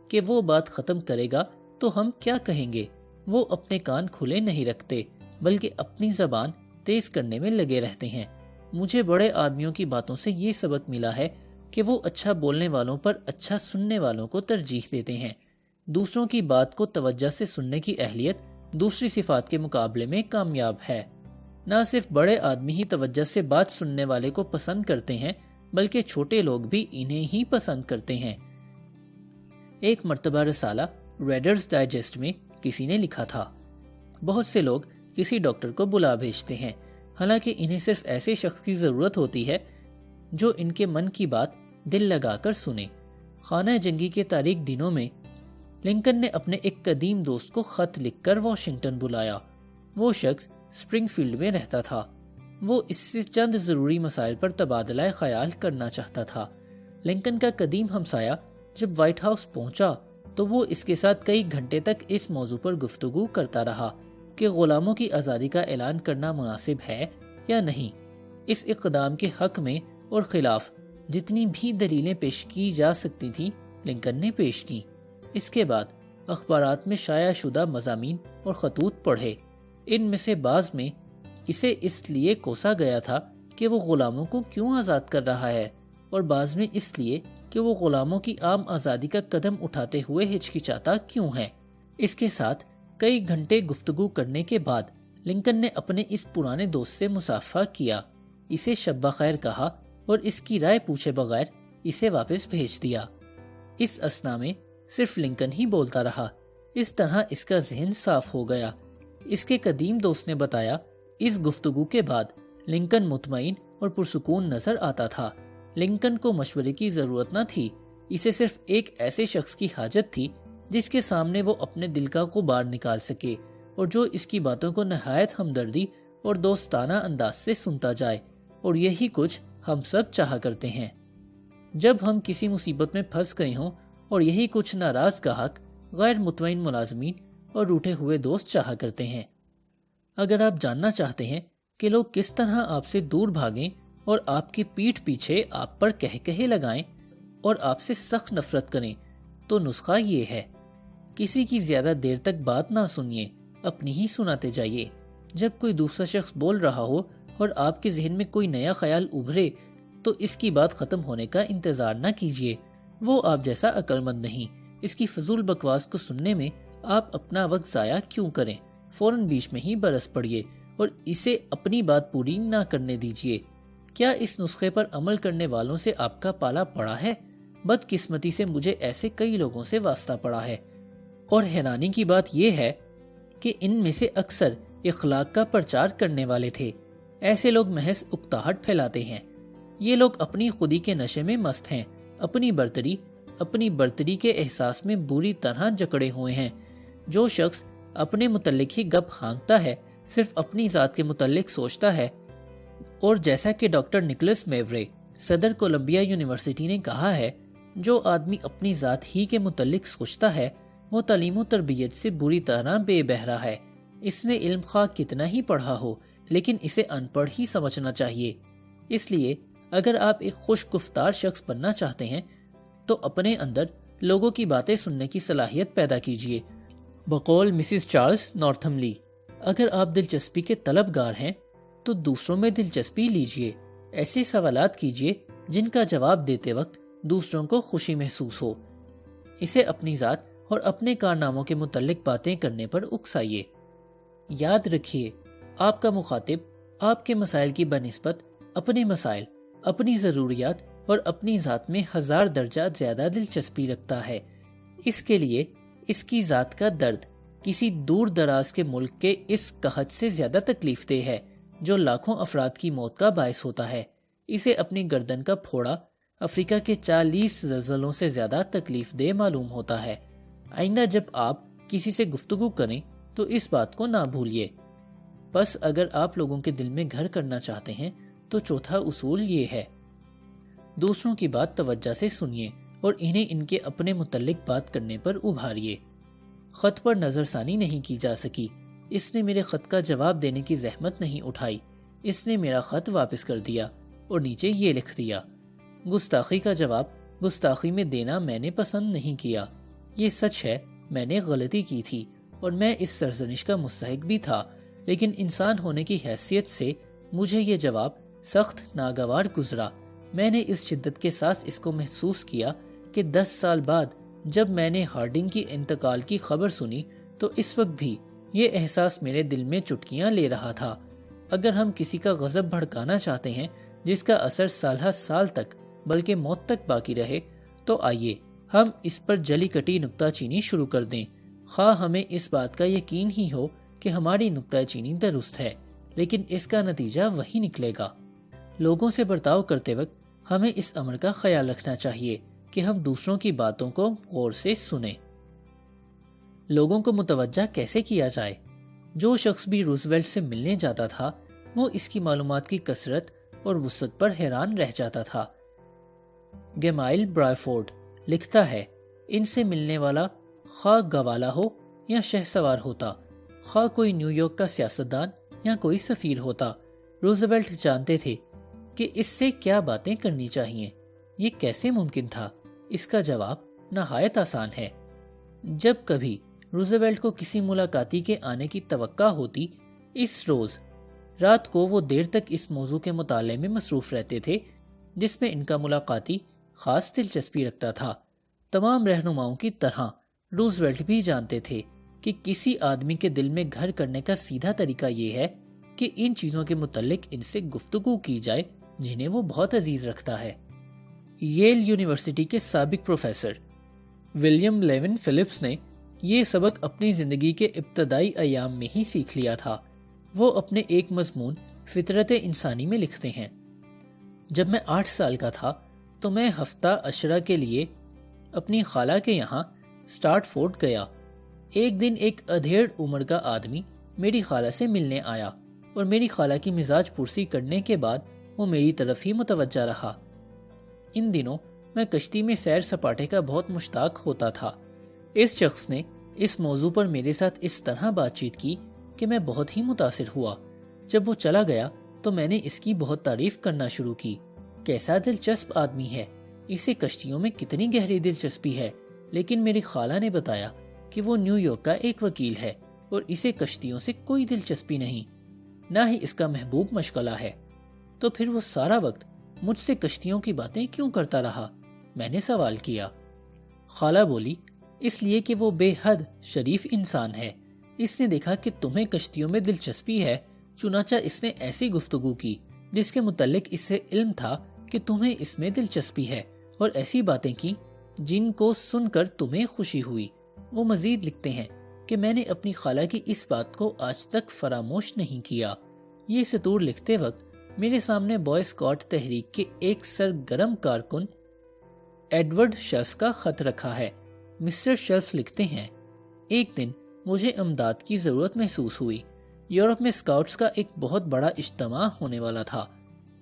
کہ وہ بات ختم کرے گا تو ہم کیا کہیں گے۔ وہ اپنے کان کھلے نہیں رکھتے بلکہ اپنی زبان تیز کرنے میں لگے رہتے ہیں۔ مجھے بڑے آدمیوں کی باتوں سے یہ سبق ملا ہے کہ وہ اچھا بولنے والوں پر اچھا سننے والوں کو ترجیح دیتے ہیں۔ دوسروں کی بات کو توجہ سے سننے کی اہلیت دوسری صفات کے مقابلے میں کامیاب ہے۔ نہ صرف بڑے آدمی ہی توجہ سے بات سننے والے کو پسند کرتے ہیں بلکہ چھوٹے لوگ بھی انہیں ہی پسند کرتے ہیں۔ ایک مرتبہ رسالہ ریڈرز ڈائجسٹ میں کسی نے لکھا تھا، بہت سے لوگ کسی ڈاکٹر کو بلا بھیجتے ہیں، حالانکہ انہیں صرف ایسے شخص کی ضرورت ہوتی ہے جو ان کے من کی بات دل لگا کر سنے۔ خانہ جنگی کے تاریک دنوں میں لنکن نے اپنے ایک قدیم دوست کو خط لکھ کر واشنگٹن بلایا۔ وہ شخص اسپرنگ فیلڈ میں رہتا تھا۔ وہ اس سے چند ضروری مسائل پر تبادلہ خیال کرنا چاہتا تھا۔ لنکن کا قدیم ہمسایہ جب وائٹ ہاؤس پہنچا تو وہ اس کے ساتھ کئی گھنٹے تک اس موضوع پر گفتگو کرتا رہا کہ غلاموں کی آزادی کا اعلان کرنا مناسب ہے یا نہیں۔ اس اقدام کے حق میں اور خلاف جتنی بھی دلیلیں پیش کی جا سکتی تھیں لنکن نے پیش کی۔ اس کے بعد اخبارات میں شائع شدہ مضامین اور خطوط پڑھے۔ ان میں سے بعض میں اسے اس لیے کوسا گیا تھا کہ وہ غلاموں کو کیوں آزاد کر رہا ہے، اور بعض میں اس لیے کہ وہ غلاموں کی عام آزادی کا قدم اٹھاتے ہوئے ہچکچاتا کیوں ہے۔ اس کے ساتھ کئی گھنٹے گفتگو کرنے کے بعد لنکن نے اپنے اس پرانے دوست سے مصافحہ کیا، اسے شب بخیر کہا اور اس کی رائے پوچھے بغیر اسے واپس بھیج دیا۔ اس اثنا میں صرف لنکن ہی بولتا رہا۔ اس طرح اس کا ذہن صاف ہو گیا۔ اس کے قدیم دوست نے بتایا، اس گفتگو کے بعد لنکن مطمئن اور پرسکون نظر آتا تھا۔ لنکن کو مشورے کی ضرورت نہ تھی، اسے صرف ایک ایسے شخص کی حاجت تھی جس کے سامنے وہ اپنے دل کا غبار نکال سکے اور جو اس کی باتوں کو نہایت ہمدردی اور دوستانہ انداز سے سنتا جائے، اور یہی کچھ ہم سب چاہا کرتے ہیں جب ہم کسی مصیبت میں پھنس گئے ہوں، اور یہی کچھ ناراض گاہک، غیر مطمئن ملازمین اور روٹھے ہوئے دوست چاہا کرتے ہیں۔ اگر آپ جاننا چاہتے ہیں کہ لوگ کس طرح آپ سے دور بھاگیں اور آپ کی پیٹھ پیچھے آپ پر کہے لگائیں اور آپ سے سخت نفرت کریں، تو نسخہ یہ ہے: کسی کی زیادہ دیر تک بات نہ سنیے، اپنی ہی سناتے جائیے۔ جب کوئی دوسرا شخص بول رہا ہو اور آپ کے ذہن میں کوئی نیا خیال ابھرے تو اس کی بات ختم ہونے کا انتظار نہ کیجیے، وہ آپ جیسا عقل مند نہیں۔ اس کی فضول بکواس کو سننے میں آپ اپنا وقت ضائع کیوں کریں؟ فوراً بیچ میں ہی برس پڑیے اور اسے اپنی بات پوری نہ کرنے دیجیے۔ کیا اس نسخے پر عمل کرنے والوں سے آپ کا پالا پڑا ہے؟ بدقسمتی سے مجھے ایسے کئی لوگوں سے واسطہ پڑا ہے، اور حیرانی کی بات یہ ہے کہ ان میں سے اکثر اخلاق کا پرچار کرنے والے تھے۔ ایسے لوگ محض اکتاہٹ پھیلاتے ہیں۔ یہ لوگ اپنی خودی کے نشے میں مست ہیں، اپنی برتری کے احساس میں بری طرح جکڑے ہوئے ہیں۔ جو شخص اپنے متعلق ہی گپ ہانکتا ہے، صرف اپنی ذات کے متعلق سوچتا ہے، اور جیسا کہ ڈاکٹر نکولس میورے، صدر کولمبیا یونیورسٹی نے کہا ہے، جو آدمی اپنی ذات ہی کے متعلق سوچتا ہے وہ تعلیم و تربیت سے بری طرح بے بہرا ہے۔ اس نے علم خواہ کتنا ہی پڑھا ہو، لیکن اسے ان پڑھ ہی سمجھنا چاہیے۔ اس لیے اگر آپ ایک خوش گفتار شخص بننا چاہتے ہیں تو اپنے اندر لوگوں کی باتیں سننے کی صلاحیت پیدا کیجیے۔ بقول مسز چارلز نورتھملی، اگر آپ دلچسپی کے طلبگار ہیں تو دوسروں میں دلچسپی لیجیے۔ ایسے سوالات کیجیے جن کا جواب دیتے وقت دوسروں کو خوشی محسوس ہو۔ اسے اپنی ذات اور اپنے کارناموں کے متعلق باتیں کرنے پر اکسائیے۔ یاد رکھیے، آپ کا مخاطب آپ کے مسائل کی بنسبت اپنے مسائل، اپنی ضروریات اور اپنی ذات میں 1000 درجہ زیادہ دلچسپی رکھتا ہے۔ اس کے لیے اس کی ذات کا درد کسی دور دراز کے ملک کے اس قحط سے زیادہ تکلیف دہ ہے جو لاکھوں افراد کی موت کا باعث ہوتا ہے۔ اسے اپنی گردن کا پھوڑا افریقہ کے 40 زلزلوں سے زیادہ تکلیف دہ معلوم ہوتا ہے۔ آئندہ جب آپ کسی سے گفتگو کریں تو اس بات کو نہ بھولیے۔ بس اگر آپ لوگوں کے دل میں گھر کرنا چاہتے ہیں تو چوتھا اصول یہ ہے: دوسروں کی بات توجہ سے سنیے اور انہیں ان کے اپنے متعلق بات کرنے پر ابھاریے۔ خط پر نظر ثانی نہیں کی جا سکی۔ اس نے میرے خط کا جواب دینے کی زحمت نہیں اٹھائی۔ اس نے میرا خط واپس کر دیا اور نیچے یہ لکھ دیا: گستاخی کا جواب گستاخی میں دینا میں نے پسند نہیں کیا۔ یہ سچ ہے، میں نے غلطی کی تھی اور میں اس سرزنش کا مستحق بھی تھا، لیکن انسان ہونے کی حیثیت سے مجھے یہ جواب سخت ناگوار گزرا۔ میں نے اس شدت کے ساتھ اس کو محسوس کیا کہ 10 سال بعد جب میں نے ہارڈنگ کی انتقال کی خبر سنی تو اس وقت بھی یہ احساس میرے دل میں چٹکیاں لے رہا تھا۔ اگر ہم کسی کا غضب بھڑکانا چاہتے ہیں جس کا اثر سالہ سال تک بلکہ موت تک باقی رہے، تو آئیے ہم اس پر جلی کٹی نکتہ چینی شروع کر دیں، خواہ ہمیں اس بات کا یقین ہی ہو کہ ہماری نکتہ چینی درست ہے، لیکن اس کا نتیجہ وہی نکلے گا۔ لوگوں سے برتاؤ کرتے وقت ہمیں اس امر کا خیال رکھنا چاہیے کہ ہم دوسروں کی باتوں کو غور سے سنیں۔ لوگوں کو متوجہ کیسے کیا جائے؟ جو شخص بھی روزویلٹ سے ملنے جاتا تھا وہ اس کی معلومات کی کثرت اور وسعت پر حیران رہ جاتا تھا۔ گیمائل برائفورڈ لکھتا ہے، ان سے ملنے والا خواہ گوالا ہو یا شہ سوار ہوتا، خواہ کوئی نیو یارک کا سیاستدان یا کوئی سفیر ہوتا، روزویلٹ جانتے تھے کہ اس سے کیا باتیں کرنی چاہیے۔ یہ کیسے ممکن تھا؟ اس کا جواب نہایت آسان ہے۔ جب کبھی روزویلٹ کو کسی ملاقاتی کے آنے کی توقع ہوتی، اس روز رات کو وہ دیر تک اس موضوع کے مطالعے میں مصروف رہتے تھے جس میں ان کا ملاقاتی خاص دلچسپی رکھتا تھا۔ تمام رہنماؤں کی طرح روزویلٹ بھی جانتے تھے کہ کسی آدمی کے دل میں گھر کرنے کا سیدھا طریقہ یہ ہے کہ ان چیزوں کے متعلق ان سے گفتگو کی جائے جنہیں وہ بہت عزیز رکھتا ہے۔ ییل یونیورسٹی کے سابق پروفیسر ولیم لیون فلپس نے یہ سبق اپنی زندگی کے ابتدائی ایام میں ہی سیکھ لیا تھا۔ وہ اپنے ایک مضمون فطرت انسانی میں لکھتے ہیں، جب میں 8 سال کا تھا تو میں ہفتہ عشرہ کے لیے اپنی خالہ کے یہاں سٹارٹ فورڈ گیا۔ ایک دن ایک ادھیڑ عمر کا آدمی میری خالہ سے ملنے آیا اور میری خالہ کی مزاج پرسی کرنے کے بعد وہ میری طرف ہی متوجہ رہا۔ ان دنوں میں کشتی میں سیر سپاٹے کا بہت مشتاق ہوتا تھا۔ اس شخص نے اس موضوع پر میرے ساتھ اس طرح بات چیت کی کہ میں بہت ہی متاثر ہوا۔ جب وہ چلا گیا تو میں نے اس کی بہت تعریف کرنا شروع کی۔ کیسا دلچسپ آدمی ہے، اسے کشتیوں میں کتنی گہری دلچسپی ہے، لیکن میری خالہ نے بتایا کہ وہ نیو یارک کا ایک وکیل ہے اور اسے کشتیوں سے کوئی دلچسپی نہیں، نہ ہی اس کا محبوب مشغلہ ہے۔ تو پھر وہ سارا وقت مجھ سے کشتیوں کی باتیں کیوں کرتا رہا؟ میں نے سوال کیا۔ خالہ بولی، اس لیے کہ وہ بے حد شریف انسان ہے۔ اس نے دیکھا کہ تمہیں کشتیوں میں دلچسپی ہے، چنانچہ اس نے ایسی گفتگو کی جس کے متعلق اس سے علم تھا کہ تمہیں اس میں دلچسپی ہے، اور ایسی باتیں کی جن کو سن کر تمہیں خوشی ہوئی۔ وہ مزید لکھتے ہیں کہ میں نے اپنی خالہ کی اس بات کو آج تک فراموش نہیں کیا۔ یہ سطور لکھتے وقت میرے سامنے بوائے اسکاؤٹ تحریک کے ایک سرگرم کارکن ایڈورڈ شیلف کا خط رکھا ہے۔ مسٹر شیلف لکھتے ہیں، ایک دن مجھے امداد کی ضرورت محسوس ہوئی۔ یورپ میں اسکاؤٹس کا ایک بہت بڑا اجتماع ہونے والا تھا۔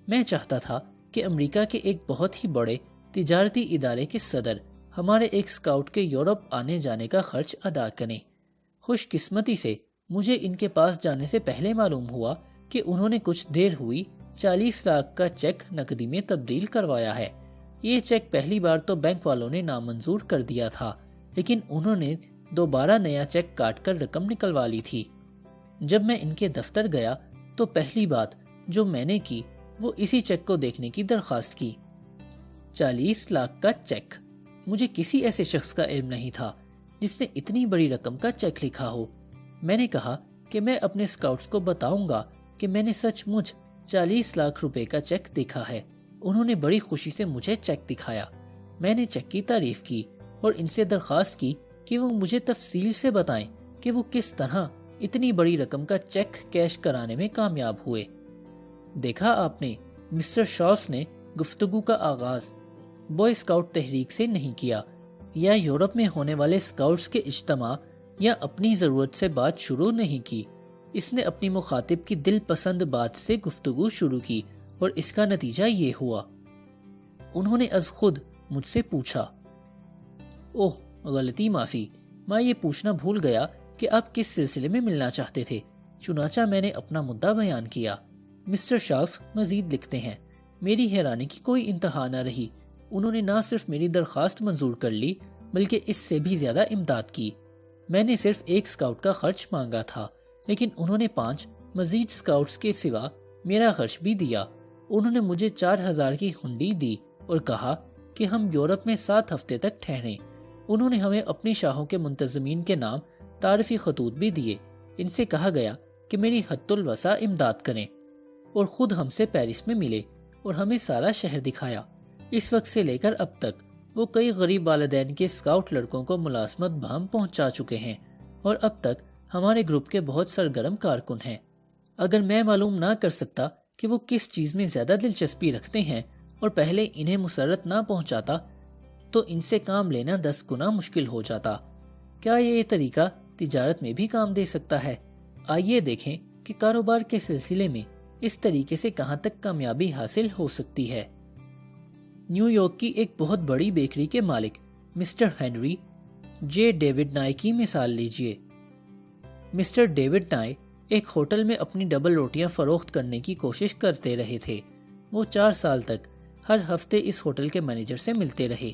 میں چاہتا تھا کہ امریکہ کے ایک بہت ہی بڑے تجارتی ادارے کے صدر ہمارے ایک اسکاؤٹ کے یورپ آنے جانے کا خرچ ادا کریں۔ خوش قسمتی سے مجھے ان کے پاس جانے سے پہلے معلوم ہوا کہ انہوں نے کچھ دیر ہوئی 40 لاکھ کا چیک نقدی میں تبدیل کروایا ہے۔ یہ چیک پہلی بار تو بینک والوں نے نامنظور کر دیا تھا، لیکن انہوں نے دوبارہ نیا چیک کاٹ کر رقم نکلوا لی تھی۔ جب میں ان کے دفتر گیا تو پہلی بات جو میں نے کی وہ اسی چیک کو دیکھنے کی درخواست کی۔ 40 لاکھ کا چیک! مجھے کسی ایسے شخص کا علم نہیں تھا جس نے اتنی بڑی رقم کا چیک لکھا ہو۔ میں نے کہا کہ میں اپنے اسکاؤٹس کو بتاؤں گا کہ میں نے سچ مچ 40 لاکھ روپے کا چیک دیکھا ہے۔ انہوں نے بڑی خوشی سے مجھے چیک دکھایا۔ میں نے چیک کی تعریف کی اور ان سے درخواست کی کہ وہ مجھے تفصیل سے بتائیں کہ وہ کس طرح اتنی بڑی رقم کا چیک کیش کرانے میں کامیاب ہوئے۔ دیکھا آپ نے، مسٹر شارف نے گفتگو کا آغاز بوائے اسکاؤٹ تحریک سے نہیں کیا، یا یورپ میں ہونے والے اسکاؤٹس کے اجتماع یا اپنی ضرورت سے بات شروع نہیں کی۔ اس نے اپنی مخاطب کی دل پسند بات سے گفتگو شروع کی اور اس کا نتیجہ یہ ہوا۔ انہوں نے از خود مجھ سے پوچھا، اوہ غلطی معافی، میں یہ پوچھنا بھول گیا کہ آپ کس سلسلے میں ملنا چاہتے تھے۔ چنانچہ میں نے اپنا مدعا بیان کیا۔ مسٹر شارف مزید لکھتے ہیں، میری حیرانی کی کوئی انتہا نہ رہی۔ انہوں نے نہ صرف میری درخواست منظور کر لی بلکہ اس سے بھی زیادہ امداد کی۔ میں نے صرف ایک اسکاؤٹ کا خرچ مانگا تھا، لیکن انہوں نے 5 مزید اسکاؤٹس کے سوا میرا خرچ بھی دیا۔ انہوں نے مجھے 4000 کی ہنڈی دی اور کہا کہ ہم یورپ میں 7 ہفتے تک ٹھہریں۔ انہوں نے ہمیں اپنی شاہوں کے منتظمین کے نام تعارفی خطوط بھی دیے۔ ان سے کہا گیا کہ میری حد الوسع امداد کریں، اور خود ہم سے پیرس میں ملے اور ہمیں سارا شہر دکھایا۔ اس وقت سے لے کر اب تک وہ کئی غریب والدین کے اسکاؤٹ لڑکوں کو ملازمت بہم پہنچا چکے ہیں اور اب تک ہمارے گروپ کے بہت سرگرم کارکن ہیں۔ اگر میں معلوم نہ کر سکتا کہ وہ کس چیز میں زیادہ دلچسپی رکھتے ہیں اور پہلے انہیں مسرت نہ پہنچاتا تو ان سے کام لینا 10 گنا مشکل ہو جاتا۔ کیا یہ طریقہ تجارت میں بھی کام دے سکتا ہے؟ آئیے دیکھیں کہ کاروبار کے سلسلے میں اس طریقے سے کہاں تک کامیابی حاصل ہو سکتی ہے۔ نیو یارک کی ایک بہت بڑی بیکری کے مالک مسٹر ہنری جے ڈیوڈ نائے کی مثال لیجئے۔ مسٹر ڈیوڈ نائے ایک ہوٹل میں اپنی ڈبل روٹیاں فروخت کرنے کی کوشش کرتے رہے تھے۔ وہ 4 سال تک ہر ہفتے اس ہوٹل کے مینیجر سے ملتے رہے۔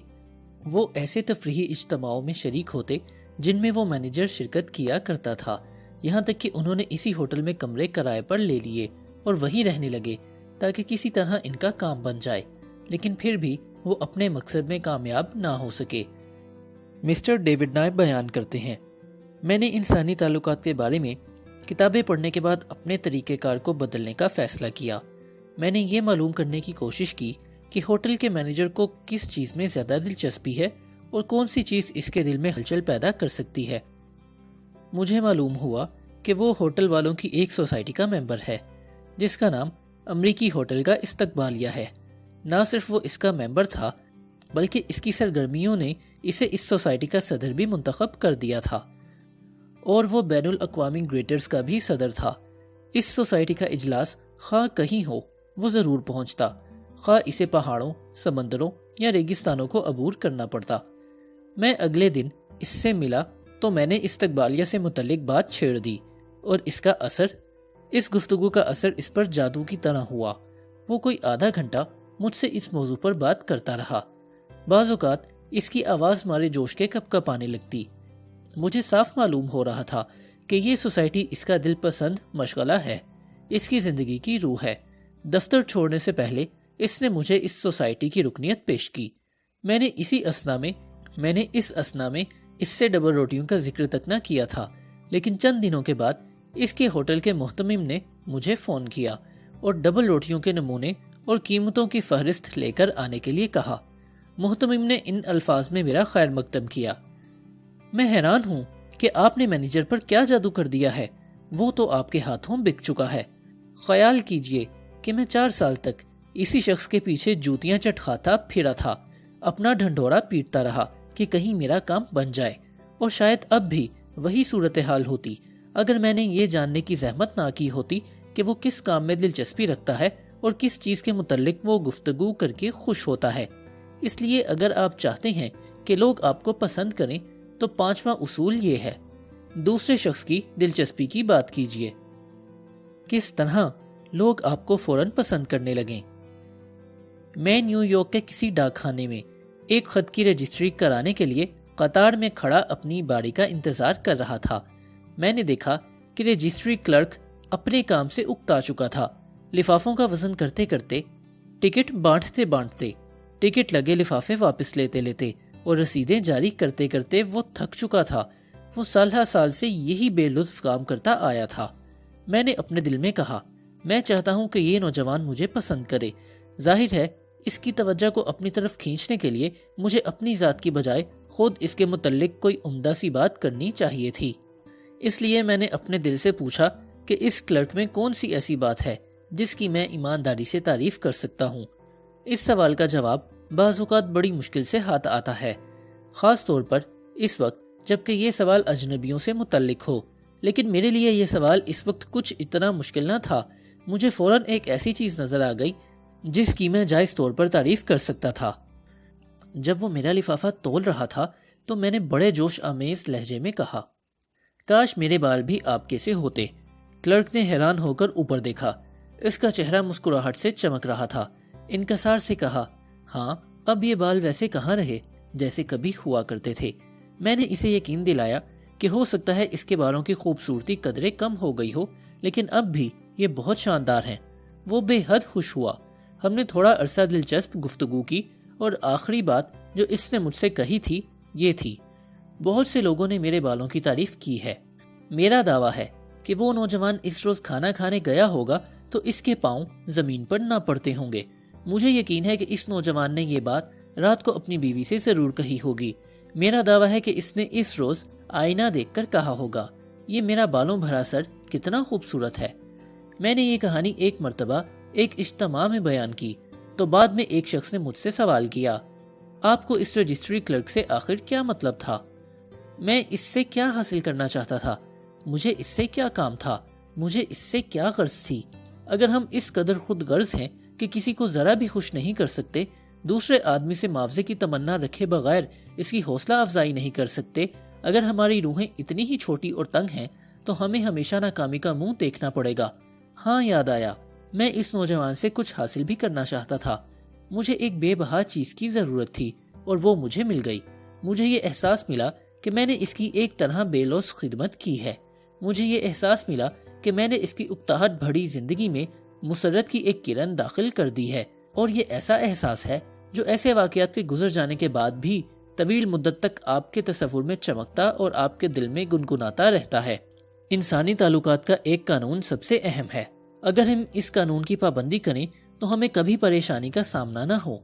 وہ ایسے تفریحی اجتماعوں میں شریک ہوتے جن میں وہ مینیجر شرکت کیا کرتا تھا، یہاں تک کہ انہوں نے اسی ہوٹل میں کمرے کرائے پر لے لیے اور وہیں رہنے لگے تاکہ کسی طرح ان کا کام بن جائے، لیکن پھر بھی وہ اپنے مقصد میں کامیاب نہ ہو سکے۔ مسٹر ڈیوڈ نائے بیان کرتے ہیں، میں نے انسانی تعلقات کے بارے میں کتابیں پڑھنے کے بعد اپنے طریقہ کار کو بدلنے کا فیصلہ کیا۔ میں نے یہ معلوم کرنے کی کوشش کی کہ ہوٹل کے مینیجر کو کس چیز میں زیادہ دلچسپی ہے اور کون سی چیز اس کے دل میں ہلچل پیدا کر سکتی ہے۔ مجھے معلوم ہوا کہ وہ ہوٹل والوں کی ایک سوسائٹی کا ممبر ہے جس کا نام امریکی ہوٹل کا استقبالیہ ہے۔ نہ صرف وہ اس کا ممبر تھا بلکہ اس کی سرگرمیوں نے اسے اس سوسائٹی کا صدر بھی منتخب کر دیا تھا، اور وہ بین الاقوامی گریٹرز کا بھی صدر تھا۔ اس سوسائٹی کا اجلاس خواہ کہیں ہو وہ ضرور پہنچتا، خواہ اسے پہاڑوں، سمندروں یا ریگستانوں کو عبور کرنا پڑتا۔ میں اگلے دن اس سے ملا تو میں نے استقبالیہ سے متعلق بات چھیڑ دی، اور اس گفتگو کا اثر اس پر جادو کی طرح ہوا۔ وہ کوئی آدھا گھنٹہ مجھ سے اس موضوع پر بات کرتا رہا۔ بعض اوقات اس کی آواز مارے جوش کے کپ کپانے لگتی۔ مجھے صاف معلوم ہو رہا تھا کہ یہ سوسائٹی اس کا دل پسند مشغلہ ہے، اس کی زندگی کی روح ہے۔ دفتر چھوڑنے سے پہلے اس نے مجھے اس سوسائٹی کی رکنیت پیش کی۔ میں نے اس اسنا میں اس سے ڈبل روٹیوں کا ذکر تک نہ کیا تھا، لیکن چند دنوں کے بعد اس کے ہوٹل کے محتمم نے مجھے فون کیا اور ڈبل روٹیوں کے نمونے اور قیمتوں کی فہرست لے کر آنے کے لیے کہا۔ محتمم نے ان الفاظ میں میرا خیر مقدم کیا، میں حیران ہوں کہ آپ نے مینیجر پر کیا جادو کر دیا ہے، وہ تو آپ کے ہاتھوں بک چکا ہے۔ خیال کیجئے کہ میں 4 سال تک اسی شخص کے پیچھے جوتیاں چٹکھاتا پھرا تھا، اپنا ڈھنڈورا پیٹتا رہا کہ کہیں میرا کام بن جائے، اور شاید اب بھی وہی صورتحال ہوتی اگر میں نے یہ جاننے کی زحمت نہ کی ہوتی کہ وہ کس کام میں دلچسپی رکھتا ہے اور کس چیز کے متعلق وہ گفتگو کر کے خوش ہوتا ہے۔ اس لیے اگر آپ چاہتے ہیں کہ لوگ آپ کو پسند کریں تو 5واں اصول یہ ہے، دوسرے شخص کی دلچسپی کی بات کیجیے۔ کس طرح لوگ آپ کو فوراً پسند کرنے لگیں۔ میں نیو یارک کے کسی ڈاک خانے میں ایک خط کی رجسٹری کرانے کے لیے قطار میں کھڑا اپنی باری کا انتظار کر رہا تھا۔ میں نے دیکھا کہ رجسٹری کلرک اپنے کام سے اکتا چکا تھا۔ لفافوں کا وزن کرتے کرتے، ٹکٹ بانٹتے ٹکٹ لگے لفافے واپس لیتے اور رسیدیں جاری کرتے کرتے وہ تھک چکا تھا۔ وہ سالہ سال سے یہی بے لطف کام کرتا آیا تھا۔ میں نے اپنے دل میں کہا، میں چاہتا ہوں کہ یہ نوجوان مجھے پسند کرے۔ ظاہر ہے اس کی توجہ کو اپنی طرف کھینچنے کے لیے مجھے اپنی ذات کی بجائے خود اس کے متعلق کوئی عمدہ سی بات کرنی چاہیے تھی۔ اس لیے میں نے اپنے دل سے پوچھا کہ اس کلرک میں کون سی ایسی بات ہے جس کی میں ایمانداری سے تعریف کر سکتا ہوں۔ اس سوال کا جواب بعض اوقات بڑی مشکل سے ہاتھ آتا ہے، خاص طور پر اس وقت جبکہ یہ سوال اجنبیوں سے متعلق ہو۔ لیکن میرے لیے یہ سوال اس وقت کچھ اتنا مشکل نہ تھا۔ مجھے فوراً ایک ایسی چیز نظر آ گئی جس کی میں جائز طور پر تعریف کر سکتا تھا۔ جب وہ میرا لفافہ تول رہا تھا تو میں نے بڑے جوش آمیز لہجے میں کہا، کاش میرے بال بھی آپ کے سے ہوتے۔ کلرک نے حیران ہو کر اوپر دیکھا۔ اس کا چہرہ مسکراہٹ سے چمک رہا تھا۔ انکسار سے کہا، ہاں، اب یہ بال ویسے کہاں رہے جیسے کبھی ہوا کرتے تھے۔ میں نے اسے یقین دلایا کہ ہو سکتا ہے اس کے بالوں کی خوبصورتی قدرے کم ہو گئی ہو، لیکن اب بھی یہ بہت شاندار ہیں۔ وہ بے حد خوش ہوا۔ ہم نے تھوڑا عرصہ دلچسپ گفتگو کی، اور آخری بات جو اس نے مجھ سے کہی تھی یہ تھی، بہت سے لوگوں نے میرے بالوں کی تعریف کی ہے۔ میرا دعویٰ ہے کہ وہ نوجوان اس روز کھانا کھانے گیا ہوگا تو اس کے پاؤں زمین پر نہ پڑتے ہوں گے۔ مجھے یقین ہے کہ اس نوجوان نے یہ بات رات کو اپنی بیوی سے ضرور کہی ہوگی۔ میرا دعویٰ ہے کہ اس نے اس روز آئینہ دیکھ کر کہا ہوگا، یہ میرا بالوں بھرا سر کتنا خوبصورت ہے۔ میں نے یہ کہانی ایک مرتبہ ایک اجتماع میں بیان کی تو بعد میں ایک شخص نے مجھ سے سوال کیا، آپ کو اس رجسٹری کلرک سے آخر کیا مطلب تھا؟ میں اس سے کیا حاصل کرنا چاہتا تھا؟ مجھے اس سے کیا کام تھا؟ مجھے اس سے کیا غرض تھی؟ اگر ہم اس قدر خود غرض ہیں کہ کسی کو ذرا بھی خوش نہیں کر سکتے، دوسرے آدمی سے معاوضے کی تمنا رکھے بغیر اس کی حوصلہ افزائی نہیں کر سکتے، اگر ہماری روحیں اتنی ہی چھوٹی اور تنگ ہیں تو ہمیں ہمیشہ ناکامی کا منہ دیکھنا پڑے گا۔ ہاں، یاد آیا، میں اس نوجوان سے کچھ حاصل بھی کرنا چاہتا تھا۔ مجھے ایک بے بہا چیز کی ضرورت تھی اور وہ مجھے مل گئی۔ مجھے یہ احساس ملا کہ میں نے اس کی ایک طرح بے لوث خدمت کی ہے۔ مجھے یہ احساس ملا کہ میں نے اس کی اکتاہٹ بھری زندگی میں مسرت کی ایک کرن داخل کر دی ہے، اور یہ ایسا احساس ہے جو ایسے واقعات کے گزر جانے کے بعد بھی طویل مدت تک آپ کے تصور میں چمکتا اور آپ کے دل میں گنگناتا رہتا ہے۔ انسانی تعلقات کا ایک قانون سب سے اہم ہے۔ اگر ہم اس قانون کی پابندی کریں تو ہمیں کبھی پریشانی کا سامنا نہ ہو۔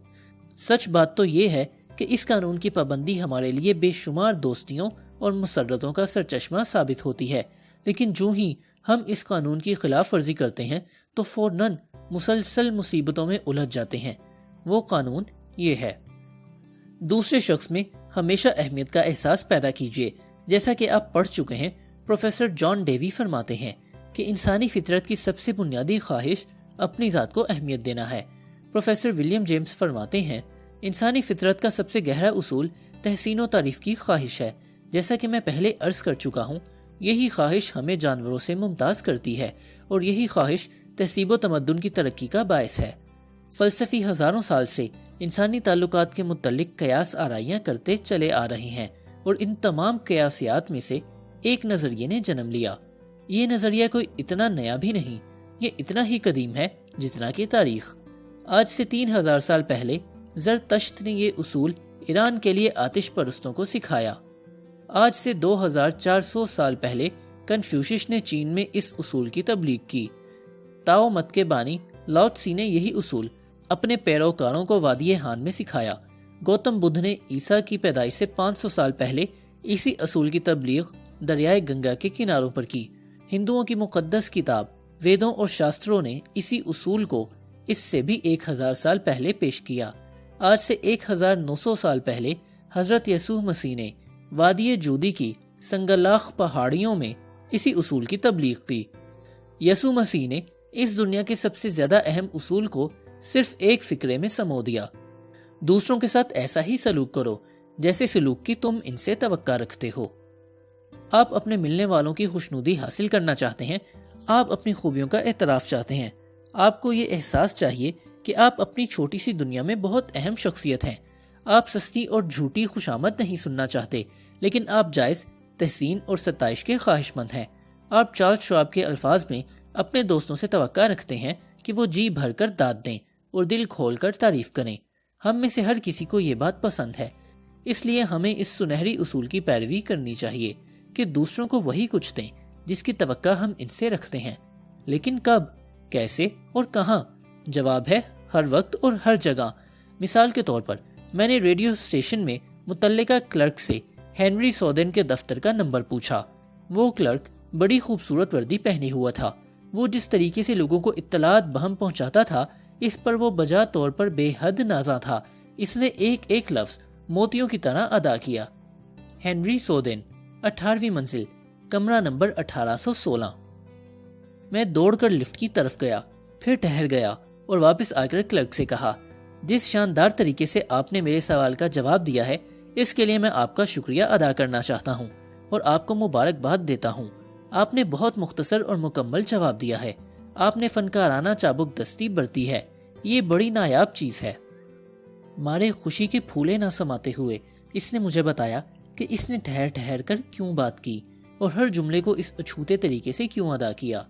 سچ بات تو یہ ہے کہ اس قانون کی پابندی ہمارے لیے بے شمار دوستیوں اور مسرتوں کا سرچشمہ ثابت ہوتی ہے، لیکن جو ہی ہم اس قانون کی خلاف ورزی کرتے ہیں تو فوراً مسلسل مصیبتوں میں الجھ جاتے ہیں۔ وہ قانون یہ ہے، دوسرے شخص میں ہمیشہ اہمیت کا احساس پیدا کیجیے۔ جیسا کہ آپ پڑھ چکے ہیں، پروفیسر جان ڈیوی فرماتے ہیں کہ انسانی فطرت کی سب سے بنیادی خواہش اپنی ذات کو اہمیت دینا ہے۔ پروفیسر ولیم جیمز فرماتے ہیں، انسانی فطرت کا سب سے گہرا اصول تحسین و تعریف کی خواہش ہے۔ جیسا کہ میں پہلے عرض کر چکا ہوں، یہی خواہش ہمیں جانوروں سے ممتاز کرتی ہے، اور یہی خواہش تہذیب و تمدن کی ترقی کا باعث ہے۔ فلسفی ہزاروں سال سے انسانی تعلقات کے متعلق قیاس آرائیاں کرتے چلے آ رہے ہیں، اور ان تمام قیاسیات میں سے ایک نظریے نے جنم لیا۔ یہ نظریہ کوئی اتنا نیا بھی نہیں، یہ اتنا ہی قدیم ہے جتنا کہ تاریخ۔ آج سے 3000 سال پہلے زرتشت نے یہ اصول ایران کے لیے آتش پرستوں کو سکھایا۔ آج سے 2400 سال پہلے کنفیوشس نے چین میں اس اصول کی تبلیغ کی۔ تاؤ مت کے بانی لاؤ تسی نے یہی اصول اپنے پیروکاروں کو وادی ہان میں سکھایا۔ گوتم بدھ نے عیسیٰ کی پیدائش سے 500 سال پہلے اسی اصول کی تبلیغ دریائے گنگا کے کناروں پر کی۔ ہندوؤں کی مقدس کتاب ویدوں اور شاستروں نے اسی اصول کو اس سے بھی 1000 سال پہلے پیش کیا۔ آج سے 1900 سال پہلے حضرت یسوع مسیح نے وادی جودی کی سنگلاخ پہاڑیوں میں اسی اصول کی تبلیغ کی۔ یسوع مسیح نے اس دنیا کے سب سے زیادہ اہم اصول کو صرف ایک فقرے میں سمو دیا، دوسروں کے ساتھ ایسا ہی سلوک کرو جیسے سلوک کی تم ان سے توقع رکھتے ہو۔ آپ اپنے ملنے والوں کی خوشنودی حاصل کرنا چاہتے ہیں، آپ اپنی خوبیوں کا اعتراف چاہتے ہیں، آپ کو یہ احساس چاہیے کہ آپ اپنی چھوٹی سی دنیا میں بہت اہم شخصیت ہیں۔ آپ سستی اور جھوٹی خوشامد نہیں سننا چاہتے، لیکن آپ جائز تحسین اور ستائش کے خواہش مند ہیں۔ آپ چارلس شواب کے الفاظ میں اپنے دوستوں سے توقع رکھتے ہیں کہ وہ جی بھر کر داد دیں اور دل کھول کر تعریف کریں۔ ہم میں سے ہر کسی کو یہ بات پسند ہے، اس لیے ہمیں اس سنہری اصول کی پیروی کرنی چاہیے کہ دوسروں کو وہی کچھ دیں جس کی توقع ہم ان سے رکھتے ہیں۔ لیکن کب، کیسے اور کہاں؟ جواب ہے ہر وقت اور ہر جگہ۔ مثال کے طور پر میں نے ریڈیو اسٹیشن میں متعلقہ کلرک سے ہینری سودن کے دفتر کا نمبر پوچھا۔ وہ کلرک بڑی خوبصورت وردی پہنے ہوا تھا۔ وہ جس طریقے سے لوگوں کو اطلاعات بہم پہنچاتا تھا، اس پر وہ بجا طور پر بے حد نازاں تھا۔ اس نے ایک ایک لفظ موتیوں کی طرح ادا کیا۔ ہینری سودن، 18ویں منزل، کمرہ نمبر 1816۔ میں دوڑ کر لفٹ کی طرف گیا، پھر ٹھہر گیا اور واپس آ کر کلرک سے کہا، جس شاندار طریقے سے آپ نے میرے سوال کا جواب دیا ہے، اس کے لیے میں آپ کا شکریہ ادا کرنا چاہتا ہوں اور آپ کو مبارکباد دیتا ہوں۔ آپ نے بہت مختصر اور مکمل جواب دیا ہے۔ آپ نے فنکارانہ چابک دستی برتی ہے، یہ بڑی نایاب چیز ہے۔ مارے خوشی کے پھولے نہ سماتے ہوئے اس نے مجھے بتایا کہ اس نے ٹھہر ٹھہر کر کیوں بات کی اور ہر جملے کو اس اچھوتے طریقے سے کیوں ادا کیا۔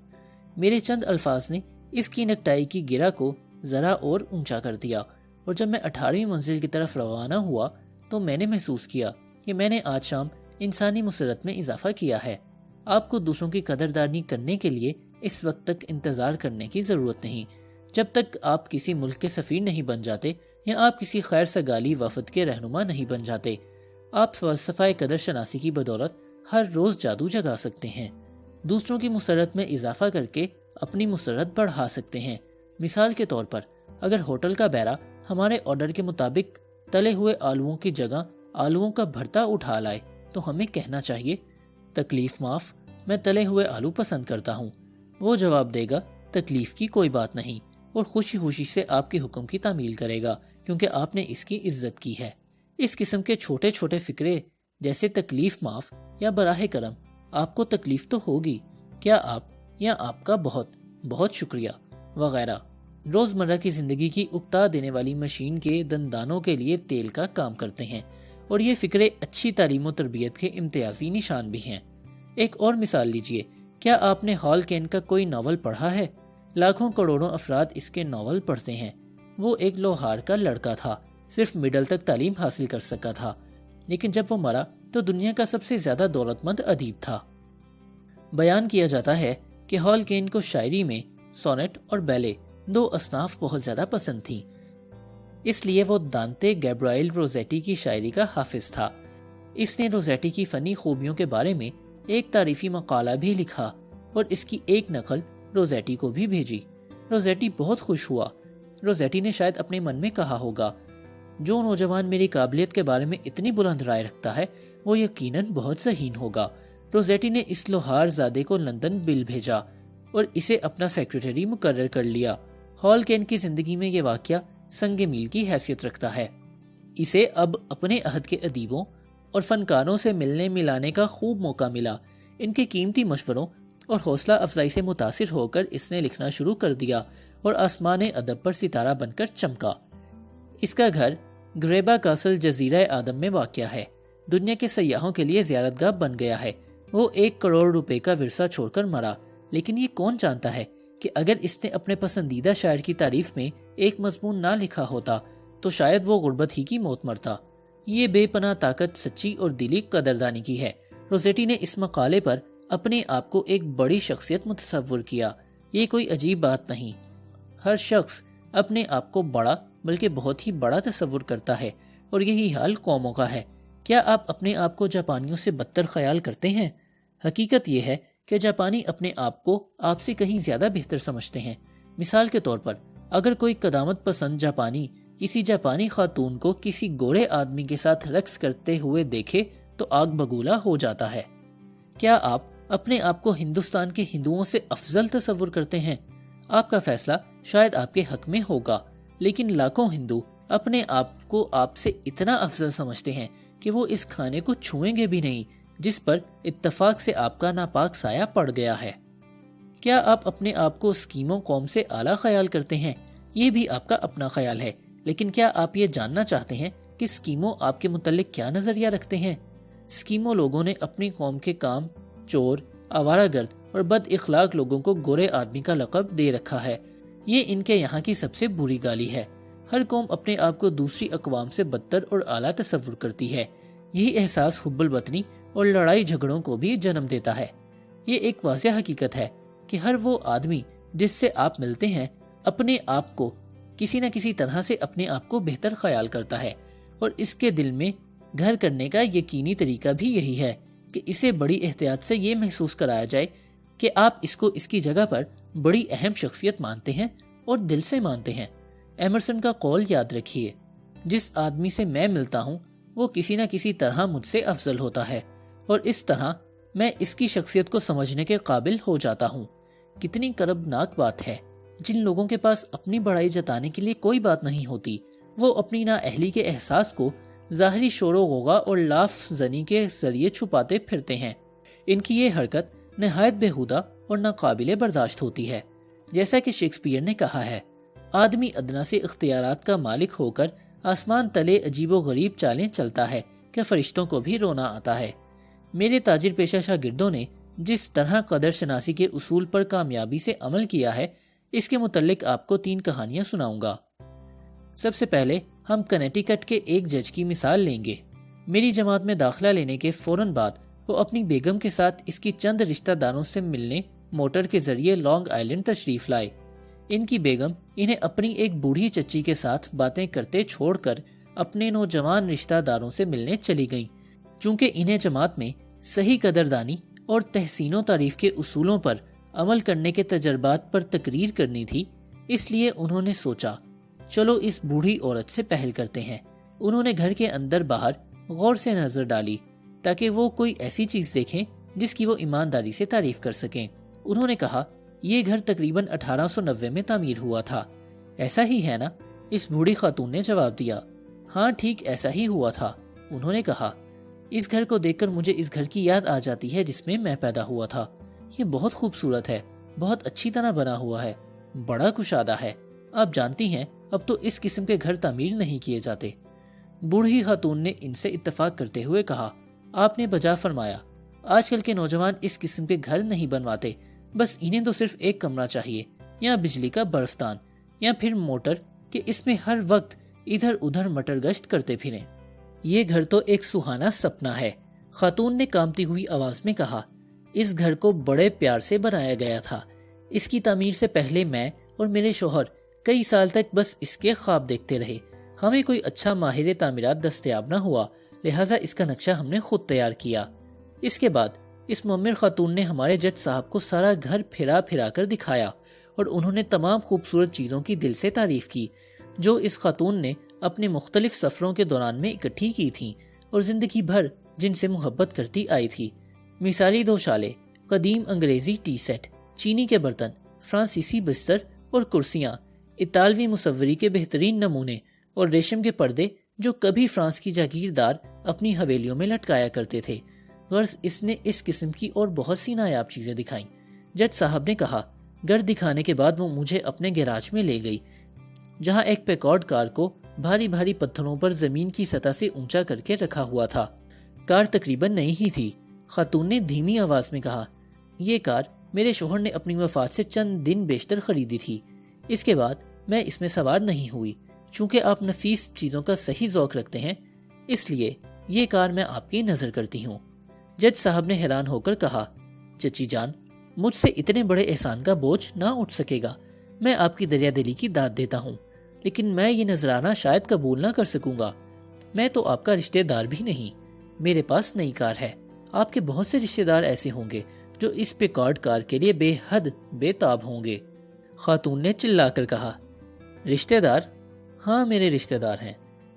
میرے چند الفاظ نے اس کی نکٹائی کی گرہ کو ذرا اور اونچا کر دیا، اور جب میں 18ویں منزل کی طرف روانہ ہوا تو میں نے محسوس کیا کہ میں نے آج شام انسانی مسرت میں اضافہ کیا ہے۔ آپ کو دوسروں کی قدردانی کرنے کے لیے اس وقت تک انتظار کرنے کی ضرورت نہیں۔ جب تک آپ کسی ملک کے سفیر نہیں بن جاتے یا آپ کسی خیر سگالی وفد کے رہنما نہیں بن جاتے، آپ فلسفہ قدر شناسی کی بدولت ہر روز جادو جگا سکتے ہیں، دوسروں کی مسرت میں اضافہ کر کے اپنی مسرت بڑھا سکتے ہیں۔ مثال کے طور پر اگر ہوٹل کا بیرا ہمارے آرڈر کے مطابق تلے ہوئے آلووں کی جگہ آلووں کا بھرتا اٹھا لائے تو ہمیں کہنا چاہیے تکلیف معاف، میں تلے ہوئے آلو پسند کرتا ہوں۔ وہ جواب دے گا تکلیف کی کوئی بات نہیں، اور خوشی خوشی سے آپ کے حکم کی تعمیل کرے گا کیونکہ آپ نے اس کی عزت کی ہے۔ اس قسم کے چھوٹے چھوٹے فکرے جیسے تکلیف معاف یا براہ کرم، آپ کو تکلیف تو ہوگی، کیا آپ یا آپ کا بہت بہت شکریہ وغیرہ روزمرہ کی زندگی کی اکتا دینے والی مشین کے دندانوں کے لیے تیل کا کام کرتے ہیں، اور یہ فکرے اچھی تعلیم و تربیت کے امتیازی نشان بھی ہیں۔ ایک اور مثال لیجئے، کیا آپ نے ہال کین کا کوئی ناول پڑھا ہے؟ لاکھوں کروڑوں افراد اس کے ناول پڑھتے ہیں۔ وہ ایک لوہار کا لڑکا تھا، صرف مڈل تک تعلیم حاصل کر سکا تھا، لیکن جب وہ مرا تو دنیا کا سب سے زیادہ دولت مند ادیب تھا۔ بیان کیا جاتا ہے کہ ہال کین کو شاعری میں سونیٹ اور بیلے دو اصناف بہت زیادہ پسند تھیں، اس لیے وہ دانتے گیبرائیل روزیٹی کی شاعری کا حافظ تھا۔ اس نے روزیٹی کی فنی خوبیوں کے بارے میں ایک تعریفی مقالہ بھی لکھا اور اس کی ایک نقل روزیٹی کو بھی بھیجی۔ روزیٹی بہت خوش ہوا۔ روزیٹی نے شاید اپنے من میں کہا ہوگا، جو نوجوان میری قابلیت کے بارے میں اتنی بلند رائے رکھتا ہے وہ یقیناً بہت ذہین ہوگا۔ روزیٹی نے اس لوہار زادے کو لندن بل بھیجا اور اسے اپنا سیکریٹری مقرر کر لیا۔ ہال کین کی زندگی میں یہ واقعہ سنگ میل کی حیثیت رکھتا ہے۔ اسے اب اپنے عہد کے ادیبوں اور فنکاروں سے ملنے ملانے کا خوب موقع ملا۔ ان کے قیمتی مشوروں اور حوصلہ افزائی سے متاثر ہو کر اس نے لکھنا شروع کر دیا اور آسمان ادب پر ستارہ بن کر چمکا۔ اس کا گھر گریبا کاسل جزیرہ آدم میں واقع ہے، دنیا کے سیاحوں کے لیے زیارت گاہ بن گیا ہے۔ وہ 1 کروڑ روپے کا ورثہ چھوڑ کر مرا، لیکن یہ کون جانتا ہے کہ اگر اس نے اپنے پسندیدہ شاعر کی تعریف میں ایک مضمون نہ لکھا ہوتا تو شاید وہ غربت ہی کی موت مرتا۔ یہ بے پناہ طاقت سچی اور دلی قدردانی کی ہے۔ روزیٹی نے اس مقالے پر اپنے آپ کو ایک بڑی شخصیت متصور کیا۔ یہ کوئی عجیب بات نہیں، ہر شخص اپنے آپ کو بڑا بلکہ بہت ہی بڑا تصور کرتا ہے، اور یہی حال قوموں کا ہے۔ کیا آپ اپنے آپ کو جاپانیوں سے بدتر خیال کرتے ہیں؟ حقیقت یہ ہے کہ جاپانی اپنے آپ کو آپ سے کہیں زیادہ بہتر سمجھتے ہیں۔ مثال کے طور پر اگر کوئی قدامت پسند جاپانی کسی جاپانی خاتون کو کسی گورے آدمی کے ساتھ رقص کرتے ہوئے دیکھے تو آگ بگولا ہو جاتا ہے۔ کیا آپ اپنے آپ کو ہندوستان کے ہندوؤں سے افضل تصور کرتے ہیں؟ آپ کا فیصلہ شاید آپ کے حق میں ہوگا، لیکن لاکھوں ہندو اپنے آپ کو آپ سے اتنا افضل سمجھتے ہیں کہ وہ اس کھانے کو چھوئیں گے بھی نہیں جس پر اتفاق سے آپ کا ناپاک سایہ پڑ گیا ہے۔ کیا آپ اپنے آپ کو اسکیمو قوم سے اعلیٰ خیال کرتے ہیں؟ یہ بھی آپ کا اپنا خیال ہے، لیکن کیا آپ یہ جاننا چاہتے ہیں کہ اسکیمو آپ کے متعلق کیا نظریہ رکھتے ہیں؟ اسکیمو لوگوں نے اپنی قوم کے کام چور، آوارہ گرد اور بد اخلاق لوگوں کو گورے آدمی کا لقب دے رکھا ہے۔ یہ ان کے یہاں کی سب سے بری گالی ہے۔ ہر قوم اپنے آپ کو دوسری اقوام سے بدتر اور اعلیٰ تصور کرتی ہے۔ یہی احساس حب الوطنی اور لڑائی جھگڑوں کو بھی جنم دیتا ہے۔ یہ ایک واضح حقیقت ہے کہ ہر وہ آدمی جس سے آپ ملتے ہیں اپنے آپ کو کسی نہ کسی طرح سے اپنے آپ کو بہتر خیال کرتا ہے، اور اس کے دل میں گھر کرنے کا یقینی طریقہ بھی یہی ہے کہ اسے بڑی احتیاط سے یہ محسوس کرایا جائے کہ آپ اس کو اس کی جگہ پر بڑی اہم شخصیت مانتے ہیں اور دل سے مانتے ہیں۔ ایمرسن کا قول یاد رکھیے، جس آدمی سے میں ملتا ہوں وہ کسی نہ کسی طرح مجھ سے افضل ہوتا ہے، اور اس طرح میں اس کی شخصیت کو سمجھنے کے قابل ہو جاتا ہوں۔ کتنی کربناک بات ہے، جن لوگوں کے پاس اپنی بڑائی جتانے کے لیے کوئی بات نہیں ہوتی، وہ اپنی نااہلی کے احساس کو ظاہری شور و غوغا اور لاف زنی کے ذریعے چھپاتے پھرتے ہیں۔ ان کی یہ حرکت نہایت بیہودہ اور ناقابل برداشت ہوتی ہے۔ جیسا کہ شیکسپیئر نے کہا ہے، آدمی ادنا سے اختیارات کا مالک ہو کر آسمان تلے عجیب و غریب چالیں چلتا ہے کہ فرشتوں کو بھی رونا آتا ہے۔ میرے تاجر پیشہ شاگردوں نے جس طرح قدر شناسی کے اصول پر کامیابی سے عمل کیا ہے، اس کے متعلق آپ کو 3 کہانیاں سناؤں گا۔ سب سے پہلے ہم کنیٹیکٹ کے ایک جج کی مثال لیں گے۔ میری جماعت میں داخلہ لینے کے فوراً بعد وہ اپنی بیگم کے ساتھ اس کی چند رشتہ داروں سے ملنے موٹر کے ذریعے لانگ آئلینڈ تشریف لائے۔ ان کی بیگم انہیں اپنی ایک بوڑھی چچی کے ساتھ باتیں کرتے چھوڑ کر اپنے نوجوان رشتہ داروں سے ملنے چلی گئیں۔ چونکہ انہیں جماعت میں صحیح قدردانی اور تحسین و تعریف کے اصولوں پر عمل کرنے کے تجربات پر تقریر کرنی تھی، اس لیے انہوں نے سوچا چلو اس بوڑھی عورت سے پہل کرتے ہیں۔ انہوں نے گھر کے اندر باہر غور سے نظر ڈالی تاکہ وہ کوئی ایسی چیز دیکھیں جس کی وہ ایمانداری سے تعریف کر سکیں۔ انہوں نے کہا یہ گھر تقریباً 1890 میں تعمیر ہوا تھا، ایسا ہی ہے نا؟ اس بوڑھی خاتون نے جواب دیا، ہاں ٹھیک ایسا ہی ہوا تھا۔ انہوں نے کہا اس گھر کو دیکھ کر مجھے اس گھر کی یاد آ جاتی ہے جس میں میں پیدا ہوا تھا۔ یہ بہت خوبصورت ہے، بہت اچھی طرح بنا ہوا ہے، بڑا کشادہ ہے۔ آپ جانتی ہیں اب تو اس قسم کے گھر تعمیر نہیں کیے جاتے۔ بوڑھی خاتون نے ان سے اتفاق کرتے ہوئے کہا، آپ نے بجا فرمایا، آج کل کے نوجوان اس قسم کے گھر نہیں بنواتے، بس انہیں تو صرف ایک کمرہ چاہیے، یا بجلی کا برفدان، یا پھر موٹر کہ اس میں ہر وقت ادھر ادھر مٹر گشت کرتے پھریں۔ یہ گھر تو ایک سہانا سپنا ہے، خاتون نے کانپتی ہوئی آواز میں کہا۔ اس گھر کو بڑے پیار سے بنایا گیا تھا۔ اس کی تعمیر سے پہلے میں اور میرے شوہر کئی سال تک بس اس کے خواب دیکھتے رہے۔ ہمیں کوئی اچھا ماہر تعمیرات دستیاب نہ ہوا، لہٰذا اس کا نقشہ ہم نے خود تیار کیا۔ اس کے بعد اس معمر خاتون نے ہمارے جج صاحب کو سارا گھر پھرا پھرا کر دکھایا اور انہوں نے تمام خوبصورت چیزوں کی دل سے تعریف کی جو اس خاتون نے اپنے مختلف سفروں کے دوران میں اکٹھی کی تھیں اور زندگی بھر جن سے محبت کرتی آئی تھی۔ مثالی دوشالے، قدیم انگریزی ٹی سیٹ، چینی کے برتن، فرانسیسی بستر اور کرسیاں، اطالوی مصوری کے بہترین نمونے اور ریشم کے پردے جو کبھی فرانس کی جاگیردار اپنی حویلیوں میں لٹکایا کرتے تھے۔ غرض اس نے اس قسم کی اور بہت سی نایاب چیزیں دکھائیں۔ جج صاحب نے کہا، گھر دکھانے کے بعد وہ مجھے اپنے گیراج میں لے گئی جہاں ایک پیکارڈ کار کو بھاری بھاری پتھروں پر زمین کی سطح سے اونچا کر کے رکھا ہوا تھا۔ کار تقریباً نئی ہی تھی۔ خاتون نے دھیمی آواز میں کہا، یہ کار میرے شوہر نے اپنی وفات سے چند دن بیشتر خریدی تھی۔ اس کے بعد میں اس میں سوار نہیں ہوئی۔ چونکہ آپ نفیس چیزوں کا صحیح ذوق رکھتے ہیں، اس لیے یہ کار میں آپ کی نظر کرتی ہوں۔ جج صاحب نے حیران ہو کر کہا، چچی جان، مجھ سے اتنے بڑے احسان کا بوجھ نہ اٹھ سکے گا۔ میں آپ کی دریا دلی کی داد دیتا ہوں، لیکن میں یہ نذرانہ شاید قبول نہ کر سکوں گا۔ میں تو آپ کا رشتہ دار بھی نہیں۔ میرے پاس نئی کار ہے۔ آپ کے بہت سے رشتہ دار ایسے ہوں گے جو اس پیکارڈ کار کے لیے بے حد بے تاب ہوں گے۔ خاتون نے چلا کر کہا، رشتہ دار؟ ہاں میرے رشتہ دار ہیں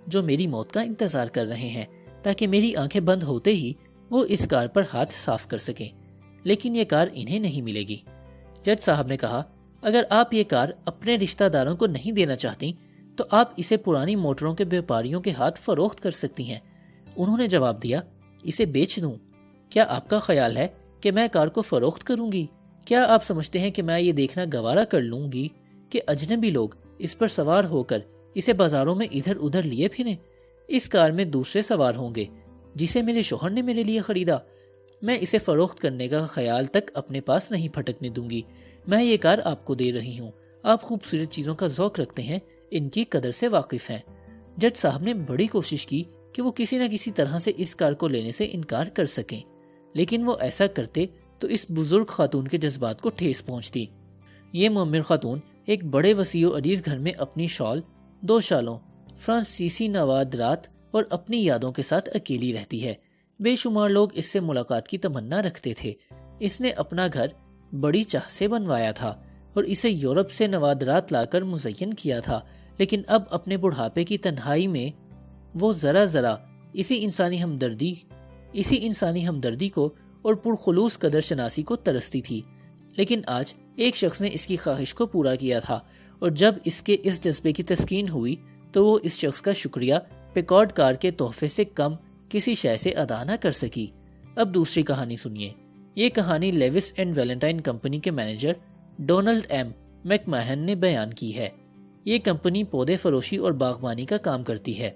جو میری موت کا انتظار کر رہے ہیں تاکہ میری آنکھیں بند ہوتے ہی وہ اس کار پر ہاتھ صاف کر سکیں، لیکن یہ کار انہیں نہیں ملے گی۔ جج صاحب نے کہا، اگر آپ یہ کار اپنے رشتہ داروں کو نہیں دینا چاہتی تو آپ اسے پرانی موٹروں کے بیوپاریوں کے ہاتھ فروخت کر سکتی ہیں۔ انہوں نے جواب دیا، اسے بیچ دوں؟ کیا آپ کا خیال ہے کہ میں کار کو فروخت کروں گی؟ کیا آپ سمجھتے ہیں کہ میں یہ دیکھنا گوارا کر لوں گی کہ اجنبی لوگ اس پر سوار ہو کر اسے بازاروں میں ادھر ادھر لیے پھریں؟ اس کار میں دوسرے سوار ہوں گے جسے میرے شوہر نے میرے لیے خریدا۔ میں اسے فروخت کرنے کا خیال تک اپنے پاس نہیں پھٹکنے دوں گی۔ میں یہ کار آپ کو دے رہی ہوں۔ آپ خوبصورت چیزوں کا ذوق رکھتے ہیں، ان کی قدر سے واقف ہیں۔ جج صاحب نے بڑی کوشش کی کہ وہ کسی نہ کسی طرح سے اس کار کو لینے سے انکار کر سکیں، لیکن وہ ایسا کرتے تو اس بزرگ خاتون کے جذبات کو ٹھیس پہنچتی۔ یہ معمر خاتون ایک بڑے وسیع و عریض گھر میں اپنی شال، 2 شالوں، فرانسیسی نوادرات اور اپنی یادوں کے ساتھ اکیلی رہتی ہے۔ بے شمار لوگ اس سے ملاقات کی تمنا رکھتے تھے۔ اس نے اپنا گھر بڑی چاہ سے بنوایا تھا اور اسے یورپ سے نوادرات لا کر مزین کیا تھا، لیکن اب اپنے بڑھاپے کی تنہائی میں وہ ذرا ذرا اسی انسانی ہمدردی کو اور پرخلوص قدر شناسی کو ترستی تھی۔ لیکن آج ایک شخص نے اس کی خواہش کو پورا کیا تھا، اور جب اس کے اس جذبے کی تسکین ہوئی تو وہ اس شخص کا شکریہ پیکارڈ کار کے تحفے سے کم کسی شے سے ادا نہ کر سکی۔ اب دوسری کہانی سنیے۔ یہ کہانی لیوس اینڈ ویلنٹائن کمپنی کے مینیجر ڈونلڈ ایم میک ماہن نے بیان کی ہے۔ یہ کمپنی پودے فروشی اور باغبانی کا کام کرتی ہے۔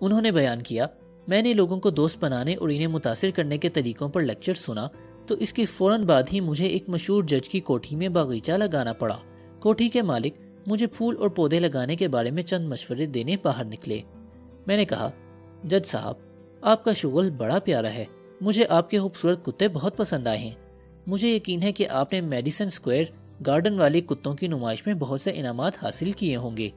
انہوں نے بیان کیا، میں نے لوگوں کو دوست بنانے اور انہیں متاثر کرنے کے طریقوں پر لیکچر سنا تو اس کے فوراً بعد ہی مجھے ایک مشہور جج کی کوٹھی میں باغیچہ لگانا پڑا۔ کوٹھی کے مالک مجھے پھول اور پودے لگانے کے بارے میں چند مشورے دینے باہر نکلے۔ میں نے کہا، جج صاحب، آپ کا شغل بڑا پیارا ہے۔ مجھے آپ کے خوبصورت کتے بہت پسند آئے ہیں۔ مجھے یقین ہے کہ آپ نے میڈیسن اسکوائر گارڈن والی کتوں کی نمائش میں بہت سے انعامات حاصل کیے ہوں گے۔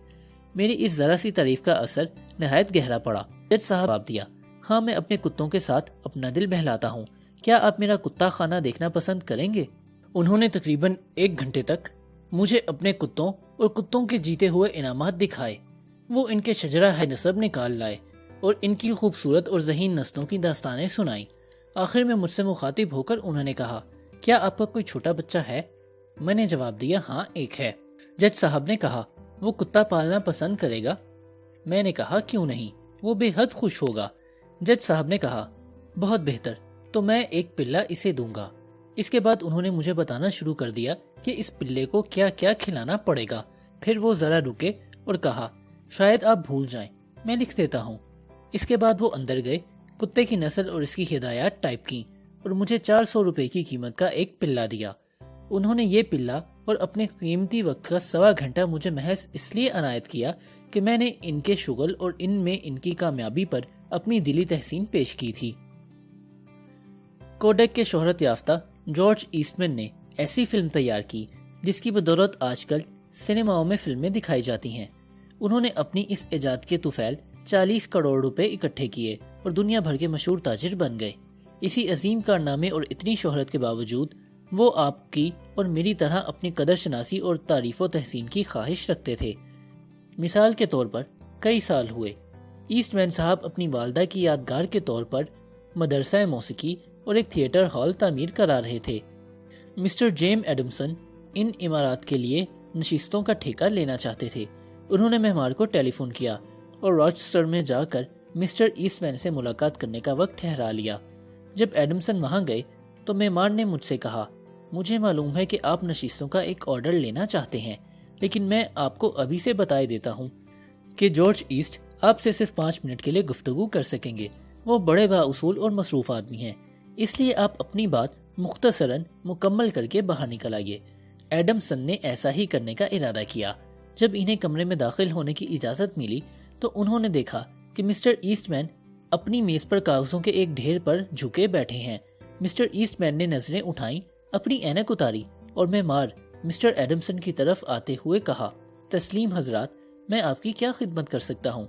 میری اس ذرا سی تعریف کا اثر نہایت گہرا پڑا۔ جج صاحب جواب دیا، ہاں میں اپنے کتوں کے ساتھ اپنا دل بہلاتا ہوں، کیا آپ میرا کتا خانہ دیکھنا پسند کریں گے؟ انہوں نے تقریباً 1 گھنٹے تک مجھے اپنے کتوں اور کتوں کے جیتے ہوئے انعامات دکھائے۔ وہ ان کے شجرہ ہے نسب نکال لائے اور ان کی خوبصورت اور ذہین نسلوں کی داستانیں سنائیں۔ آخر میں مجھ سے مخاطب ہو کر انہوں نے کہا، کیا آپ کا کوئی چھوٹا بچہ ہے؟ میں نے جواب دیا، ہاں ایک ہے۔ جج صاحب نے کہا، وہ کتا پالنا پسند کرے گا؟ میں نے کہا، کیوں نہیں، وہ بے حد خوش ہوگا۔ جج صاحب نے کہا، بہت بہتر، تو میں ایک پلہ اسے دوں گا۔ اس کے بعد انہوں نے مجھے بتانا شروع کر دیا کہ اس پلے کو کیا کیا کھلانا پڑے گا۔ پھر وہ ذرا رکے اور کہا، شاید آپ بھول جائیں، میں لکھ دیتا ہوں۔ اس کے بعد وہ اندر گئے، کتے کی نسل اور اس کی ہدایات ٹائپ کی اور مجھے 400 روپے کی قیمت کا ایک پلہ دیا۔ انہوں نے یہ پلہ اور اپنے قیمتی وقت کا 1.25 گھنٹہ مجھے محض اس لیے عنایت کیا کہ میں نے ان کے شغل اور ان میں ان کی کامیابی پر اپنی دلی تحسین پیش کی تھی۔ کوڈیک کے شہرت یافتہ جارج ایسٹمین نے ایسی فلم تیار کی جس کی بدولت آج کل سینماؤں میں فلمیں دکھائی جاتی ہیں۔ انہوں نے اپنی اس ایجاد کے طفیل 40 کروڑ روپے اکٹھے کیے اور دنیا بھر کے مشہور تاجر بن گئے۔ اسی عظیم کارنامے اور اتنی شہرت کے باوجود وہ آپ کی اور میری طرح اپنی قدر شناسی اور تعریف و تحسین کی خواہش رکھتے تھے۔ مثال کے طور پر کئی سال ہوئے ایسٹ مین صاحب اپنی والدہ کی یادگار کے طور پر مدرسہ موسیقی اور ایک تھیٹر ہال تعمیر کرا رہے تھے۔ مسٹر جیم ایڈمسن ان عمارات کے لیے نشستوں کا ٹھیکہ لینا چاہتے تھے۔ انہوں نے مہمان کو ٹیلی فون کیا اور راچسٹر میں جا کر مسٹر ایسٹ مین سے ملاقات کرنے کا وقت ٹھہرا لیا۔ جب ایڈمسن وہاں گئے تو مہمان نے مجھ سے کہا، مجھے معلوم ہے کہ آپ نشستوں کا ایک آرڈر لینا چاہتے ہیں، لیکن میں آپ کو ابھی سے بتائے دیتا ہوں کہ جارج ایسٹ آپ سے صرف 5 منٹ کے لیے گفتگو کر سکیں گے۔ وہ بڑے بااصول اور مصروف آدمی ہیں، اس لیے آپ اپنی بات مختصراً مکمل کر کے باہر نکل آئیے۔ ایڈمسن نے ایسا ہی کرنے کا ارادہ کیا۔ جب انہیں کمرے میں داخل ہونے کی اجازت ملی تو انہوں نے دیکھا کہ مسٹر ایسٹ مین اپنی میز پر کاغذوں کے ایک ڈھیر پر جھکے بیٹھے ہیں۔ مسٹر ایسٹ مین نے نظریں اٹھائیں، اپنی اینک اتاری اور معمار مسٹر ایڈمسن کی طرف آتے ہوئے کہا، تسلیم حضرات، میں آپ کی کیا خدمت کر سکتا ہوں؟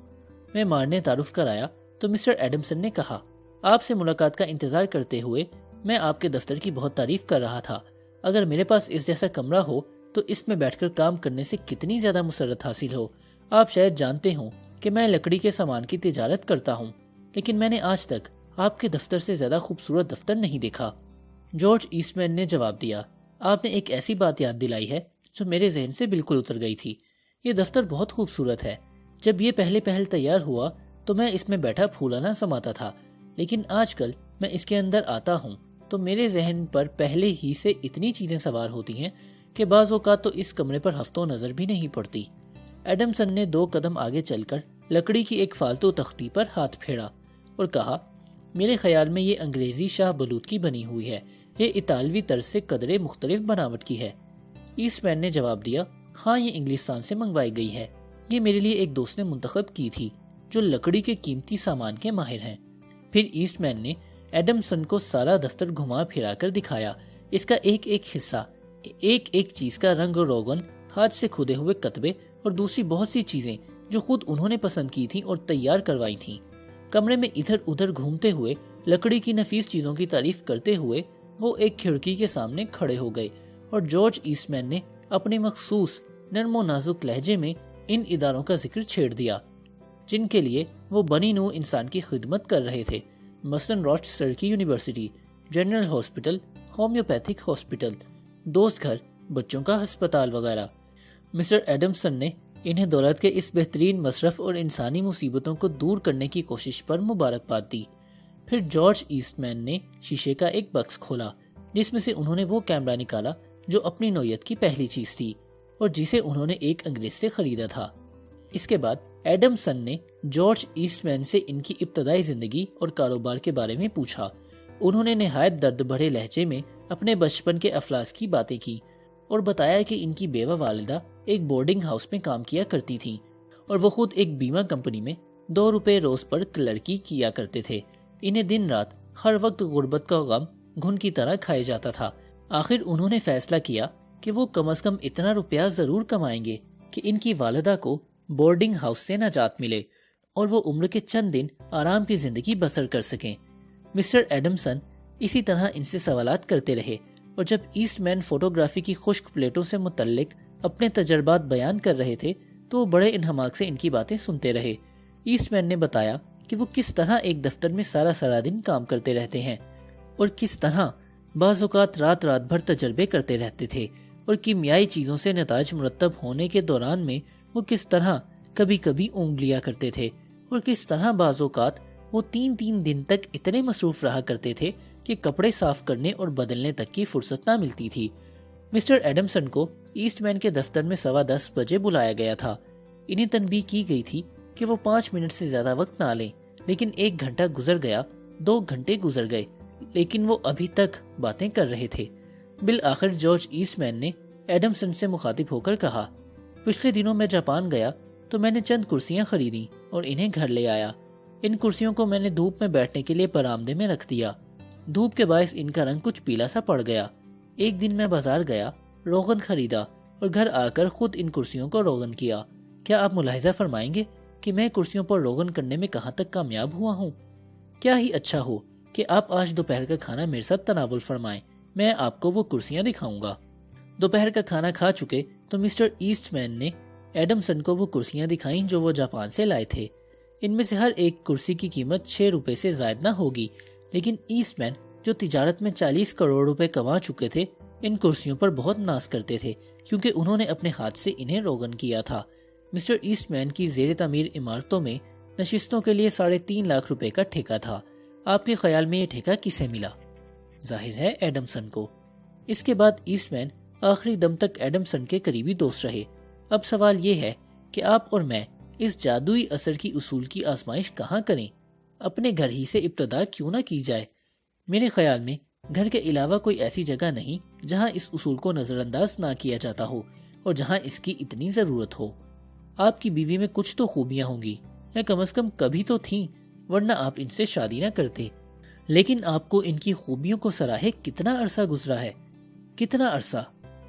معمار نے تعارف کرایا تو مسٹر ایڈمسن نے کہا، آپ سے ملاقات کا انتظار کرتے ہوئے میں آپ کے دفتر کی بہت تعریف کر رہا تھا۔ اگر میرے پاس اس جیسا کمرہ ہو تو اس میں بیٹھ کر کام کرنے سے کتنی زیادہ مسرت حاصل ہو۔ آپ شاید جانتے ہوں کہ میں لکڑی کے سامان کی تجارت کرتا ہوں، لیکن میں نے آج تک آپ کے دفتر سے زیادہ خوبصورت دفتر نہیں دیکھا۔ جارج ایسٹ مین نے جواب دیا، آپ نے ایک ایسی بات یاد دلائی ہے جو میرے ذہن سے بالکل اتر گئی تھی۔ یہ دفتر بہت خوبصورت ہے۔ جب یہ پہل تیار ہوا تو میں اس میں بیٹھا پھولا نہ سماتا تھا، لیکن آج کل میں اس کے اندر آتا ہوں تو میرے ذہن پر پہلے ہی سے اتنی چیزیں سوار ہوتی ہیں کہ بعض اوقات تو اس کمرے پر ہفتوں نظر بھی نہیں پڑتی۔ ایڈمسن نے 2 قدم آگے چل کر لکڑی کی ایک فالتو تختی پر ہاتھ پھیرا اور کہا، میرے خیال میں یہ انگریزی شاہ بلوط کی بنی ہوئی ہے، یہ اطالوی طرز سے قدرے مختلف بناوٹ کی ہے۔ ایسٹ مین نے جواب دیا، ہاں یہ انگلستان سے منگوائی گئی ہے، یہ میرے لیے ایک دوست نے منتخب کی تھی جو لکڑی کے قیمتی سامان کے ماہر ہیں۔ پھر ایسٹ مین نے ایڈمسن کو سارا دفتر گھما پھرا کر دکھایا، اس کا ایک ایک حصہ، ایک ایک چیز کا رنگ و روغن، ہاتھ سے کھودے ہوئے کتبے اور دوسری بہت سی چیزیں جو خود انہوں نے پسند کی تھیں اور تیار کروائی تھیں۔ کمرے میں ادھر ادھر گھومتے ہوئے لکڑی کی نفیس چیزوں کی تعریف کرتے ہوئے وہ ایک کھڑکی کے سامنے کھڑے ہو گئے اور جارج ایسٹ مین نے اپنے مخصوص نرم و نازک لہجے میں ان اداروں کا ذکر چھیڑ دیا جن کے لیے وہ بنی نوع انسان کی خدمت کر رہے تھے، مثلاً راچسٹر کی university, general hospital, homeopathic hospital, دوست گھر، بچوں کا ہسپتال وغیرہ۔ مسٹر ایڈمسن نے انہیں دولت کے اس بہترین مصرف اور انسانی مصیبتوں کو دور کرنے کی کوشش پر مبارکباد دی۔ پھر جارج ایسٹ مین نے شیشے کا ایک باکس کھولا جس میں سے انہوں نے وہ کیمرہ نکالا جو اپنی نوعیت کی پہلی چیز تھی اور جسے انہوں نے ایک انگریز سے خریدا تھا۔ اس کے بعد ایڈمسن نے جارج ایسٹ مین سے ان کی ابتدائی زندگی اور کاروبار کے بارے میں پوچھا۔ انہوں نے نہایت درد بھرے لہجے میں اپنے بچپن کے افلاس کی باتیں کی اور بتایا کہ ان کی بیوہ والدہ ایک بورڈنگ ہاؤس میں کام کیا کرتی تھیں اور وہ خود ایک بیمہ کمپنی میں 2 روپے روز پر کلرکی کیا کرتے تھے۔ انہیں دن رات ہر وقت غربت کا غم گھن کی طرح کھائے جاتا تھا۔ آخر انہوں نے فیصلہ کیا کہ وہ کم از کم اتنا روپیہ ضرور کمائیں گے کہ ان کی والدہ کو بورڈنگ ہاؤس سے نجات ملے اور وہ عمر کے چند دن آرام کی زندگی بسر کر سکیں۔ مسٹر ایڈمسن اسی طرح ان سے سوالات کرتے رہے، اور جب ایسٹ مین فوٹوگرافی کی خشک پلیٹوں سے متعلق اپنے تجربات بیان کر رہے تھے تو وہ بڑے انہماک سے ان کی باتیں سنتے رہے۔ ایسٹ مین نے بتایا کہ وہ کس طرح ایک دفتر میں سارا دن کام کرتے رہتے ہیں، اور کس طرح بعض اوقات رات بھر تجربے کرتے رہتے تھے، اور کیمیائی چیزوں سے نتائج مرتب ہونے کے دوران میں وہ کس طرح کبھی کبھی اونگ لیا کرتے تھے، اور کس طرح بعض اوقات وہ 3 دن تک اتنے مصروف رہا کرتے تھے کہ کپڑے صاف کرنے اور بدلنے تک کی فرصت نہ ملتی تھی۔ مسٹر ایڈمسن کو ایسٹ مین کے دفتر میں 10:15 بجے بلایا گیا تھا۔ انہیں تنبیہ کی گئی تھی کہ وہ 5 منٹ سے زیادہ وقت نہ لیں، لیکن 1 گھنٹہ گزر گیا، 2 گھنٹے گزر گئے، لیکن وہ ابھی تک باتیں کر رہے تھے۔ بالآخر جارج ایسٹ مین نے ایڈمسن سے مخاطب ہو کر کہا، پچھلے دنوں میں جاپان گیا تو میں نے چند کرسیاں خریدیں اور انہیں گھر لے آیا۔ ان کرسیوں کو میں نے دھوپ میں بیٹھنے کے لیے برآمدے میں رکھ دیا۔ دھوپ کے باعث ان کا رنگ کچھ پیلا سا پڑ گیا۔ ایک دن میں بازار گیا، روغن خریدا اور گھر آ کر خود ان کرسیوں کو روغن کیا۔ کیا آپ ملاحظہ فرمائیں گے کہ میں کرسیوں پر روغن کرنے میں کہاں تک کامیاب ہوا ہوں؟ کیا ہی اچھا ہو کہ آپ آج دوپہر کا کھانا میرے ساتھ تناول فرمائیں، میں آپ کو وہ کرسیاں دکھاؤں گا۔ دوپہر کا کھانا کھا چکے تو مسٹر ایسٹ مین نے ایڈمسن کو وہ کرسیاں دکھائیں جو وہ جاپان سے لائے تھے۔ ان میں سے ہر ایک کرسی کی قیمت 6 روپے سے زائد نہ ہوگی، لیکن ایسٹ مین جو تجارت میں 40 کروڑ روپے کما چکے تھے ان کرسیوں پر بہت ناز کرتے تھے، کیونکہ انہوں نے اپنے ہاتھ سے انہیں روغن کیا تھا۔ مسٹر ایسٹ مین کی زیر تعمیر عمارتوں میں نشستوں کے لیے 3.5 لاکھ روپے کا ٹھیکہ تھا۔ آپ کے خیال میں یہ ٹھیکہ کسے ملا؟ ظاہر ہے ایڈمسن کو۔ اس کے بعد ایسٹ مین آخری دم تک ایڈمسن کے قریبی دوست رہے۔ اب سوال یہ ہے کہ آپ اور میں اس جادوئی اثر کی اصول کی آزمائش کہاں کریں؟ اپنے گھر ہی سے ابتدا کیوں نہ کی جائے؟ میرے خیال میں گھر کے علاوہ کوئی ایسی جگہ نہیں جہاں اس اصول کو نظر انداز نہ کیا جاتا ہو اور جہاں اس کی اتنی ضرورت ہو۔ آپ کی بیوی میں کچھ تو خوبیاں ہوں گی، یا کم از کم کبھی تو تھیں، ورنہ آپ ان سے شادی نہ کرتے۔ لیکن آپ کو ان کی خوبیوں کو سراہے کتنا عرصہ گزرا ہے؟ کتنا عرصہ؟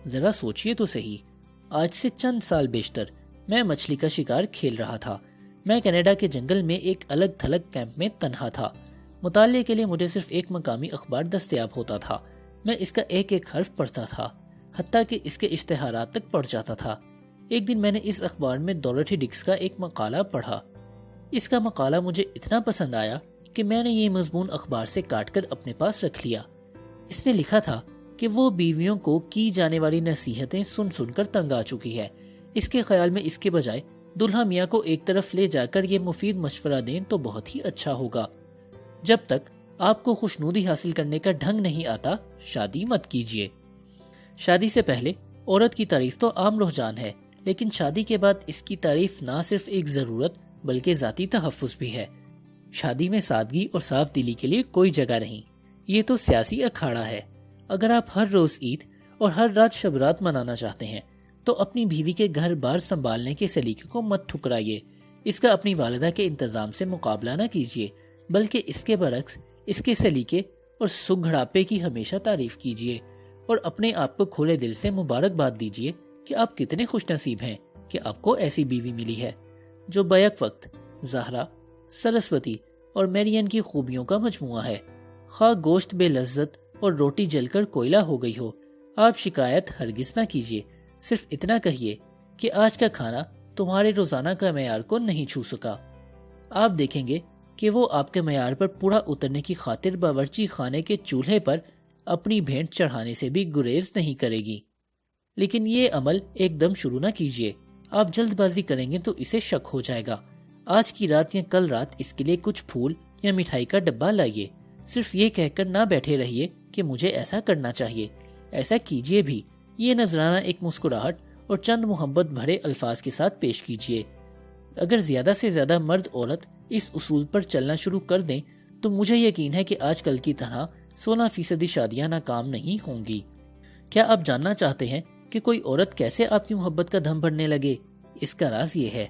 ذرا سوچئے تو صحیح۔ آج سے چند سال بیشتر میں مچھلی کا شکار کھیل رہا تھا۔ میں کینیڈا کے جنگل میں ایک الگ تھلگ کیمپ میں تنہا تھا۔ مطالعے کے لیے مجھے صرف ایک مقامی اخبار دستیاب ہوتا تھا۔ میں اس کا ایک حرف پڑھتا تھا، حتیٰ کہ اس کے اشتہارات تک پڑھ جاتا تھا۔ ایک دن میں نے اس اخبار میں ڈوروتھی ڈکس کا ایک مقالہ پڑھا۔ اس کا مقالہ مجھے اتنا پسند آیا کہ میں نے یہ مضمون اخبار سے کاٹ کر اپنے پاس رکھ لیا۔ اس نے لکھا تھا کہ وہ بیویوں کو کی جانے والی نصیحتیں سن سن کر تنگ آ چکی ہے۔ اس کے خیال میں اس کے بجائے دلہا میاں کو ایک طرف لے جا کر یہ مفید مشورہ دیں تو بہت ہی اچھا ہوگا۔ جب تک آپ کو خوشنودی حاصل کرنے کا ڈھنگ نہیں آتا، شادی مت کیجیے۔ شادی سے پہلے عورت کی تعریف تو عام رجحان ہے، لیکن شادی کے بعد اس کی تعریف نہ صرف ایک ضرورت بلکہ ذاتی تحفظ بھی ہے۔ شادی میں سادگی اور صاف دلی کے لیے کوئی جگہ نہیں۔ یہ تو سیاسی اکھاڑا ہے۔ اگر آپ ہر روز عید اور ہر رات شب رات منانا چاہتے ہیں تو اپنی بیوی کے گھر بار سنبھالنے کے سلیقے کو مت ٹھکرائیے۔ اس کا اپنی والدہ کے انتظام سے مقابلہ نہ کیجیے، بلکہ اس کے برعکس اس کے سلیقے اور سگھڑاپے کی ہمیشہ تعریف کیجیے، اور اپنے آپ کو کھلے دل سے مبارکباد دیجیے کہ آپ کتنے خوش نصیب ہیں کہ آپ کو ایسی بیوی ملی ہے جو بیک وقت زہرا، سرسوتی اور میرین کی خوبیوں کا مجموعہ ہے۔ خواہ گوشت بے لذت اور روٹی جل کر کوئلہ ہو گئی ہو، آپ شکایت ہرگز نہ کیجیے۔ صرف اتنا کہیے کہ آج کا کھانا تمہارے روزانہ کا معیار کو نہیں چھو سکا۔ آپ دیکھیں گے کہ وہ آپ کے معیار پر پورا اترنے کی خاطر باورچی خانے کے چولہے پر اپنی بھینٹ چڑھانے سے بھی گریز نہیں کرے گی۔ لیکن یہ عمل ایک دم شروع نہ کیجیے۔ آپ جلد بازی کریں گے تو اسے شک ہو جائے گا۔ آج کی رات یا کل رات اس کے لیے کچھ پھول یا مٹھائی کا ڈبہ لائیے۔ صرف یہ کہہ کر نہ بیٹھے رہیے کہ مجھے ایسا کرنا چاہیے۔ ایسا کیجیے بھی۔ یہ نذرانہ ایک مسکراہٹ اور چند محبت بھرے الفاظ کے ساتھ پیش کیجیے۔ اگر زیادہ سے زیادہ مرد عورت اس اصول پر چلنا شروع کر دیں تو مجھے یقین ہے کہ آج کل کی طرح 16% شادیاں ناکام نہیں ہوں گی۔ کیا آپ جاننا چاہتے ہیں کہ کوئی عورت کیسے آپ کی محبت کا دھم بھرنے لگے؟ اس کا راز یہ ہے،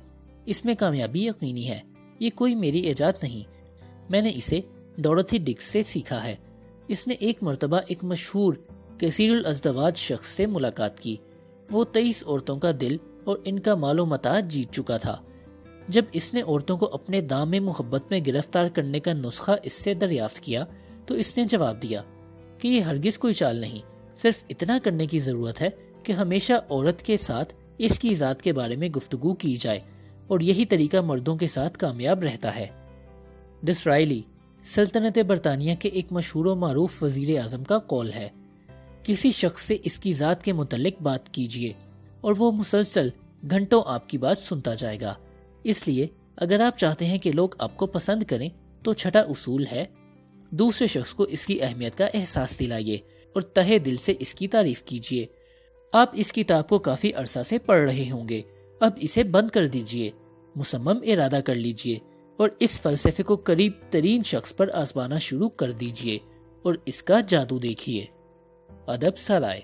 اس میں کامیابی یقینی ہے۔ یہ کوئی میری ایجاد نہیں، میں نے اسے ڈوروتھی ڈکس سے سیکھا ہے۔ اس نے ایک مرتبہ ایک مشہور کثیر الازدواج شخص سے ملاقات کی۔ وہ 23 عورتوں کا دل اور ان کا مال و متاع جیت چکا تھا۔ جب اس نے عورتوں کو اپنے دام محبت میں گرفتار کرنے کا نسخہ اس سے دریافت کیا تو اس نے جواب دیا کہ یہ ہرگز کوئی چال نہیں، صرف اتنا کرنے کی ضرورت ہے کہ ہمیشہ عورت کے ساتھ اس کی ذات کے بارے میں گفتگو کی جائے، اور یہی طریقہ مردوں کے ساتھ کامیاب رہتا ہے۔ ڈسرائیلی سلطنت برطانیہ کے ایک مشہور و معروف وزیر اعظم کا قول ہے، کسی شخص سے اس کی ذات کے متعلق بات کیجیے اور وہ مسلسل گھنٹوں آپ کی بات سنتا جائے گا۔ اس لیے اگر آپ چاہتے ہیں کہ لوگ آپ کو پسند کریں تو چھٹا اصول ہے، دوسرے شخص کو اس کی اہمیت کا احساس دلائیے اور تہہ دل سے اس کی تعریف کیجیے۔ آپ اس کتاب کو کافی عرصہ سے پڑھ رہے ہوں گے، اب اسے بند کر دیجیے، مصمم ارادہ کر لیجیے اور اس فلسفے کو قریب ترین شخص پر آزمانا شروع کر دیجیے اور اس کا جادو دیکھیے۔ ادب سرائے۔